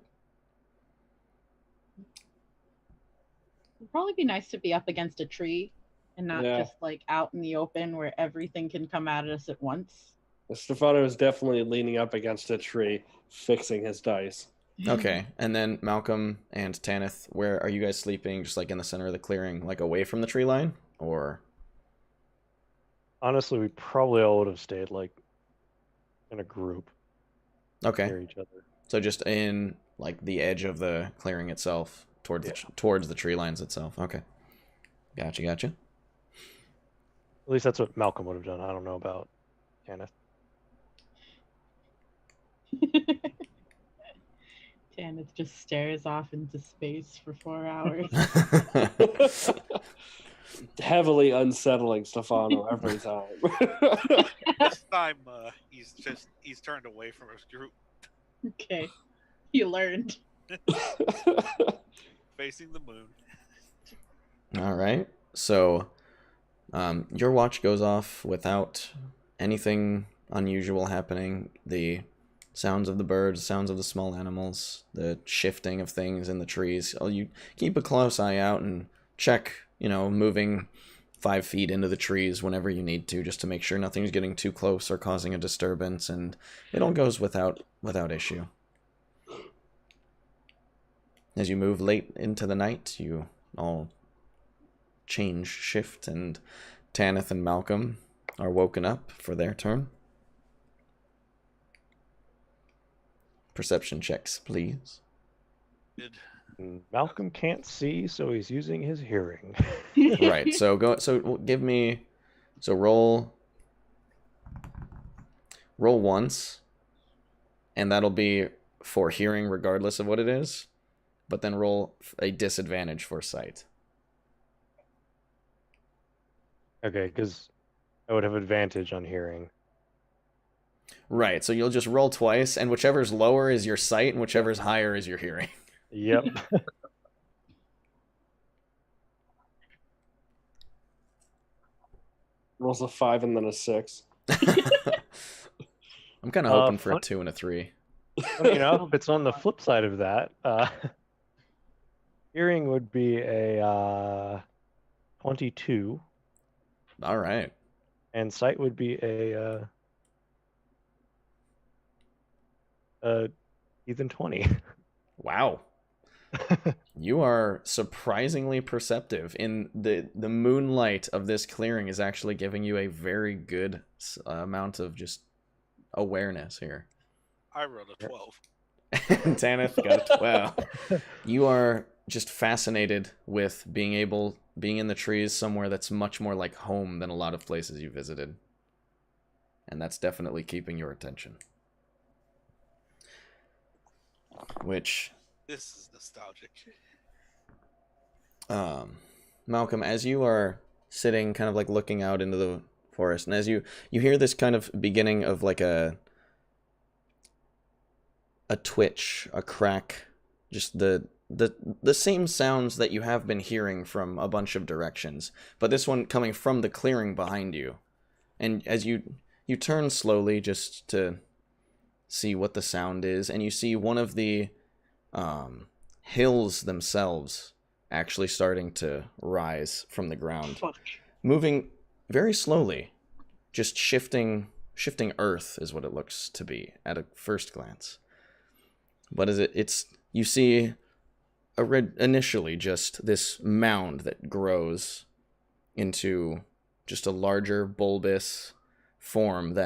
It'd probably be nice to be up against a tree and not just out in the open where everything can come at us at once. Stefano is definitely leaning up against a tree, fixing his dice. Okay, and then Malcolm and Tanith, where are you guys sleeping? Just in the center of the clearing, away from the tree line? Or... Honestly, we probably all would have stayed in a group Okay. near each other. So just in the edge of the clearing itself, towards the tree lines itself. Okay. Gotcha. At least that's what Malcolm would have done. I don't know about Kenneth. Tanith just stares off into space for 4 hours. Heavily unsettling Stefano every time. This time, he's turned away from his group, Okay. You learned. facing the moon. All right. So, your watch goes off without anything unusual happening. The sounds of the birds, sounds of the small animals, the shifting of things in the trees. You keep a close eye out and check, moving 5 feet into the trees whenever you need to, just to make sure nothing's getting too close or causing a disturbance, and it all goes without issue. As you move late into the night, you all shift, and Tanith and Malcolm are woken up for their turn. Perception checks, please. Good. Malcolm can't see, so he's using his hearing. Right. So give me. So roll once, and that'll be for hearing regardless of what it is. But then roll a disadvantage for sight. Okay, because I would have advantage on hearing. Right. So you'll just roll twice, and whichever's lower is your sight, and whichever's higher is your hearing. Yep. Rolls a 5 and then a 6. I'm kind of hoping for a fun- 2 and a 3. Funny enough, it's on the flip side of that. Hearing would be a 22, All right. and sight would be a even 20. Wow. You are surprisingly perceptive. In the moonlight of this clearing is actually giving you a very good amount of just awareness here. I rolled a 12. Tanith got a 12. You are just fascinated with being in the trees somewhere that's much more like home than a lot of places you visited. And that's definitely keeping your attention. Which This is nostalgic. Malcolm, as you are sitting kind of like looking out into the forest, and as you hear this kind of beginning of like a twitch, a crack, just the same sounds that you have been hearing from a bunch of directions, but this one coming from the clearing behind you. And as you turn slowly just to see what the sound is, and you see one of the hills themselves actually starting to rise from the ground. Fuck. Moving very slowly, just shifting earth is what it looks to be at a first glance. But you see initially just this mound that grows into just a larger bulbous form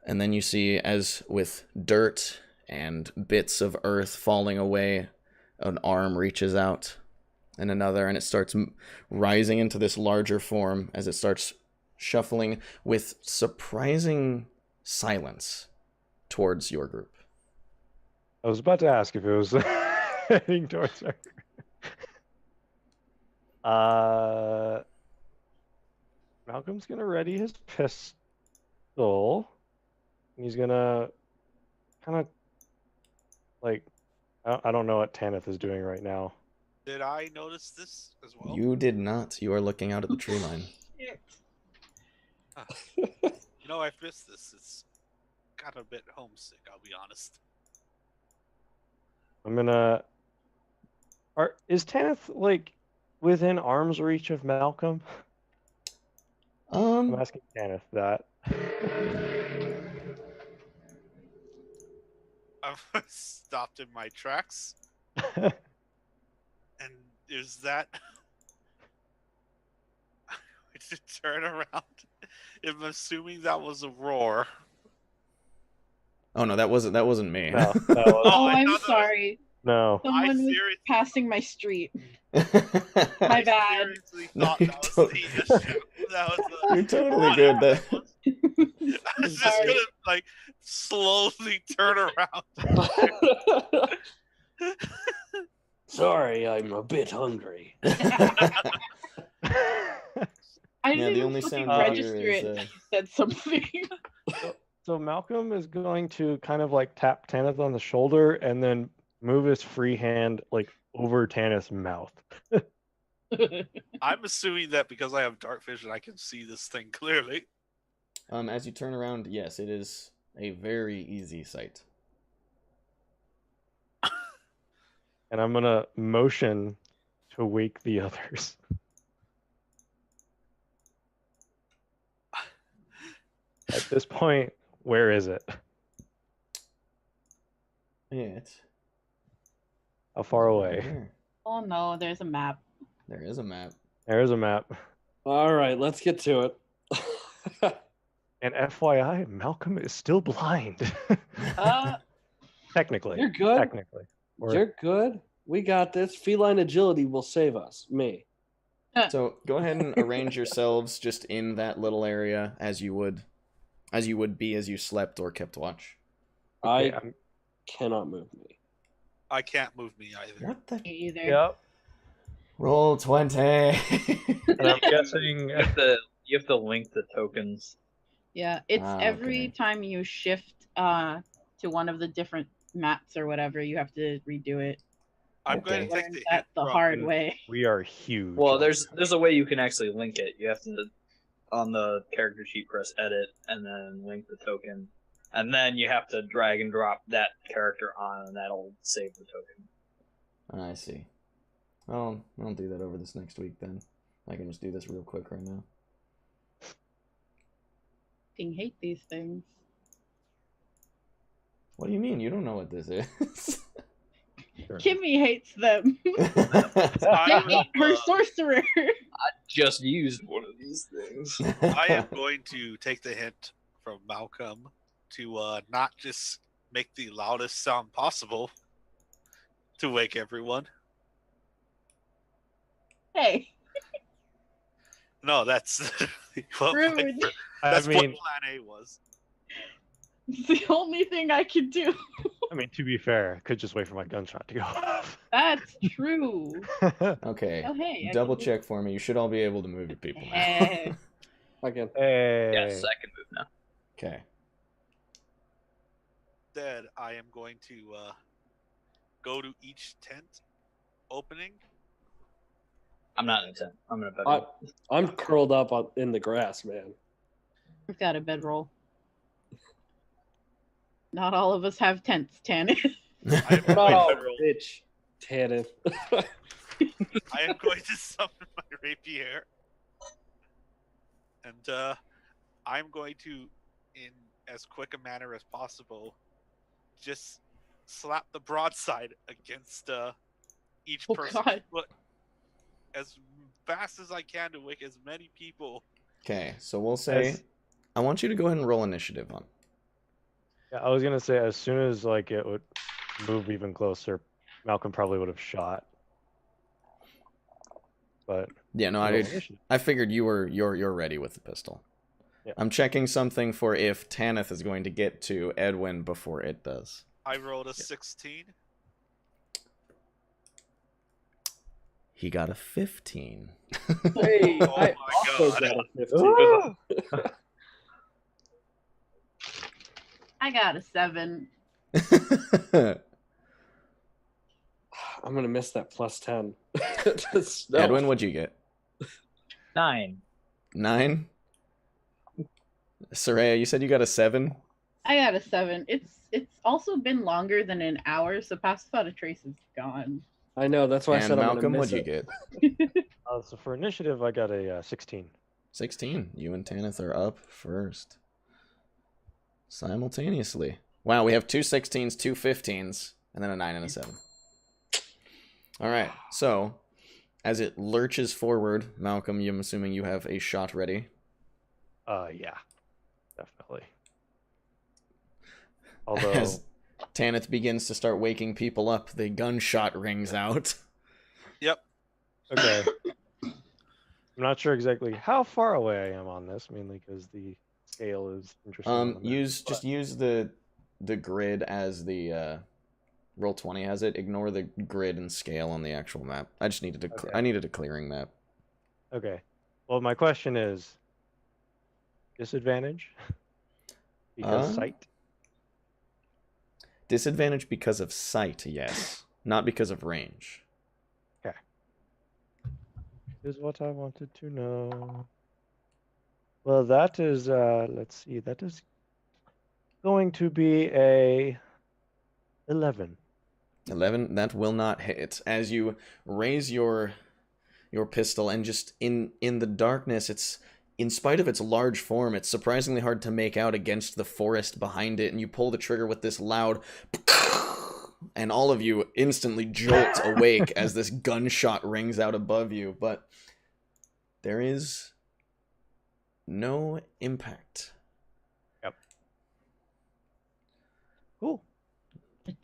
and then you see, as with dirt and bits of earth falling away, an arm reaches out and another, and it starts rising into this larger form as it starts shuffling with surprising silence towards your group. I was about to ask if it was heading towards her. Malcolm's gonna ready his pistol. He's gonna kind of like, I don't know what Tanith is doing right now. Did I notice this as well? You did not. You are looking out at the tree line. You know, I've missed this. It's got a bit homesick, I'll be honest. I'm gonna. Is Tanith like within arm's reach of Malcolm? I'm asking Tanith that. I've stopped in my tracks. And is that to turn around? I'm assuming that was a roar. Oh no, that wasn't me. No, Oh, I I'm thought that was- sorry. no. Someone was seriously- passing my street. You're My I bad. seriously No, thought you're that was totally- the issue. That was totally good. I was just Sorry. gonna like slowly turn around. Sorry, I'm a bit hungry. I Yeah, didn't the even only fucking sound you register hear is, it. He said something. So Malcolm is going to kind of like tap Tanith on the shoulder and then move his free hand like over Tanith's mouth. I'm assuming that because I have dark vision, I can see this thing clearly. As you turn around, yes, it is a very easy sight. And I'm gonna motion to wake the others. At this point, where is it? It How far away? Here. Oh no, there's a map. There is a map. There's a map. All right, let's get to it. And FYI, Malcolm is still blind. Technically. You're good. Technically. Or- You're good. We got this. Feline agility will save us. Me. So go ahead and arrange yourselves just in that little area as you would be as you slept or kept watch. Okay, I cannot move me. I can't move me either. What the? Me either. Yep. Roll 20. And I'm guessing. You have to link the tokens. Yeah, it's every okay. time you shift to one of the different maps or whatever, you have to redo it. I'm Okay. going to take Learned the that hint the from- hard way. We are huge. Well, on there's this. a way you can actually link it. You have to, on the character sheet, press edit and then link the token, and then you have to drag and drop that character on, and that'll save the token. I see. Well, I'll do that over this next week then. I can just do this real quick right now. Fucking hate these things. What do you mean? You don't know what this is? Sure. Kimmy hates them. I will, Her sorcerer. Just used one of these things. I am going to take the hint from Malcolm to not just make the loudest sound possible to wake everyone. Hey, No, that's well, rude. that's I mean, what Plan A was. It's the only thing I can do. to be fair, I could just wait for my gunshot to go off. That's true. Okay. Oh hey. I Double can check for me. You should all be able to move your people now. Hey. Again. Hey. Yes, I can move now. Okay. Instead, I am going to go to each tent opening. I'm not in a tent. I'm in a bedroom. I'm curled up in the grass, man. We've got a bedroll. Not all of us have tents, Tannis. I am, No, going, bitch. Tannin. I am going to summon my rapier, and I'm going to, in as quick a manner as possible, just slap the broadside against each Oh, person's God. foot as fast as I can to wake as many people. Okay, so we'll say As- I want you to go ahead and roll initiative on. Yeah, I was gonna say as soon as like it would move even closer, Malcolm probably would have shot. But Yeah, no, roll I initiative. I figured you're ready with the pistol. Yep. I'm checking something for if Tanith is going to get to Edwin before it does. I rolled a 16. He got a 15. Hey, Oh I my also God. got a 15. I got a 7. I'm gonna miss that plus 10. Edwin, what'd you get? 9. 9? Soraya, you said you got a 7? I got a 7. It's also been longer than an hour, so Pass Without a Trace is gone. I know. That's why I And said Malcolm, I'm gonna miss what'd you it. get? So for initiative, I got a 16. 16. You and Tanith are up first. Simultaneously. Wow, we have 2 16s, 2 15s, and then a 9 and a 7. Alright, so as it lurches forward, Malcolm, I'm assuming you have a shot ready. Yeah, definitely. Although As Tanith begins to start waking people up, the gunshot rings out. Yep. okay, I'm not sure exactly how far away I am on this, mainly because the scale is interesting. on the map, Just use the grid as the roll 20 has it. Ignore the grid and scale on the actual map. I just needed Okay. I needed a clearing map. Okay. Well, my question is disadvantage because sight. Disadvantage because of sight, yes. Not because of range. Is what I wanted to know. Well, that is let's see. That is going to be a 11. 11, that will not hit. As you raise your pistol and just in the darkness, it's in spite of its large form, it's surprisingly hard to make out against the forest behind it, and you pull the trigger with this loud and all of you instantly jolt awake as this gunshot rings out above you, but there is no impact. Yep. Cool.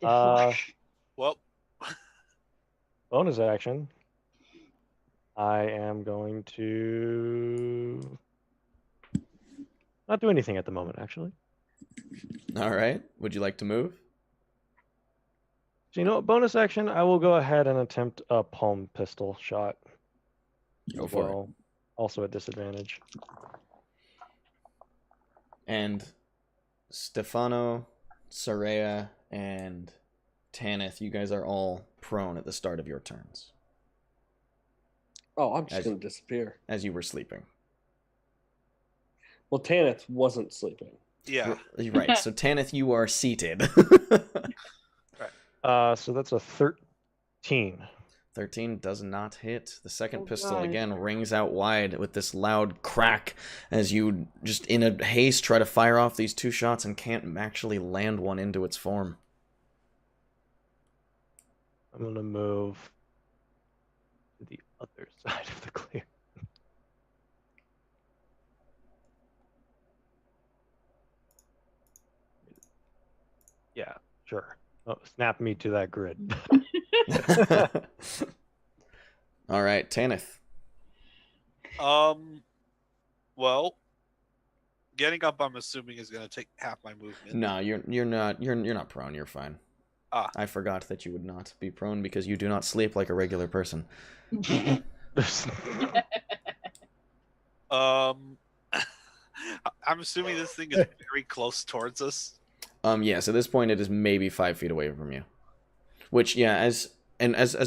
Well, Bonus action. I am going to not do anything at the moment, actually. All right. Would you like to move? So, you know what? Bonus action, I will go ahead and attempt a palm pistol shot. Go as for it. well. Also at disadvantage. And Stefano, Soraya, and Tanith, you guys are all prone at the start of your turns, Oh, I'm just As- going to disappear. as you were sleeping. Well, Tanith wasn't sleeping. yeah. Right. So Tanith, you are seated. So that's a 13. 13 does not hit. The second Oh, pistol God. again rings out wide with this loud crack as you just in a haste try to fire off these two shots and can't actually land one into its form. I'm going to move to the other side of the clear. Yeah, sure. Oh, snap me to that grid. All right, Tanith. Well, getting up, I'm assuming, is going to take half my movement. No, you're not prone. You're fine. Ah. I forgot that you would not be prone because you do not sleep like a regular person. I'm assuming this thing is very close towards us. Yes, at this point it is maybe 5 feet away from you. Which, yeah, as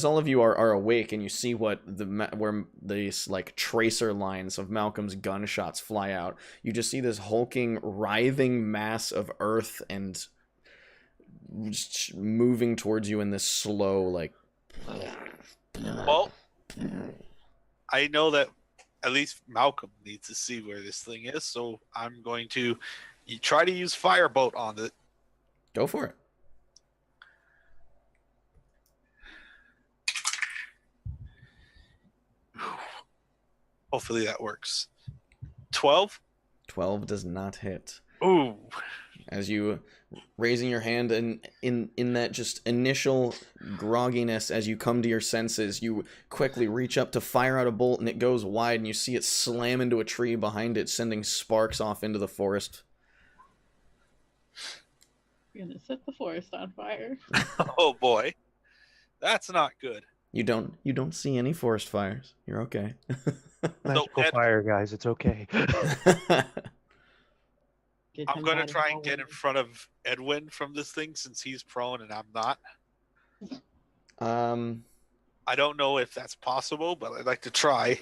all of you are awake and you see where these like tracer lines of Malcolm's gunshots fly out, you just see this hulking, writhing mass of earth and just moving towards you in this slow, like. Well, I know that at least Malcolm needs to see where this thing is, so I'm going to try to use firebolt on it. Go for it. Hopefully that works. 12? 12 does not hit. Ooh. As you raising your hand and in that just initial grogginess as you come to your senses, you quickly reach up to fire out a bolt and it goes wide and you see it slam into a tree behind it, sending sparks off into the forest. You're gonna set the forest on fire. Oh boy. That's not good. You don't see any forest fires. You're okay. Magical Ed- fire, guys. It's okay. Get I'm him going to out of try and our get in way. front of Edwin from this thing since he's prone and I'm not. I don't know if that's possible, but I'd like to try.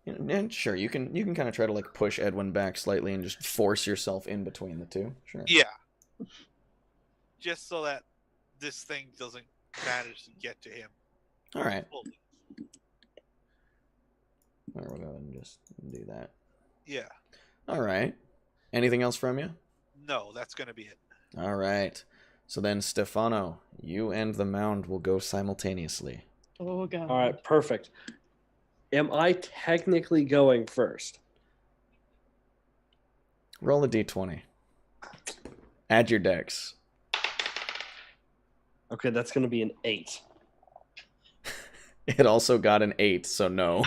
Yeah, sure. You can kind of try to like push Edwin back slightly and just force yourself in between the two. Sure. Yeah. Just so that this thing doesn't manage to get to him All right. fully. All right, we'll go ahead and just do that. Yeah. All right. Anything else from you? No, that's going to be it. All right. So then, Stefano, you and the mound will go simultaneously. Oh god. All right, perfect. Am I technically going first? Roll a d20. Add your dex. Okay, that's going to be an 8. It also got an 8, so no.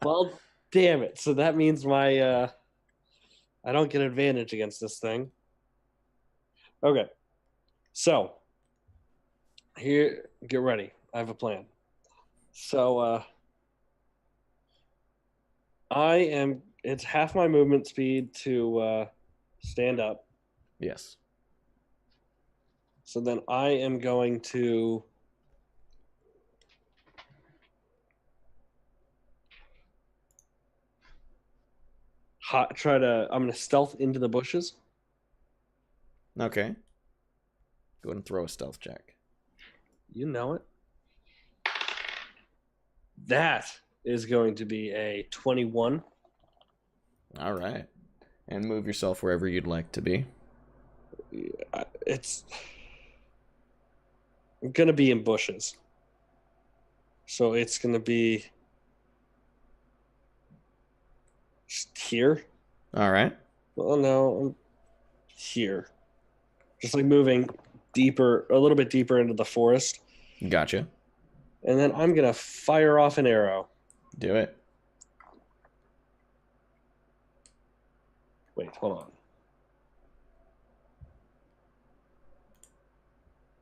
Well, damn it. So that means my I don't get advantage against this thing. Okay. So here, get ready. I have a plan. So it's half my movement speed to stand up. Yes. So then I am going to I'm going to stealth into the bushes. Okay. Go ahead and throw a stealth check. You know it. That is going to be a 21. All right. And move yourself wherever you'd like to be. It's gonna be in bushes, so it's gonna be just here. All right. Well, no, I'm here, just like moving deeper, a little bit deeper into the forest, Gotcha. and then I'm gonna fire off an arrow. Do it. Wait, hold on.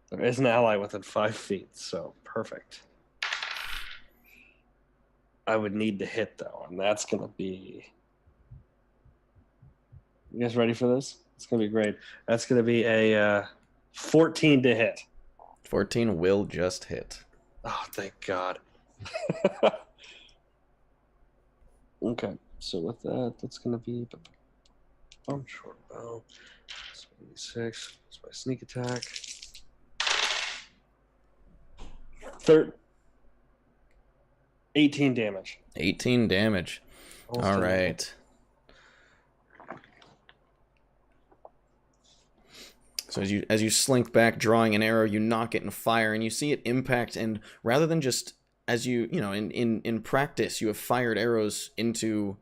There is an ally within 5 feet, so perfect. I would need to hit though, and that's gonna be. You guys ready for this? It's gonna be great. That's gonna be a 14 to hit. 14 will just hit. Oh, thank God. Okay, so with that, that's gonna be. Short bow. 76. That's my sneak attack. 18 damage. 18 damage. Almost All 10 damage. right. So as you slink back, drawing an arrow, you knock it and fire, and you see it impact. And rather than just as in practice, you have fired arrows into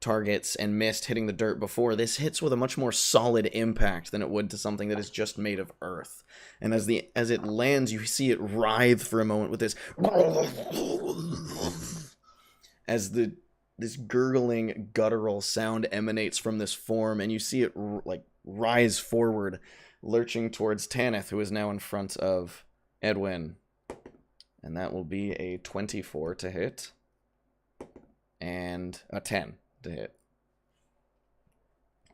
targets and missed, hitting the dirt before. This hits with a much more solid impact than it would to something that is just made of earth. And as it lands, you see it writhe for a moment with this as this gurgling guttural sound emanates from this form, and you see it like rise forward, lurching towards Tanith, who is now in front of Edwin. And that will be a 24 to hit and a 10 to hit.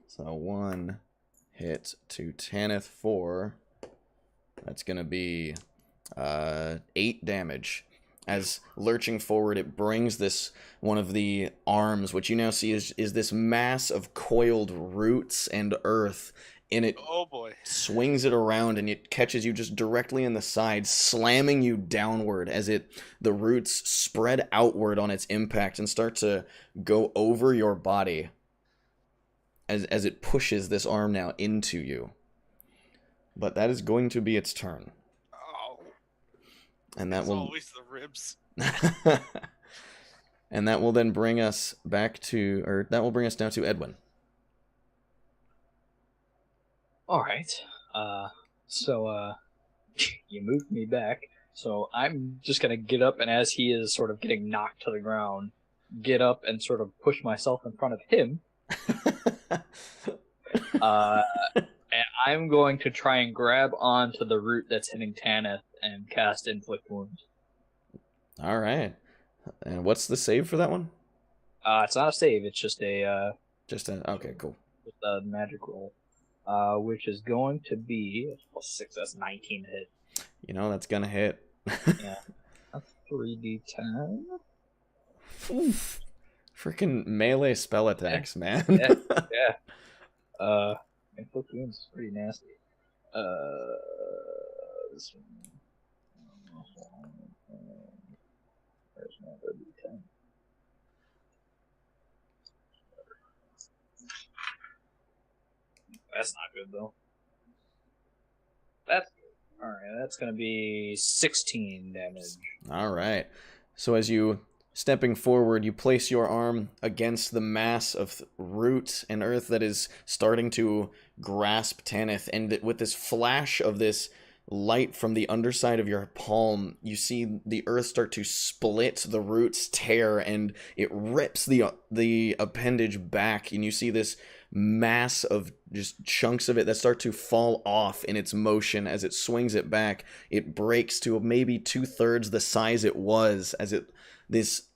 So 1 hit to Tanith for, that's going to be 8 damage. As lurching forward, it brings this, one of the arms, which you now see is this mass of coiled roots and earth in it. Oh boy. Swings it around, and it catches you just directly in the side, slamming you downward as the roots spread outward on its impact and start to go over your body as it pushes this arm now into you. But that is going to be its turn. Oh. And that It's will always the ribs. and that will then bring us back to, or that will bring us down to Edwin. All right. So you moved me back. So I'm just gonna get up, and as he is sort of getting knocked to the ground, get up and sort of push myself in front of him. And I'm going to try and grab onto the root that's hitting Tanith and cast Inflict Wounds. All right. And what's the save for that one? It's not a save. It's just a Okay, cool. just a magic roll. Which is going to be +6. That's 19 to hit. You know, that's gonna hit. Yeah. That's 3d10. Freaking melee spell attacks, man. Yeah. Inflict Wounds is pretty nasty. This one. There's another d10. That's not good though. That's good. Alright, that's gonna be 16 damage. All right. So as you stepping forward, you place your arm against the mass of root and earth that is starting to grasp Tanith, and with this flash of this light from the underside of your palm, you see the earth start to split, the roots tear, and it rips the appendage back, and you see this mass of just chunks of it that start to fall off in its motion. As it swings it back, it breaks to maybe 2/3 the size it was, as this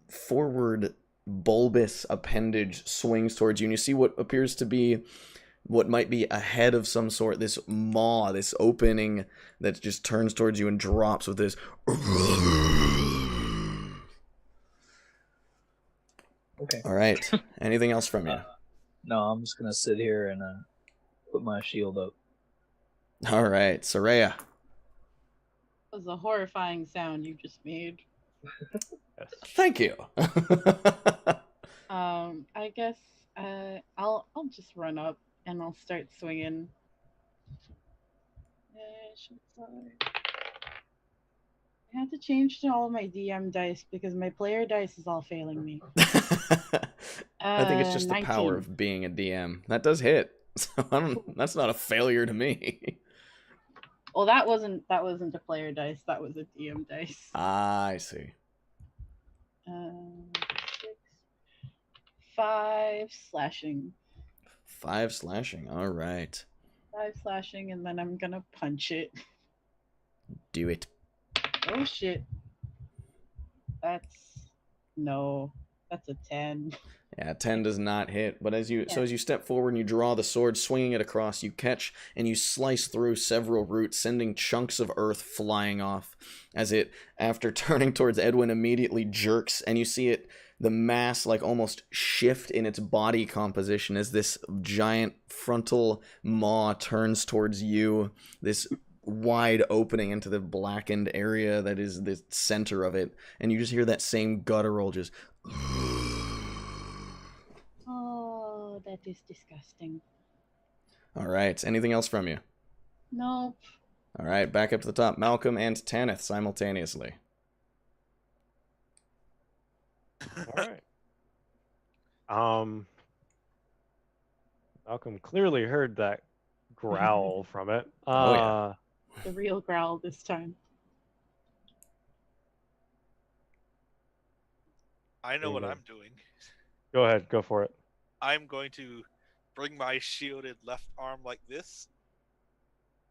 forward bulbous appendage swings towards you, and you see what appears to be what might be a head of some sort, this maw, this opening that just turns towards you and drops with this. Okay. All right. Anything else from you? No, I'm just gonna sit here and put my shield up. All right, Soraya. That was a horrifying sound you just made. Yes. Thank you. I guess I'll just run up and I'll start swinging. Short sword. I had to change to all my DM dice because my player dice is all failing me. I think it's just the 19. power of being a DM. That does hit. So that's not a failure to me. Well, that wasn't a player dice. That was a DM dice. I see. 6, 5 slashing. 5 slashing. All right. 5 slashing, and then I'm gonna punch it. Do it. Oh shit. That's a 10. Yeah, 10 does not hit. But as you Yeah. as you step forward and you draw the sword, swinging it across, you catch and you slice through several roots, sending chunks of earth flying off. As it, after turning towards Edwin, immediately jerks, and you see it, the mass like almost shift in its body composition as this giant frontal maw turns towards you. This wide opening into the blackened area that is the center of it, and you just hear that same guttural just. Oh, that is disgusting. All right. Anything else from you? Nope. All right. Back up to the top. Malcolm and Tanith simultaneously. All right. Malcolm clearly heard that growl from it. Oh, yeah. The real growl this time. I know There you what go. I'm doing. Go ahead, go for it. I'm going to bring my shielded left arm like this,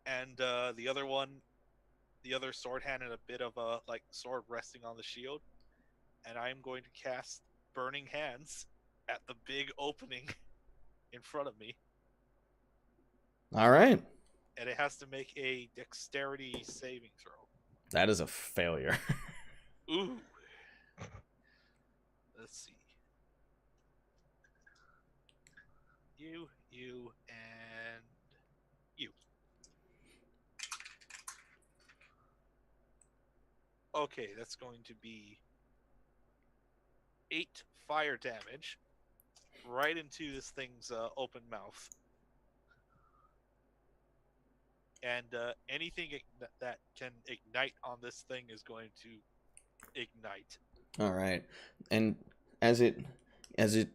and the other sword hand, and a bit of a sword resting on the shield, and I'm going to cast Burning Hands at the big opening in front of me, All right. and it has to make a dexterity saving throw. That is a failure. Ooh. Let's see. You, and you. Okay, that's going to be 8 fire damage right into this thing's open mouth. And anything that can ignite on this thing is going to ignite. All right. And as it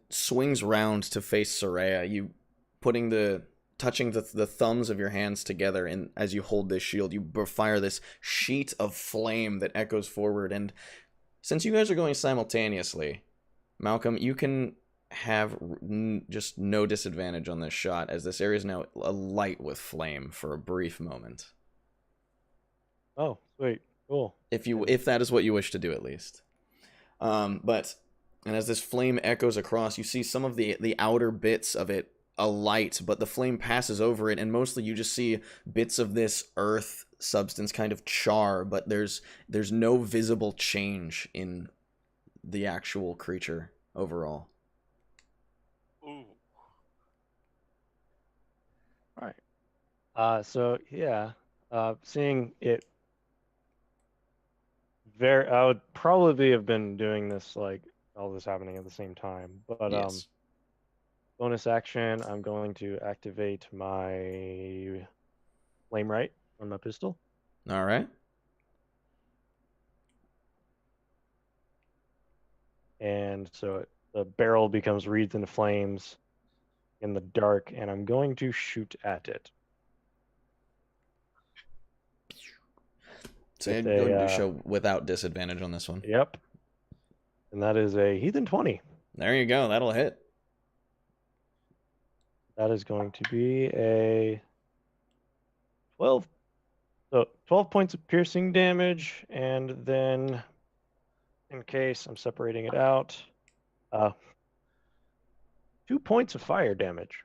swings round to face Soraya, you touching the thumbs of your hands together, and as you hold this shield, you fire this sheet of flame that echoes forward. And since you guys are going simultaneously, Malcolm, you can have just no disadvantage on this shot, as this area is now alight with flame for a brief moment. Oh, sweet. Cool. If that is what you wish to do, at least. And as this flame echoes across, you see some of the outer bits of it alight, but the flame passes over it, and mostly you just see bits of this earth substance kind of char, but there's no visible change in the actual creature overall. Ooh. All right. So yeah, seeing it. I would probably have been doing this all this happening at the same time, but Yes. bonus action, I'm going to activate my flame right on my pistol. All right. And so the barrel becomes wreathed in flames in the dark, and I'm going to shoot at it. So With go ahead and do a, show without disadvantage on this one. Yep. And that is a heathen 20. There you go. That'll hit. That is going to be a 12. So 12 points of piercing damage, and then, in case I'm separating it out, 2 points of fire damage.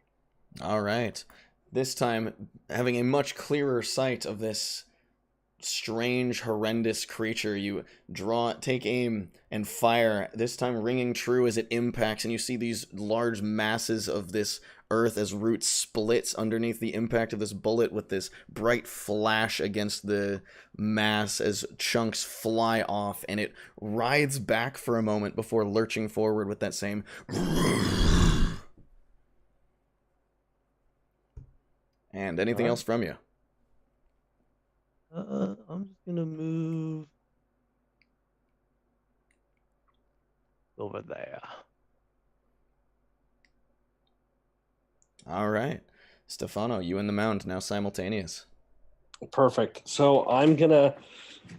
All right. This time, having a much clearer sight of this strange, horrendous creature. You take aim, and fire, this time ringing true as it impacts, and you see these large masses of this earth as Root splits underneath the impact of this bullet with this bright flash against the mass as chunks fly off, and it writhes back for a moment before lurching forward with that same and anything else from you? I'm just gonna move over there. All right. Stefano, you and the mound now simultaneous. Perfect. So I'm gonna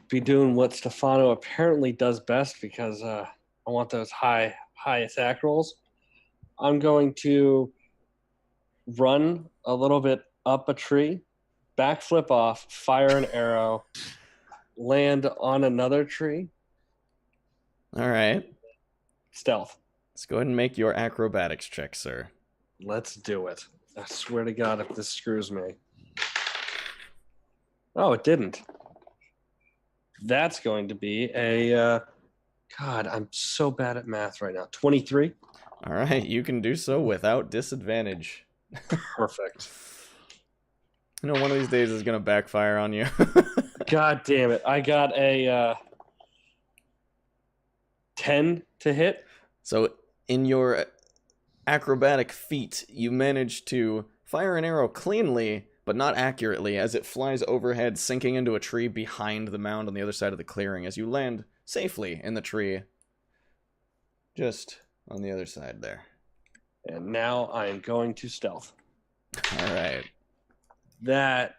be doing what Stefano apparently does best because I want those high attack rolls. I'm going to run a little bit up a tree, backflip off, fire an arrow, land on another tree. All right. Stealth. Let's go ahead and make your acrobatics check, sir. Let's do it. I swear to God, if this screws me. Oh, it didn't. That's going to be a... God, I'm so bad at math right now. 23? All right, you can do so without disadvantage. Perfect. You know, one of these days is going to backfire on you. God damn it. I got a 10 to hit. So in your acrobatic feat, you manage to fire an arrow cleanly, but not accurately, as it flies overhead, sinking into a tree behind the mound on the other side of the clearing, as you land safely in the tree, just on the other side there. And now I am going to stealth. All right. That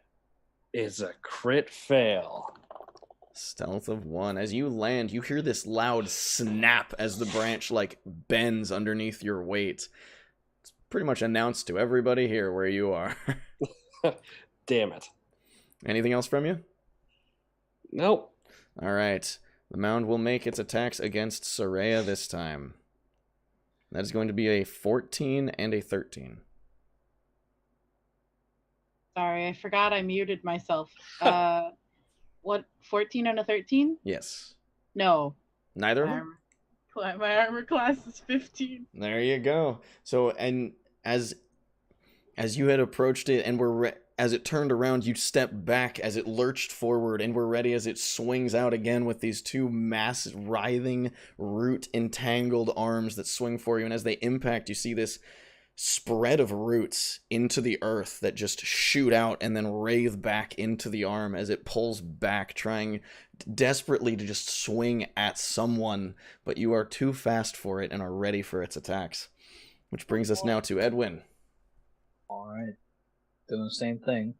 is a crit fail. Stealth of 1. As you land, you hear this loud snap as the branch, like, bends underneath your weight. It's pretty much announced to everybody here where you are. Damn it. Anything else from you? Nope. All right. The mound will make its attacks against Soraya this time. That is going to be a 14 and a 13. Sorry, I forgot I muted myself. What, 14 and a 13? Yes. No. Neither of them? My armor class is 15. There you go. So, and as you had approached it and were as it turned around, you stepped back as it lurched forward and were ready as it swings out again with these two massive, writhing, root-entangled arms that swing for you. And as they impact, you see this spread of roots into the earth that just shoot out and then writhe back into the arm as it pulls back, trying desperately to just swing at someone, but you are too fast for it and are ready for its attacks. Which brings us now to Edwin. Alright. Doing the same thing.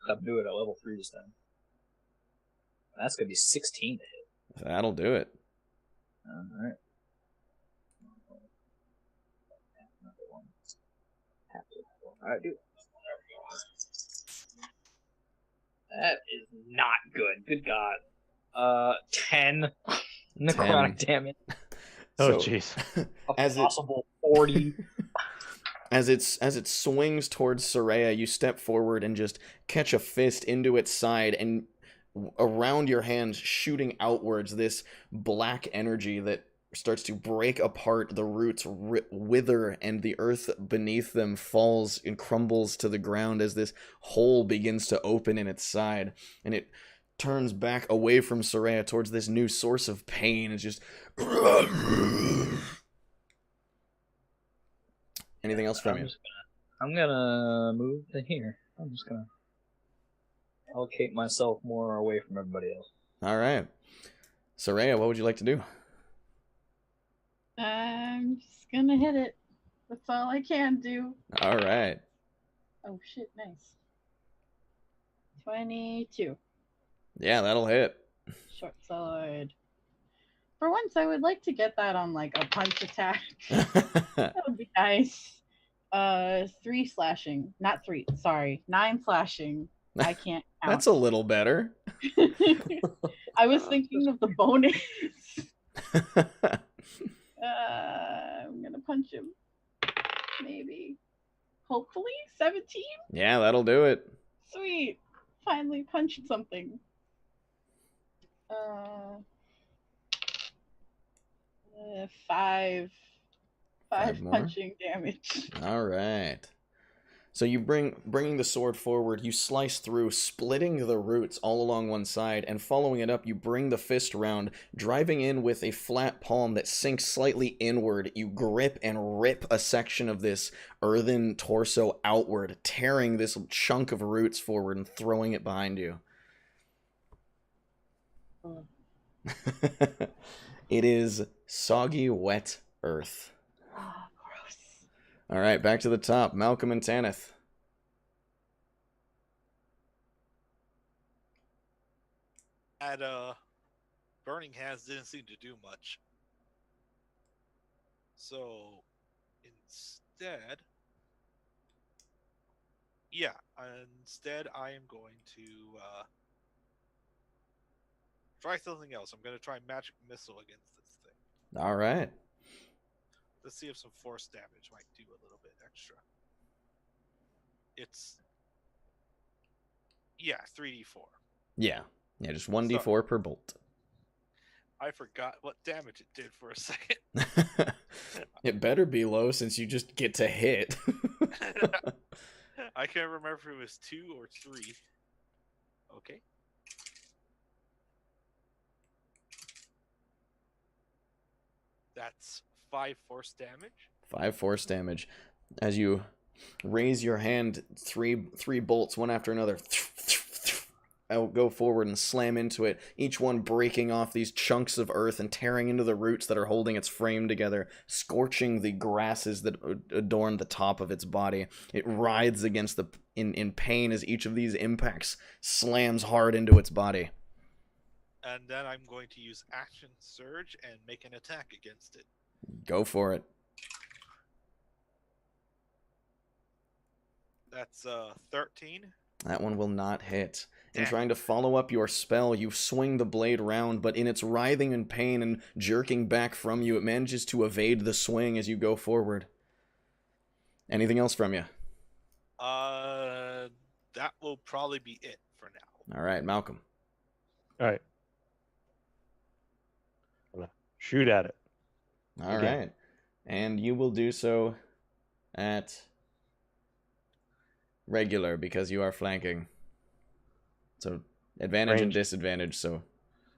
I'll do it at level 3 this time. That's going to be 16 to hit. That'll do it. Alright. Alright, dude. That is not good. Good God. 10 necrotic damage. Oh, jeez. A possible 40. As it swings towards Soraya, you step forward and just catch a fist into its side, and around your hands, shooting outwards, this black energy that starts to break apart. The roots wither, and the earth beneath them falls and crumbles to the ground as this hole begins to open in its side, and it turns back away from Soraya towards this new source of pain. It's just... Anything else from you? I'm gonna move to here. I'm just gonna allocate myself more away from everybody else. All right. Soraya, what would you like to do? I'm just gonna hit it. That's all I can do. All right. Oh shit, nice. 22. Yeah, that'll hit. Short sword. For once, I would like to get that on like a punch attack. That would be nice. 3 slashing. Not 3, sorry. 9 slashing. I can't count. That's a little better. I was thinking of the bonus. I'm gonna punch him. Maybe. Hopefully 17? Yeah, that'll do it. Sweet. Finally punched something. Uh, 5 5 more. punching damage. All right. So you bringing the sword forward, you slice through, splitting the roots all along one side, and following it up, you bring the fist round, driving in with a flat palm that sinks slightly inward. You grip and rip a section of this earthen torso outward, tearing this chunk of roots forward and throwing it behind you. It is soggy, wet earth. Oh, gross. All right, back to the top. Malcolm and Tanith. That burning hands didn't seem to do much. So instead, I am going to try something else. I'm going to try magic missile against this thing. All right. Let's see if some force damage might do a little bit extra. It's 3d4. Yeah, just 1d4 per bolt. I forgot what damage it did for a second. It better be low since you just get to hit. I can't remember if it was 2 or 3. Okay. That's 5 force damage. 5 force damage. As you raise your hand, three bolts, one after another, go forward and slam into it, each one breaking off these chunks of earth and tearing into the roots that are holding its frame together, scorching the grasses that adorn the top of its body. It writhes against in pain as each of these impacts slams hard into its body. And then I'm going to use Action Surge and make an attack against it. Go for it. That's 13. That one will not hit. In Damn. trying to follow up your spell, you swing the blade round, but in its writhing in pain and jerking back from you, it manages to evade the swing as you go forward. Anything else from you? That will probably be it for now. All right, Malcolm. All right. I'm gonna shoot at it. All right. And you will do so at regular because you are flanking. So advantage and disadvantage, so...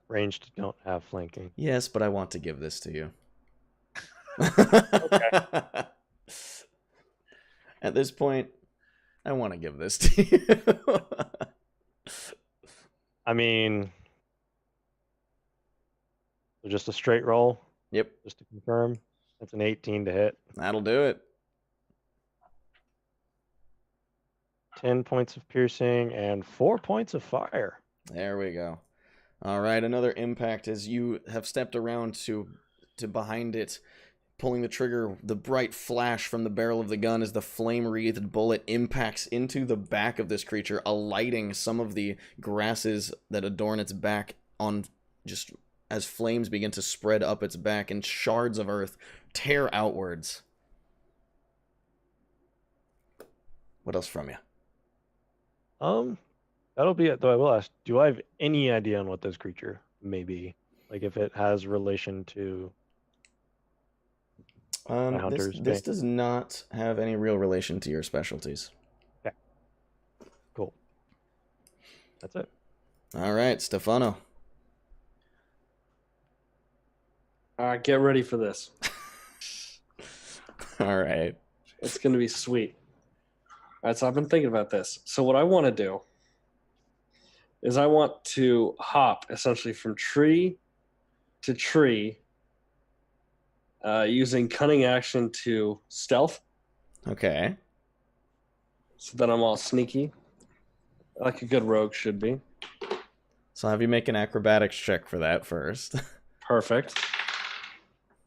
Ranged don't have flanking. Yes, but I want to give this to you. Okay. At this point, I want to give this to you. I mean, so just a straight roll, Yep, just to confirm. That's an 18 to hit. that'll do it. 10 points of piercing and 4 points of fire. There we go. All right, another impact as you have stepped around to behind it, pulling the trigger. The bright flash from the barrel of the gun as the flame-wreathed bullet impacts into the back of this creature, alighting some of the grasses that adorn its back on just as flames begin to spread up its back and shards of earth tear outwards. What else from you? That'll be it, though I will ask, do I have any idea on what this creature may be? Like if it has relation to This does not have any real relation to your specialties. Okay. Cool. That's it. All right, Stefano. Get ready for this. All right. It's going to be sweet. All right, so I've been thinking about this. So what I want to do is I want to hop essentially from tree to tree using cunning action to stealth. Okay. So that I'm all sneaky, like a good rogue should be. So I'll have you make an acrobatics check for that first. Perfect.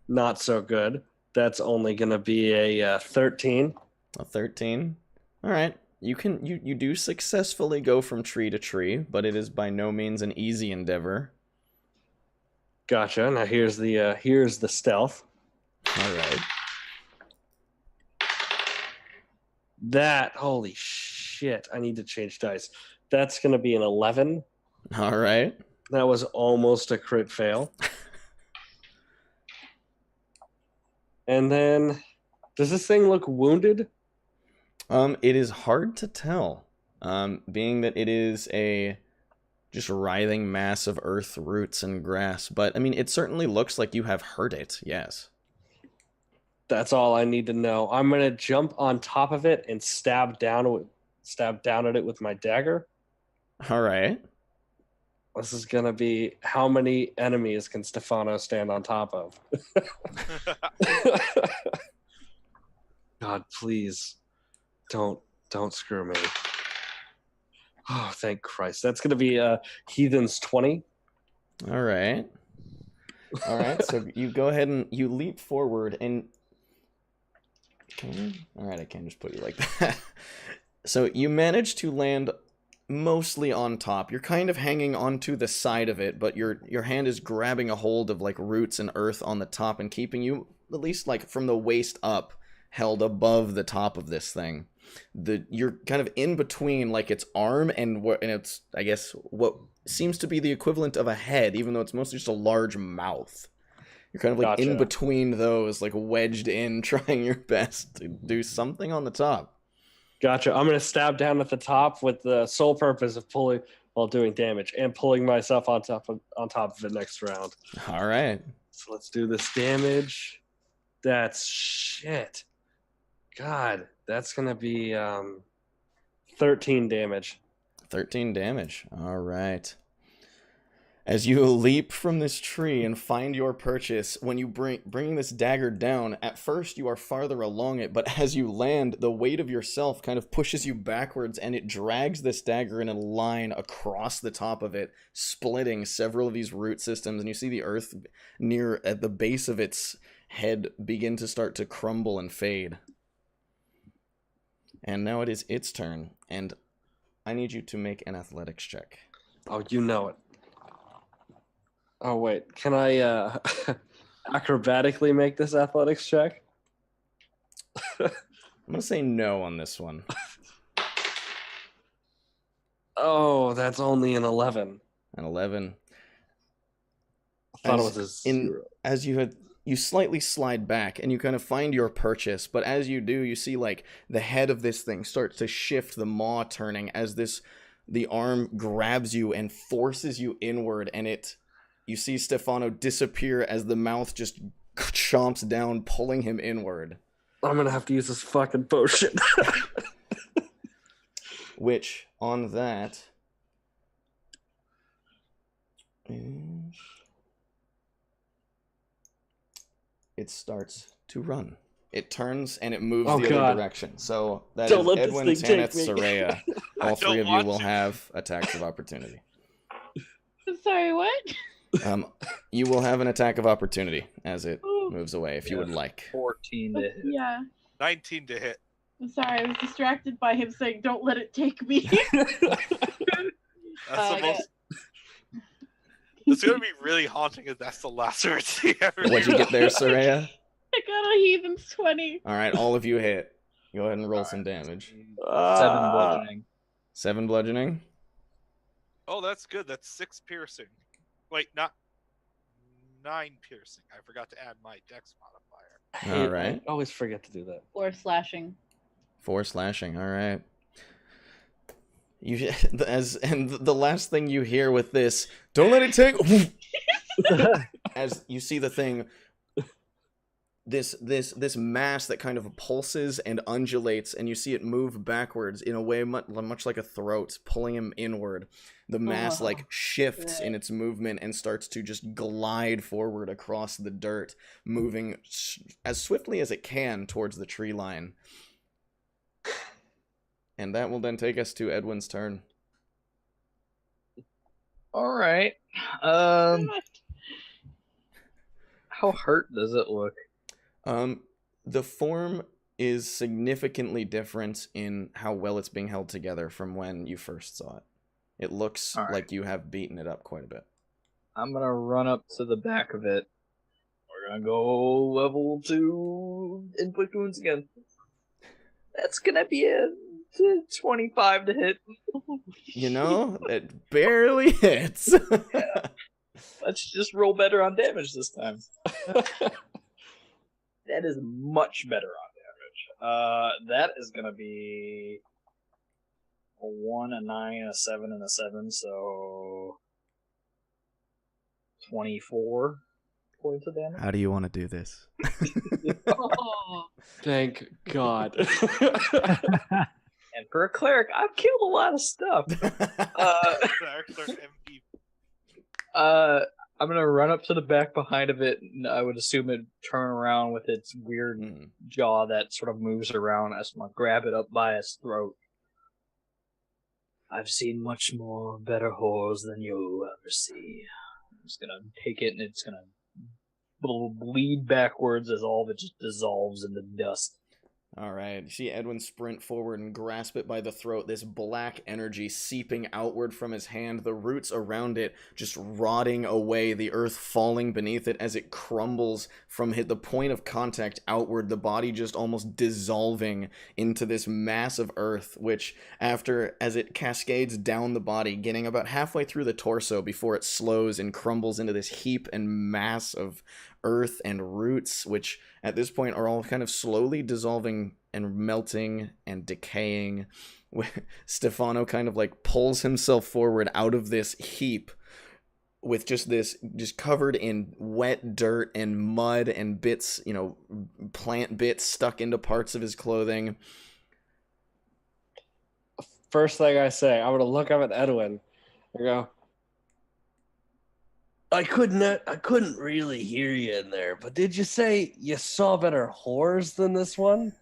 Not so good. That's only going to be a 13. A 13. All right. You do successfully go from tree to tree, but it is by no means an easy endeavor. Gotcha. Now here's the stealth. All right. That, holy shit, I need to change dice. That's going to be an 11. All right. That was almost a crit fail. And then, does this thing look wounded? It is hard to tell, being that it is a just writhing mass of earth, roots, and grass. But I mean, it certainly looks like you have hurt it. Yes. That's all I need to know. I'm gonna jump on top of it and stab down at it with my dagger. All right. This is gonna be how many enemies can Stefano stand on top of? God, please, don't screw me. Oh, thank Christ. That's gonna be Heathen's 20. All right. All right. So you go ahead and you leap forward and. All right, I can't just put you like that. So you manage to land mostly on top. You're kind of hanging onto the side of it, but your hand is grabbing a hold of like roots and earth on the top and keeping you at least like from the waist up held above the top of this thing. You're kind of in between like its arm and it's I guess what seems to be the equivalent of a head, even though it's mostly just a large mouth. You're kind of like in between those, like wedged in, trying your best to do something on the top. Gotcha. I'm going to stab down at the top with the sole purpose of pulling while doing damage and pulling myself on top of it next round. All right. So let's do this damage. That's shit. God, that's going to be 13 damage. 13 damage. All right. As you leap from this tree and find your purchase, when you bring this dagger down, at first you are farther along it, but as you land, the weight of yourself kind of pushes you backwards, and it drags this dagger in a line across the top of it, splitting several of these root systems, and you see the earth near at the base of its head begin to start to crumble and fade. And now it is its turn, and I need you to make an athletics check. Oh, you know it. Oh, wait. Can I acrobatically make this athletics check? I'm going to say no on this one. Oh, that's only an 11. An 11. I thought it was a 0. As you slightly slide back and you kind of find your purchase, but as you do, you see like the head of this thing starts to shift, the maw turning as the arm grabs you and forces you inward, and you see Stefano disappear as the mouth just chomps down, pulling him inward. I'm going to have to use this fucking potion. Which, on that, it starts to run. It turns and it moves the other direction. So that is Edwin, Tanith, Soraya. All three of you will have attacks of opportunity. Sorry, what? You will have an attack of opportunity as it moves away, if you would like. 14 to hit. Yeah. 19 to hit. I'm sorry, I was distracted by him saying, "Don't let it take me." That's the most. It's gonna be really haunting if that's the last words he ever. What'd you get there, Soraya? I got a heathen's 20. All right, all of you hit. Go ahead and roll some damage. 7 bludgeoning. 7 bludgeoning. Oh, that's good. That's 6 piercing. Wait, not 9 piercing. I forgot to add my dex modifier. All right. I always forget to do that. 4 slashing. 4 slashing. All right. And the last thing you hear with this, don't let it take. As you see the thing, this mass that kind of pulses and undulates, and you see it move backwards in a way much like a throat, pulling him inward. The mass like shifts in its movement and starts to just glide forward across the dirt, moving as swiftly as it can towards the tree line. And that will then take us to Edwin's turn. All right. How hurt does it look? The form is significantly different in how well it's being held together from when you first saw it. It looks like you have beaten it up quite a bit. I'm gonna run up to the back of it. We're gonna go level 2 inflict wounds again. That's gonna be a 25 to hit. You know, it barely hits. Let's just roll better on damage this time. That is much better on damage. That is gonna be a 1, a 9, a 7, and a 7, so 24 points of damage. How do you want to do this? Oh, Thank God. And for a cleric, I've killed a lot of stuff. Clerics are MVP. I'm gonna run up to the back behind of it, and I would assume it turn around with its weird jaw that sort of moves around. I'm gonna grab it up by its throat. I've seen much more better horrors than you'll ever see. I'm just gonna take it, and it's gonna bleed backwards as all of it just dissolves into dust. All right. You see Edwin sprint forward and grasp it by the throat, this black energy seeping outward from his hand, the roots around it just rotting away, the earth falling beneath it as it crumbles from the point of contact outward, the body just almost dissolving into this mass of earth, which as it cascades down the body, getting about halfway through the torso before it slows and crumbles into this heap and mass of earth and roots, which at this point are all kind of slowly dissolving and melting and decaying. Stefano kind of like pulls himself forward out of this heap with just covered in wet dirt and mud and bits, plant bits stuck into parts of his clothing. First thing I say, I'm gonna look up at Edwin and go, I couldn't really hear you in there, but did you say you saw better whores than this one?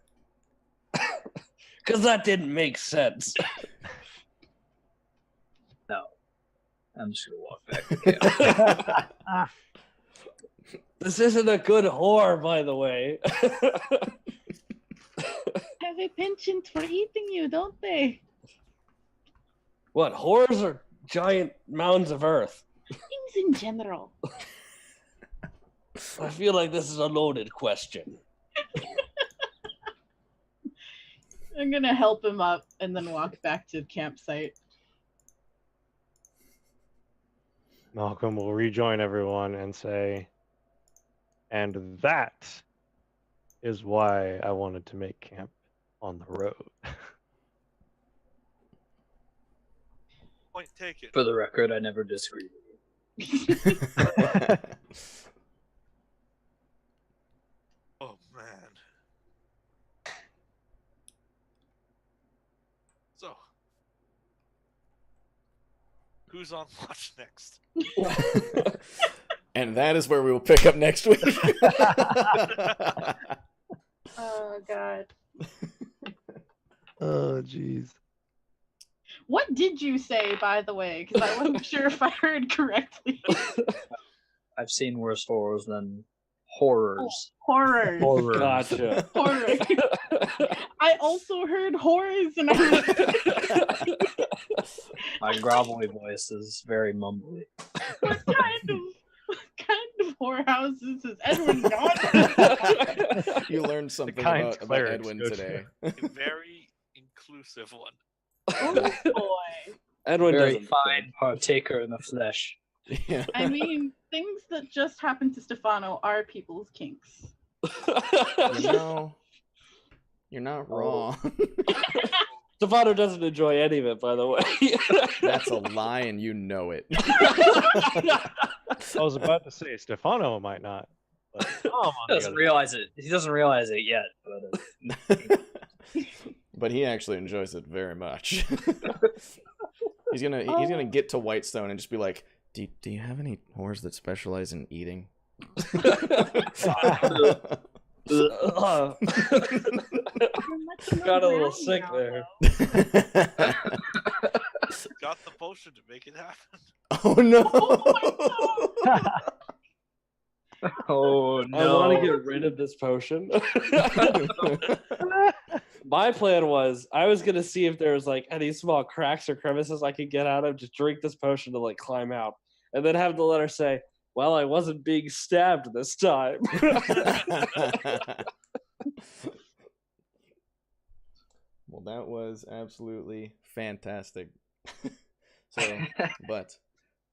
Because that didn't make sense. No. I'm just gonna walk back to camp. This isn't a good whore, by the way. have a penchant for eating you, don't they? What, whores are giant mounds of earth? Things in general. I feel like this is a loaded question. I'm gonna help him up and then walk back to the campsite. Malcolm will rejoin everyone and say, and that is why I wanted to make camp on the road. Point taken. For the record, I never disagreed with you. Oh man. So, who's on watch next? And that is where we will pick up next week. Oh god. Oh, jeez. What did you say, by the way? Because I wasn't sure if I heard correctly. I've seen worse horrors than horrors. Horrors. Horrors. Gotcha. Horrors. I also heard horrors, and I was My grovelly voice is very mumbly. what kind of whorehouses has Edwin gone? You learned something kind about clerics Edwin go to. today. A very inclusive one. Oh boy. Edwin Very doesn't fine partaker in the flesh. Yeah. I mean, things that just happened to Stefano are people's kinks. You're not wrong. Stefano doesn't enjoy any of it, by the way. That's a lie, and you know it. I was about to say Stefano might not. But Tom, on He the doesn't other realize it. He doesn't realize it yet. But But he actually enjoys it very much. He's gonna get to Whitestone and just be like, do you have any whores that specialize in eating? Got a little sick there. Got the potion to make it happen. Oh no! oh no! I want to get rid of this potion. My plan was I was gonna see if there was like any small cracks or crevices I could get out of, just drink this potion to like climb out, and then have the letter say, "Well, I wasn't being stabbed this time." Well, That was absolutely fantastic. So, but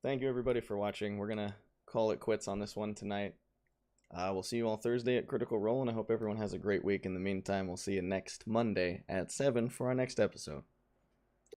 thank you everybody for watching. We're gonna call it quits on this one tonight. We'll see you all Thursday at Critical Role, and I hope everyone has a great week. In the meantime, we'll see you next Monday at 7 for our next episode.